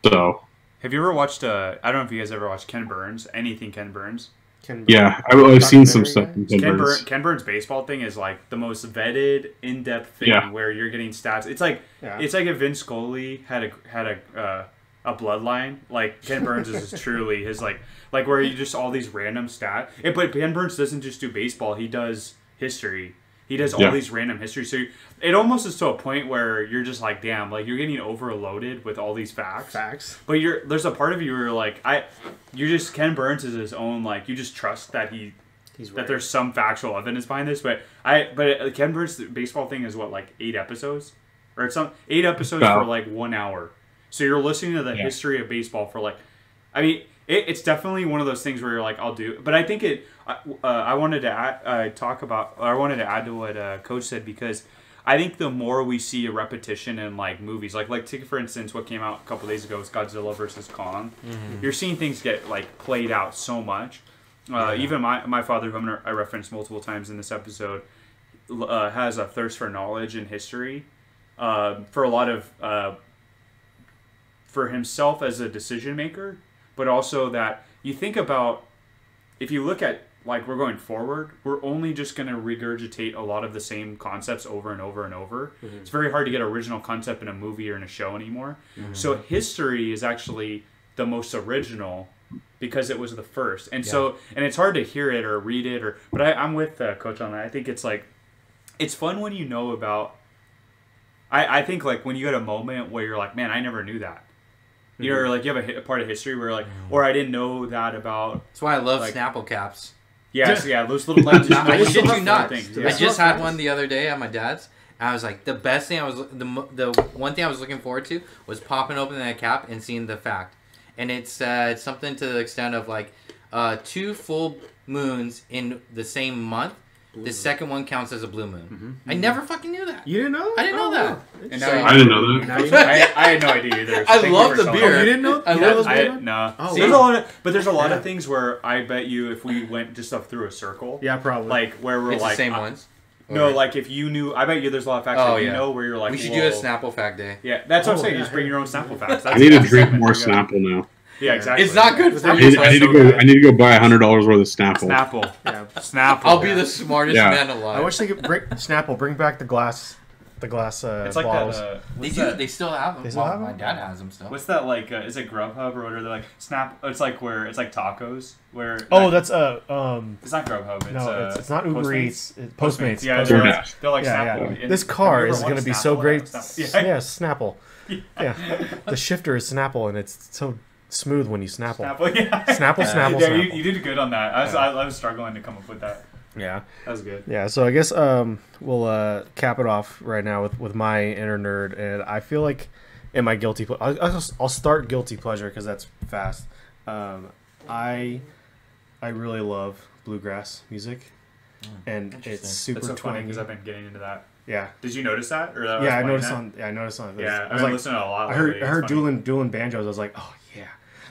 So, have you ever watched? I don't know if you guys ever watched Ken Burns. Anything Ken Burns. Yeah, I've seen some stuff. Ken Burns' baseball thing is like the most vetted, in-depth thing where you're getting stats. It's like if Vince Scully had a bloodline. Like Ken Burns is truly his like where you just all these random stats. But Ken Burns doesn't just do baseball; he does history. He does all these random history. So it almost is to a point where you're just like, damn, like you're getting overloaded with all these facts. But there's a part of you where you're like, you're just Ken Burns is his own, like you just trust that he's right. That there's some factual evidence behind this. But Ken Burns' baseball thing is what, like 8 episodes, or it's 8 episodes for like 1 hour. So you're listening to the history of baseball for like, I mean. It's definitely one of those things where you're like, I'll do. But I think I wanted to add to what Coach said, because I think the more we see a repetition in like movies, like take for instance what came out a couple days ago was Godzilla versus Kong. Mm-hmm. You're seeing things get like played out so much. Even my father, whom I referenced multiple times in this episode, has a thirst for knowledge and history. For a lot of for himself as a decision maker. But also that you think about, if you look at, like, we're going forward, we're only just going to regurgitate a lot of the same concepts over and over and over. Mm-hmm. It's very hard to get original concept in a movie or in a show anymore. Mm-hmm. So history is actually the most original because it was the first. And so, and it's hard to hear it or read it, but I'm with Coach on that. I think it's like, it's fun when you know about, I think like when you get a moment where you're like, man, I never knew that. You know, or like you have a part of history where like, or I didn't know that about. That's why I love like, Snapple caps. Yes, those little like. I shit you not. Things. I just had one the other day at my dad's. And I was like, the best thing the one thing I was looking forward to was popping open that cap and seeing the fact, and it's something to the extent of like 2 full moons in the same month. The second one counts as a blue moon. Mm-hmm. I never fucking knew that. You didn't know? I didn't know that. And so, I didn't know that. I had no idea either. So I love the beer. You didn't know? No. Oh, There's a lot of things where I bet you if we went just up through a circle. Yeah, probably. Like where we're it's like the same ones. No, like if you knew, I bet you there's a lot of facts that you know where you're like, we should do a Snapple fact day. Yeah, that's what I'm saying. You just bring your own Snapple facts. I need to drink more Snapple now. Yeah, exactly. It's not good for you. I need to go buy $100 worth of Snapple. Snapple. Yeah, Snapple. I'll be the smartest man alive. I wish they could bring Snapple. Bring back the glass. It's like bottles. They still have them. My dad has them still. What's that like? Is it Grubhub or whatever? They're like Snap. It's like tacos. Where that's it's not Grubhub. It's not Uber Eats. It's Postmates. Yeah, they're like Snapple. Yeah. This car is going to be so great. Yeah, Snapple. Yeah, the shifter is Snapple, and it's so smooth when you Snapple. Snapple. Yeah, you did good on that. I was struggling to come up with that. Yeah, that was good. Yeah, so I guess we'll cap it off right now with my InnerNerd, and I feel like in my guilty I'll start guilty pleasure because that's fast. I really love bluegrass music, and it's super that's so twangy. Funny because I've been getting into that. Yeah. Did you notice that? Or that I noticed on. Yeah, I noticed on. Yeah, I was like, listening to a lot. I heard dueling banjos. I was like, oh yeah.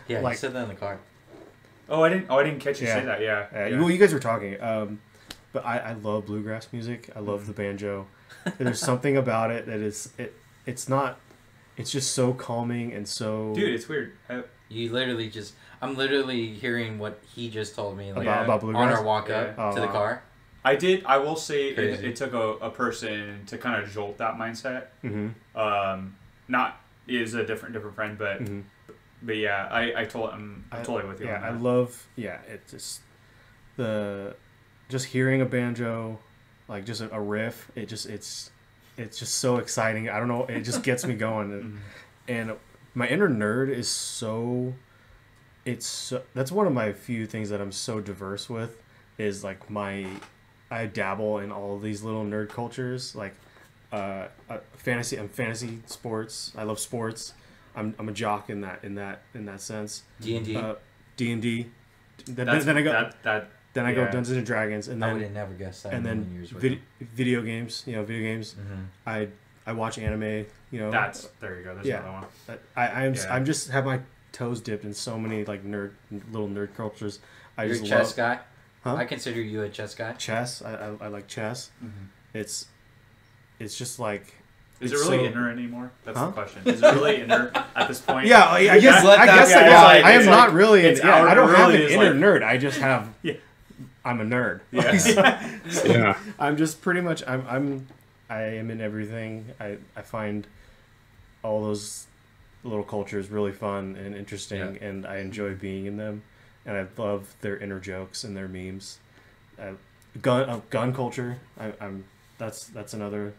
Yeah, like, you said that in the car. Oh, I didn't catch you say that. Yeah. Well, you guys were talking. But I love bluegrass music. I love the banjo. There's something about it that it's just so calming and so. Dude, it's weird. I'm literally hearing what he just told me like, about bluegrass on our walk up to the car. I will say Crazy. it took a person to kind of jolt that mindset. Mm-hmm. Not is a different friend, but Mm-hmm. but yeah, I'm totally with you. Yeah, on that. I love. Yeah, it's just hearing a banjo, like just a riff. It's just so exciting. I don't know. It just gets me going, and my inner nerd is so. That's one of my few things that I'm so diverse with. Is like I dabble in all of these little nerd cultures, like fantasy. I'm fantasy sports. I love sports. I'm a jock in that sense. D&D. D&D. Then I go yeah. Dungeons and Dragons, and I would then have never guessed that. and in a then million years with you. video games. You know, video games. Mhm. I watch anime. You know, There you go. There's Yeah. another one. I'm just have my toes dipped in so many like little nerd cultures. I You're a just chess love guy? Huh? I consider you a chess guy. chess. I like chess. It's just like. Is it it's really so- inner anymore? That's Huh? the question. Is it really inner at this point? Yeah, I guess. let I that guess. guy Yeah, like- I am it's not like- really. it's Yeah, I don't out- have an really is inner like- nerd. I just have. Yeah. I'm a nerd. Yeah. Yeah. I'm just pretty much. I am in everything. I find all those little cultures really fun and interesting, and I enjoy being in them. And I love their inner jokes and their memes. Gun culture. That's another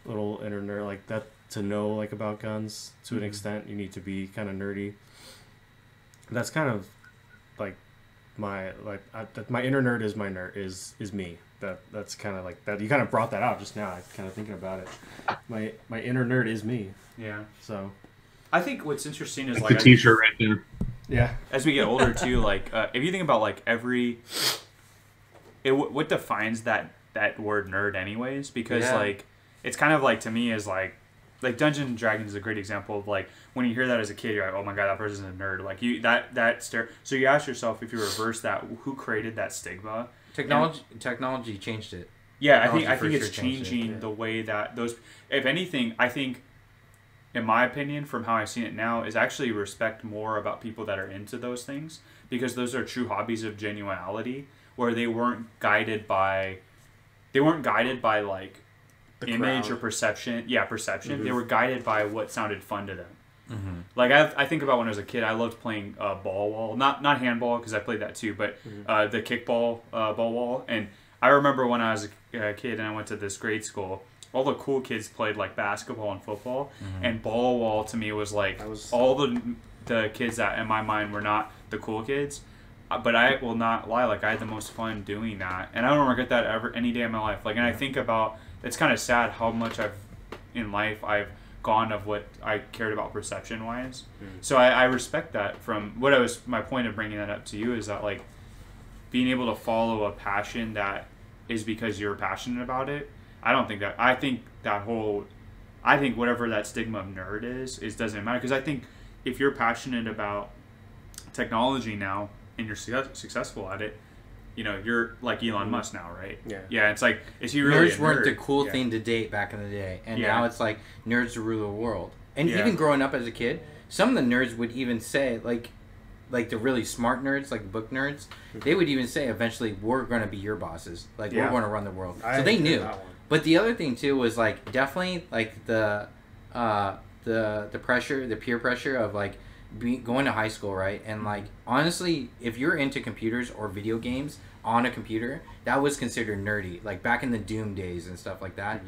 little inner nerd, like that. To know like about guns to an extent, you need to be kind of nerdy. That's kind of like my inner nerd is my nerd is me. That's kind of like that. You kind of brought that out just now. I kind of thinking about it. My inner nerd is me. Yeah. So I think what's interesting is That's like a T-shirt right there. yeah, as we get older too, like if you think about like what defines that word nerd anyways, because Yeah. like it's kind of like to me is like Dungeons and Dragons is a great example of like when you hear that as a kid, you're like, oh my god, that person's a nerd. Like so you ask yourself, if you reverse that, who created that stigma? Technology changed it. Yeah, I Technology think for it's sure changed it, changing yeah. the way that those. If anything, I think, in my opinion, from how I've seen it now, is actually respect more about people that are into those things, because those are true hobbies of genuality, where they weren't guided by like The image crowd. or perception. Yeah, perception. They were guided by what sounded fun to them. Mm-hmm. Like I think about when I was a kid, I loved playing ball wall, not handball because I played that too, but the kickball ball wall. And I remember when I was a kid and I went to this grade school, all the cool kids played like basketball and football, and ball wall to me was like all the kids that in my mind were not the cool kids. But I will not lie, like I had the most fun doing that, and I don't regret that ever any day of my life. Like, and I think about it's kind of sad how much in life I've gone of what I cared about perception wise. So I respect that. From my point of bringing that up to you is that like being able to follow a passion that is because you're passionate about it. I think whatever that stigma of nerd is doesn't matter, because I think if you're passionate about technology now and you're successful at it, you know, you're like Elon Musk now, right? Yeah. Yeah, it's like, is he really Nerds a weren't nerd? the cool Yeah. thing to date back in the day, and Yeah. now it's like nerds rule the world. And Yeah. even growing up as a kid, some of the nerds would even say like the really smart nerds, like book nerds, they would even say eventually we're going to be your bosses, like Yeah. we're going to run the world. I So they agree knew. with that one. But the other thing too was like definitely like the pressure, the peer pressure of like going to high school, right? And like honestly, if you're into computers or video games on a computer, that was considered nerdy. Like back in the Doom days and stuff like that,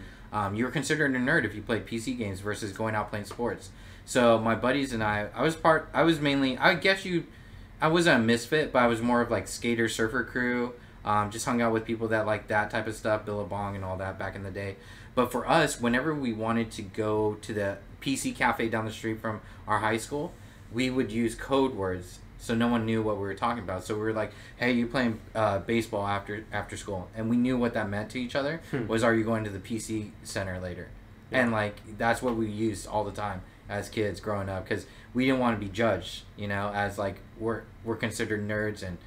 you were considered a nerd if you played PC games versus going out playing sports. So my buddies and I was mainly, I wasn't a misfit, but I was more of like skater surfer crew. Just hung out with people that like that type of stuff, Billabong and all that back in the day. But for us, whenever we wanted to go to the PC cafe down the street from our high school, we would use code words so no one knew what we were talking about. So we were like, hey, you playing baseball after school? And we knew what that meant to each other was, are you going to the PC center later? Yeah. And like, that's what we used all the time as kids growing up, because we didn't want to be judged, you know, as like we're considered nerds, and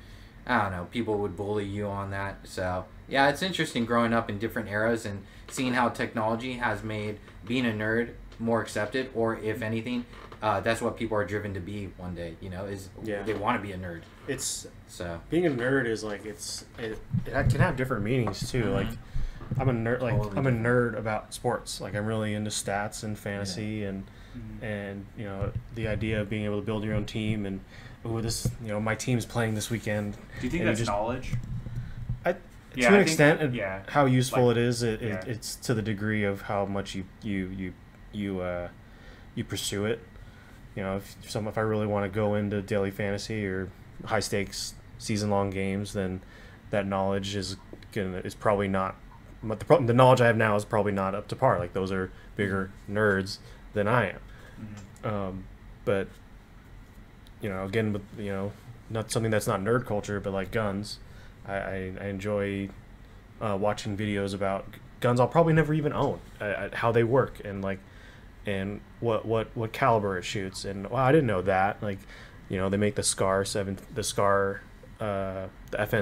I don't know, people would bully you on that. So yeah, it's interesting growing up in different eras and seeing how technology has made being a nerd more accepted, or if anything, that's what people are driven to be one day. You know, is they want to be a nerd. It's so being a nerd is like it can have different meanings too. Like I'm a nerd. Like I'm a nerd about sports. Like I'm really into stats and fantasy and you know the idea of being able to build your own team and my team's playing this weekend. Do you think that's knowledge? To an extent, how useful it is. It's to the degree of how much you pursue it. You know, if I really want to go into daily fantasy or high stakes season long games, then that knowledge is probably not. The knowledge I have now is probably not up to par. Like those are bigger nerds than I am. But again, with not something that's not nerd culture, but like guns. I enjoy watching videos about guns I'll probably never even own, how they work and what caliber it shoots, and I didn't know that. Like, they make the FN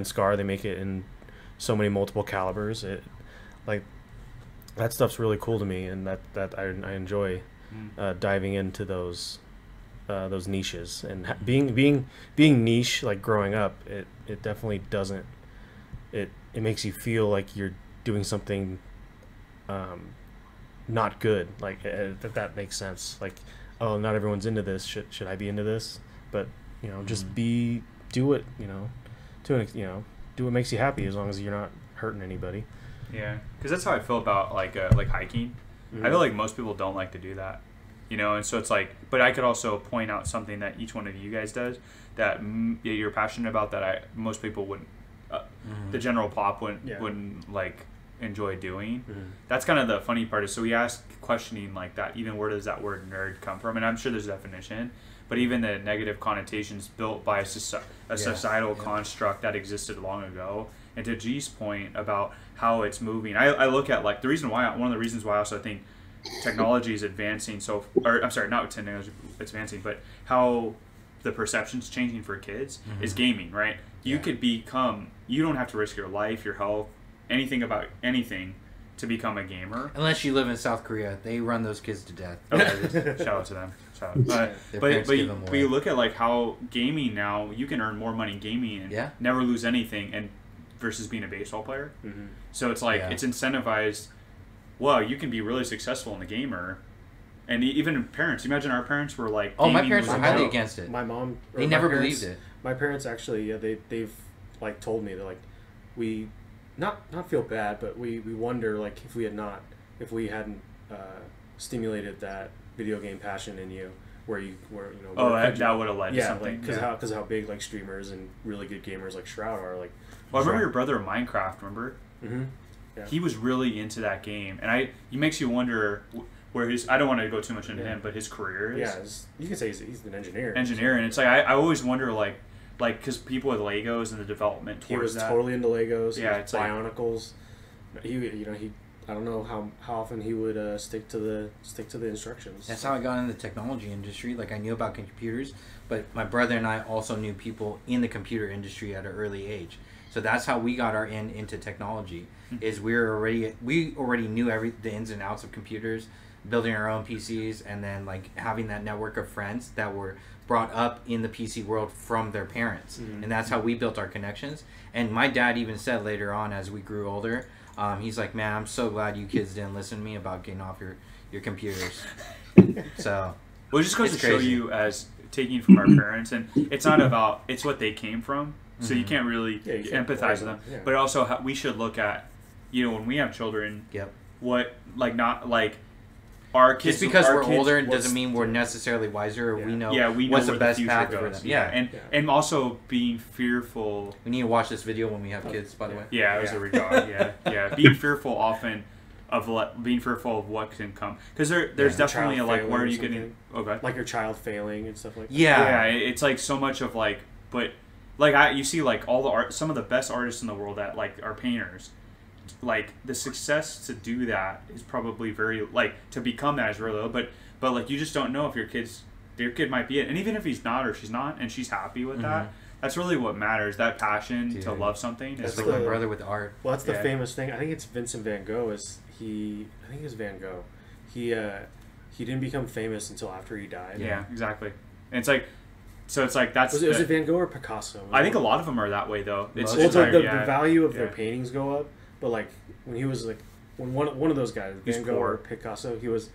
SCAR, they make it in so many multiple calibers. That stuff's really cool to me, and that I enjoy diving into those niches and being niche. Like growing up, it definitely doesn't. It makes you feel like you're doing something not good. Like if that makes sense. Like, oh, not everyone's into this. Should I be into this? But just do it. Do what makes you happy, as long as you're not hurting anybody. Yeah, because that's how I feel about like hiking. I feel like most people don't like to do that. And so it's like, but I could also point out something that each one of you guys does that you're passionate about that most people wouldn't, the general pop wouldn't like enjoy doing. That's kind of the funny part is, so we ask questioning like that, even where does that word nerd come from? And I'm sure there's a definition, but even the negative connotations built by a societal construct that existed long ago. And to G's point about how it's moving, I look at like one of the reasons why I also think technology is advancing not technology advancing, but how the perception's changing for kids is gaming, right? You you don't have to risk your life, your health, anything to become a gamer. Unless you live in South Korea, they run those kids to death. Okay. Shout out to them. But you look at like how gaming now, you can earn more money gaming and never lose anything, and versus being a baseball player. So it's like it's incentivized. Wow, you can be really successful in the gamer. And even parents, imagine our parents were like, oh, my parents were highly against it. My mom, they never believed it. My parents actually, they've like told me that like we not feel bad, but we wonder like if we hadn't stimulated that video game passion in you, that would have led to something. Because how big like streamers and really good gamers like Shroud are like. Well, I remember your brother in Minecraft. Remember? Yeah. He was really into that game, and it makes you wonder where his. I don't want to go too much into him, but his career is. Yeah, you can say he's an engineer. And it's like I always wonder like because people with Legos and the development towards he was that. Totally into Legos. Yeah, it's Bionicles. He I don't know how often he would stick to the instructions. That's how I got in the technology industry. Like I knew about computers, but my brother and I also knew people in the computer industry at an early age. So that's how we got our into technology. Is we already knew the ins and outs of computers, building our own PCs, and then like having that network of friends that were brought up in the PC world from their parents, and that's how we built our connections. And my dad even said later on as we grew older, he's like, "Man, I'm so glad you kids didn't listen to me about getting off your computers." So, well, it just goes to show you as taking from our parents, and it's not about it's what they came from. So you can't really empathize with them. Yeah. But also, we should look at, when we have children, what, like, not, like, our kids... Just because we're older doesn't mean we're necessarily wiser, or we know what's the best path for them. Yeah, and also being fearful... We need to watch this video when we have kids, by the way. Yeah, it was a regard, Being fearful often of what can come. Because there's definitely, like, where are you getting... Okay. Like your child failing and stuff like that. Yeah, it's, like, so much of, like... But... Like you see, like some of the best artists in the world that like are painters. Like the success to do that is probably very to become that is really low. But like you just don't know if your kid might be it, and even if he's not or she's not, and she's happy with that, that's really what matters. That passion to love something. That's like my brother with art. Well, that's the famous thing. I think it's Vincent Van Gogh. I think it was Van Gogh. he didn't become famous until after he died. Yeah, exactly. And it's like, so it's like that's. Was it Van Gogh or Picasso? I think a lot of them are that way though. It's well, the yeah, value of their paintings go up, but like when he was like when one of those guys, Van Gogh or Picasso, he was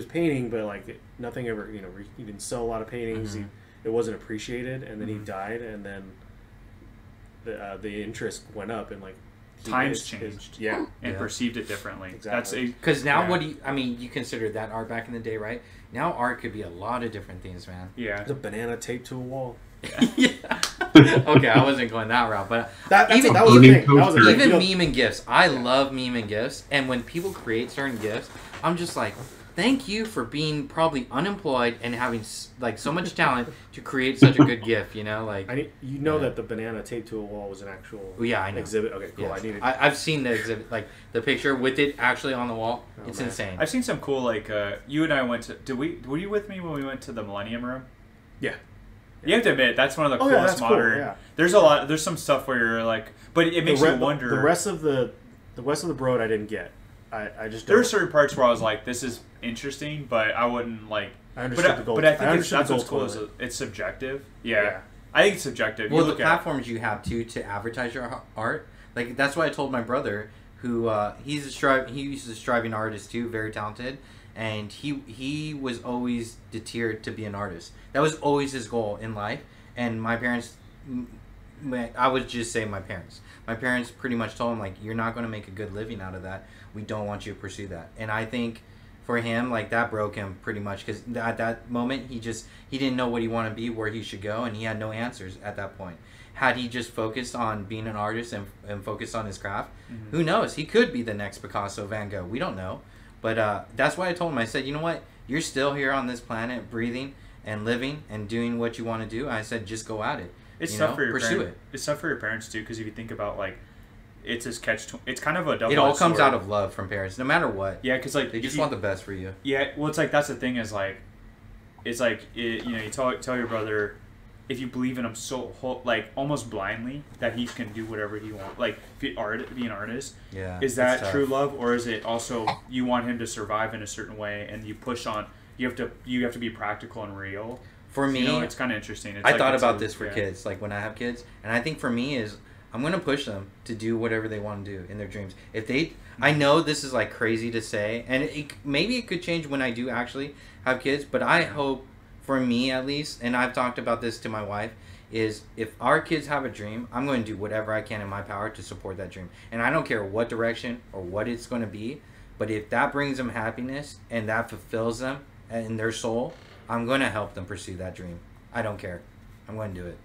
painting, but like nothing ever, you know, he didn't sell a lot of paintings. It wasn't appreciated, and then he died, and then the interest went up, and like times changed, and perceived it differently. Exactly. Because now, what do you? I mean, you considered that art back in the day, right? Now art could be a lot of different things, man. Yeah, the banana taped to a wall. Yeah. Okay, I wasn't going that route, but that was a thing. Even meme and gifs. I love meme and gifs, and when people create certain gifs, I'm just like, thank you for being probably unemployed and having like so much talent to create such a good GIF. You know, like that the banana taped to a wall was an actual exhibit. Okay, cool. Yes. I've seen the exhibit, like the picture with it actually on the wall. Oh, it's insane. I've seen some cool like you and I went to. Were you with me when we went to the Millennium Room? Yeah. You have to admit that's one of the coolest modern. Cool, yeah. There's a lot. There's some stuff where you're like, but it makes you wonder. The rest of the Broad I didn't get. I just there are certain parts where I was like, this is interesting, but I wouldn't like. I understood the gold. But I think that's what's cool. Is it's subjective. Yeah. I think it's subjective. Well, the platforms you have to advertise your art, like that's why I told my brother, who he's a striving artist too, very talented, and he was always deterred to be an artist. That was always his goal in life. And my parents, I would just say my parents. My parents pretty much told him, like, you're not going to make a good living out of that. We don't want you to pursue that. And I think for him, like, that broke him pretty much, because at that moment he didn't know what he wanted to be, where he should go, and he had no answers at that point. Had he just focused on being an artist and focused on his craft, who knows? He could be the next Picasso, Van Gogh. We don't know. But that's why I told him. I said, you know what? You're still here on this planet, breathing and living and doing what you want to do. I said, just go at it. It's tough for your parents. It's tough for your parents too, because if you think about like, it's this it's kind of a double. It all comes out of love from parents, no matter what. Yeah, because like they just want the best for you. Yeah, well, it's like that's the thing is like, it's like you know, you tell your brother, if you believe in him so like almost blindly that he can do whatever he wants, like be an artist. Yeah, is that true love, or is it also you want him to survive in a certain way and you push on? You have to be practical and real. For me, you know, it's kind of interesting. I thought about this for kids, like when I have kids, and I think for me is I'm gonna push them to do whatever they want to do in their dreams. If they, I know this is like crazy to say, and maybe it could change when I do actually have kids, but I hope for me at least, and I've talked about this to my wife, is if our kids have a dream, I'm going to do whatever I can in my power to support that dream, and I don't care what direction or what it's going to be, but if that brings them happiness and that fulfills them in their soul, I'm going to help them pursue that dream. I don't care. I'm going to do it.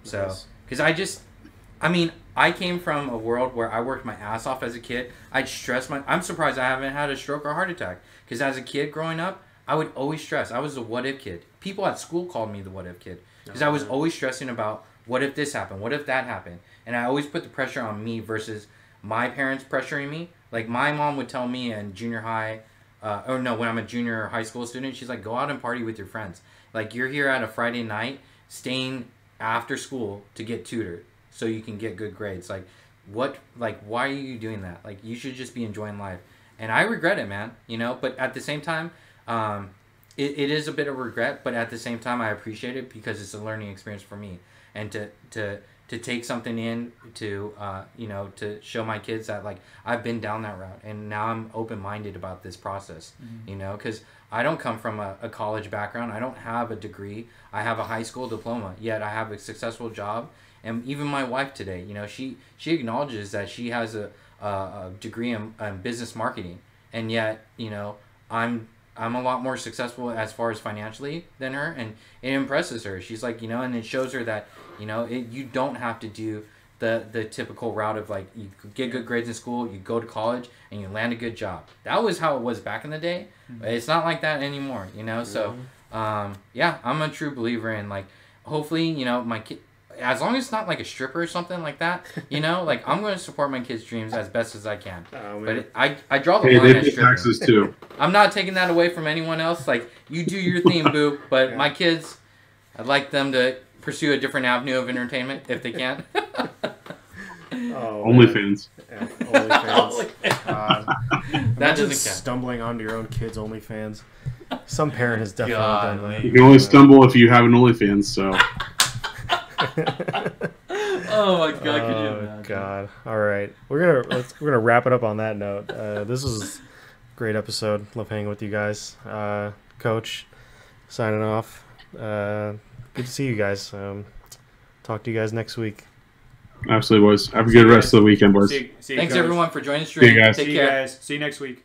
So, because I came from a world where I worked my ass off as a kid. I'm surprised I haven't had a stroke or heart attack. Because as a kid growing up, I would always stress. I was the what if kid. People at school called me the what if kid. Because I was always stressing about what if this happened? What if that happened? And I always put the pressure on me versus my parents pressuring me. Like my mom would tell me in junior high, when I'm a junior high school student, she's like, go out and party with your friends. Like, you're here at a Friday night, staying after school to get tutored so you can get good grades. Like, why are you doing that? Like, you should just be enjoying life. And I regret it, man, you know? But at the same time, it is a bit of regret, but at the same time, I appreciate it because it's a learning experience for me. And to take something in to to show my kids that like I've been down that route and now I'm open-minded about this process, you know, because I don't come from a college background. I don't have a degree. I have a high school diploma, yet I have a successful job. And even my wife today, you know, she acknowledges that she has a degree in business marketing, and yet, you know, I'm a lot more successful as far as financially than her, and it impresses her. She's like, you know, and it shows her that, you know, you don't have to do the typical route of like you get good grades in school, you go to college, and you land a good job. That was how it was back in the day. But it's not like that anymore, you know. So, yeah, I'm a true believer in like, hopefully, you know, my kid, as long as it's not like a stripper or something like that, you know, like I'm going to support my kids' dreams as best as I can. But I draw the line at stripping. Taxes too. I'm not taking that away from anyone else. Like, you do your thing, boo. But my kids, I'd like them to pursue a different avenue of entertainment if they can. OnlyFans. Yeah, OnlyFans. That doesn't count. Stumbling onto your own kids' OnlyFans. Some parent has definitely done that. You can only stumble if you have an OnlyFans, so. Oh my god! Could you Oh imagine? god! All right, we're gonna wrap it up on that note. This was a great episode. Love hanging with you guys. Coach, signing off. Good to see you guys. Talk to you guys next week. Absolutely, boys. Have a good rest of the weekend, boys. See you, Thanks Coach. everyone for joining the See you stream. guys. Take See you care. guys. See you next week.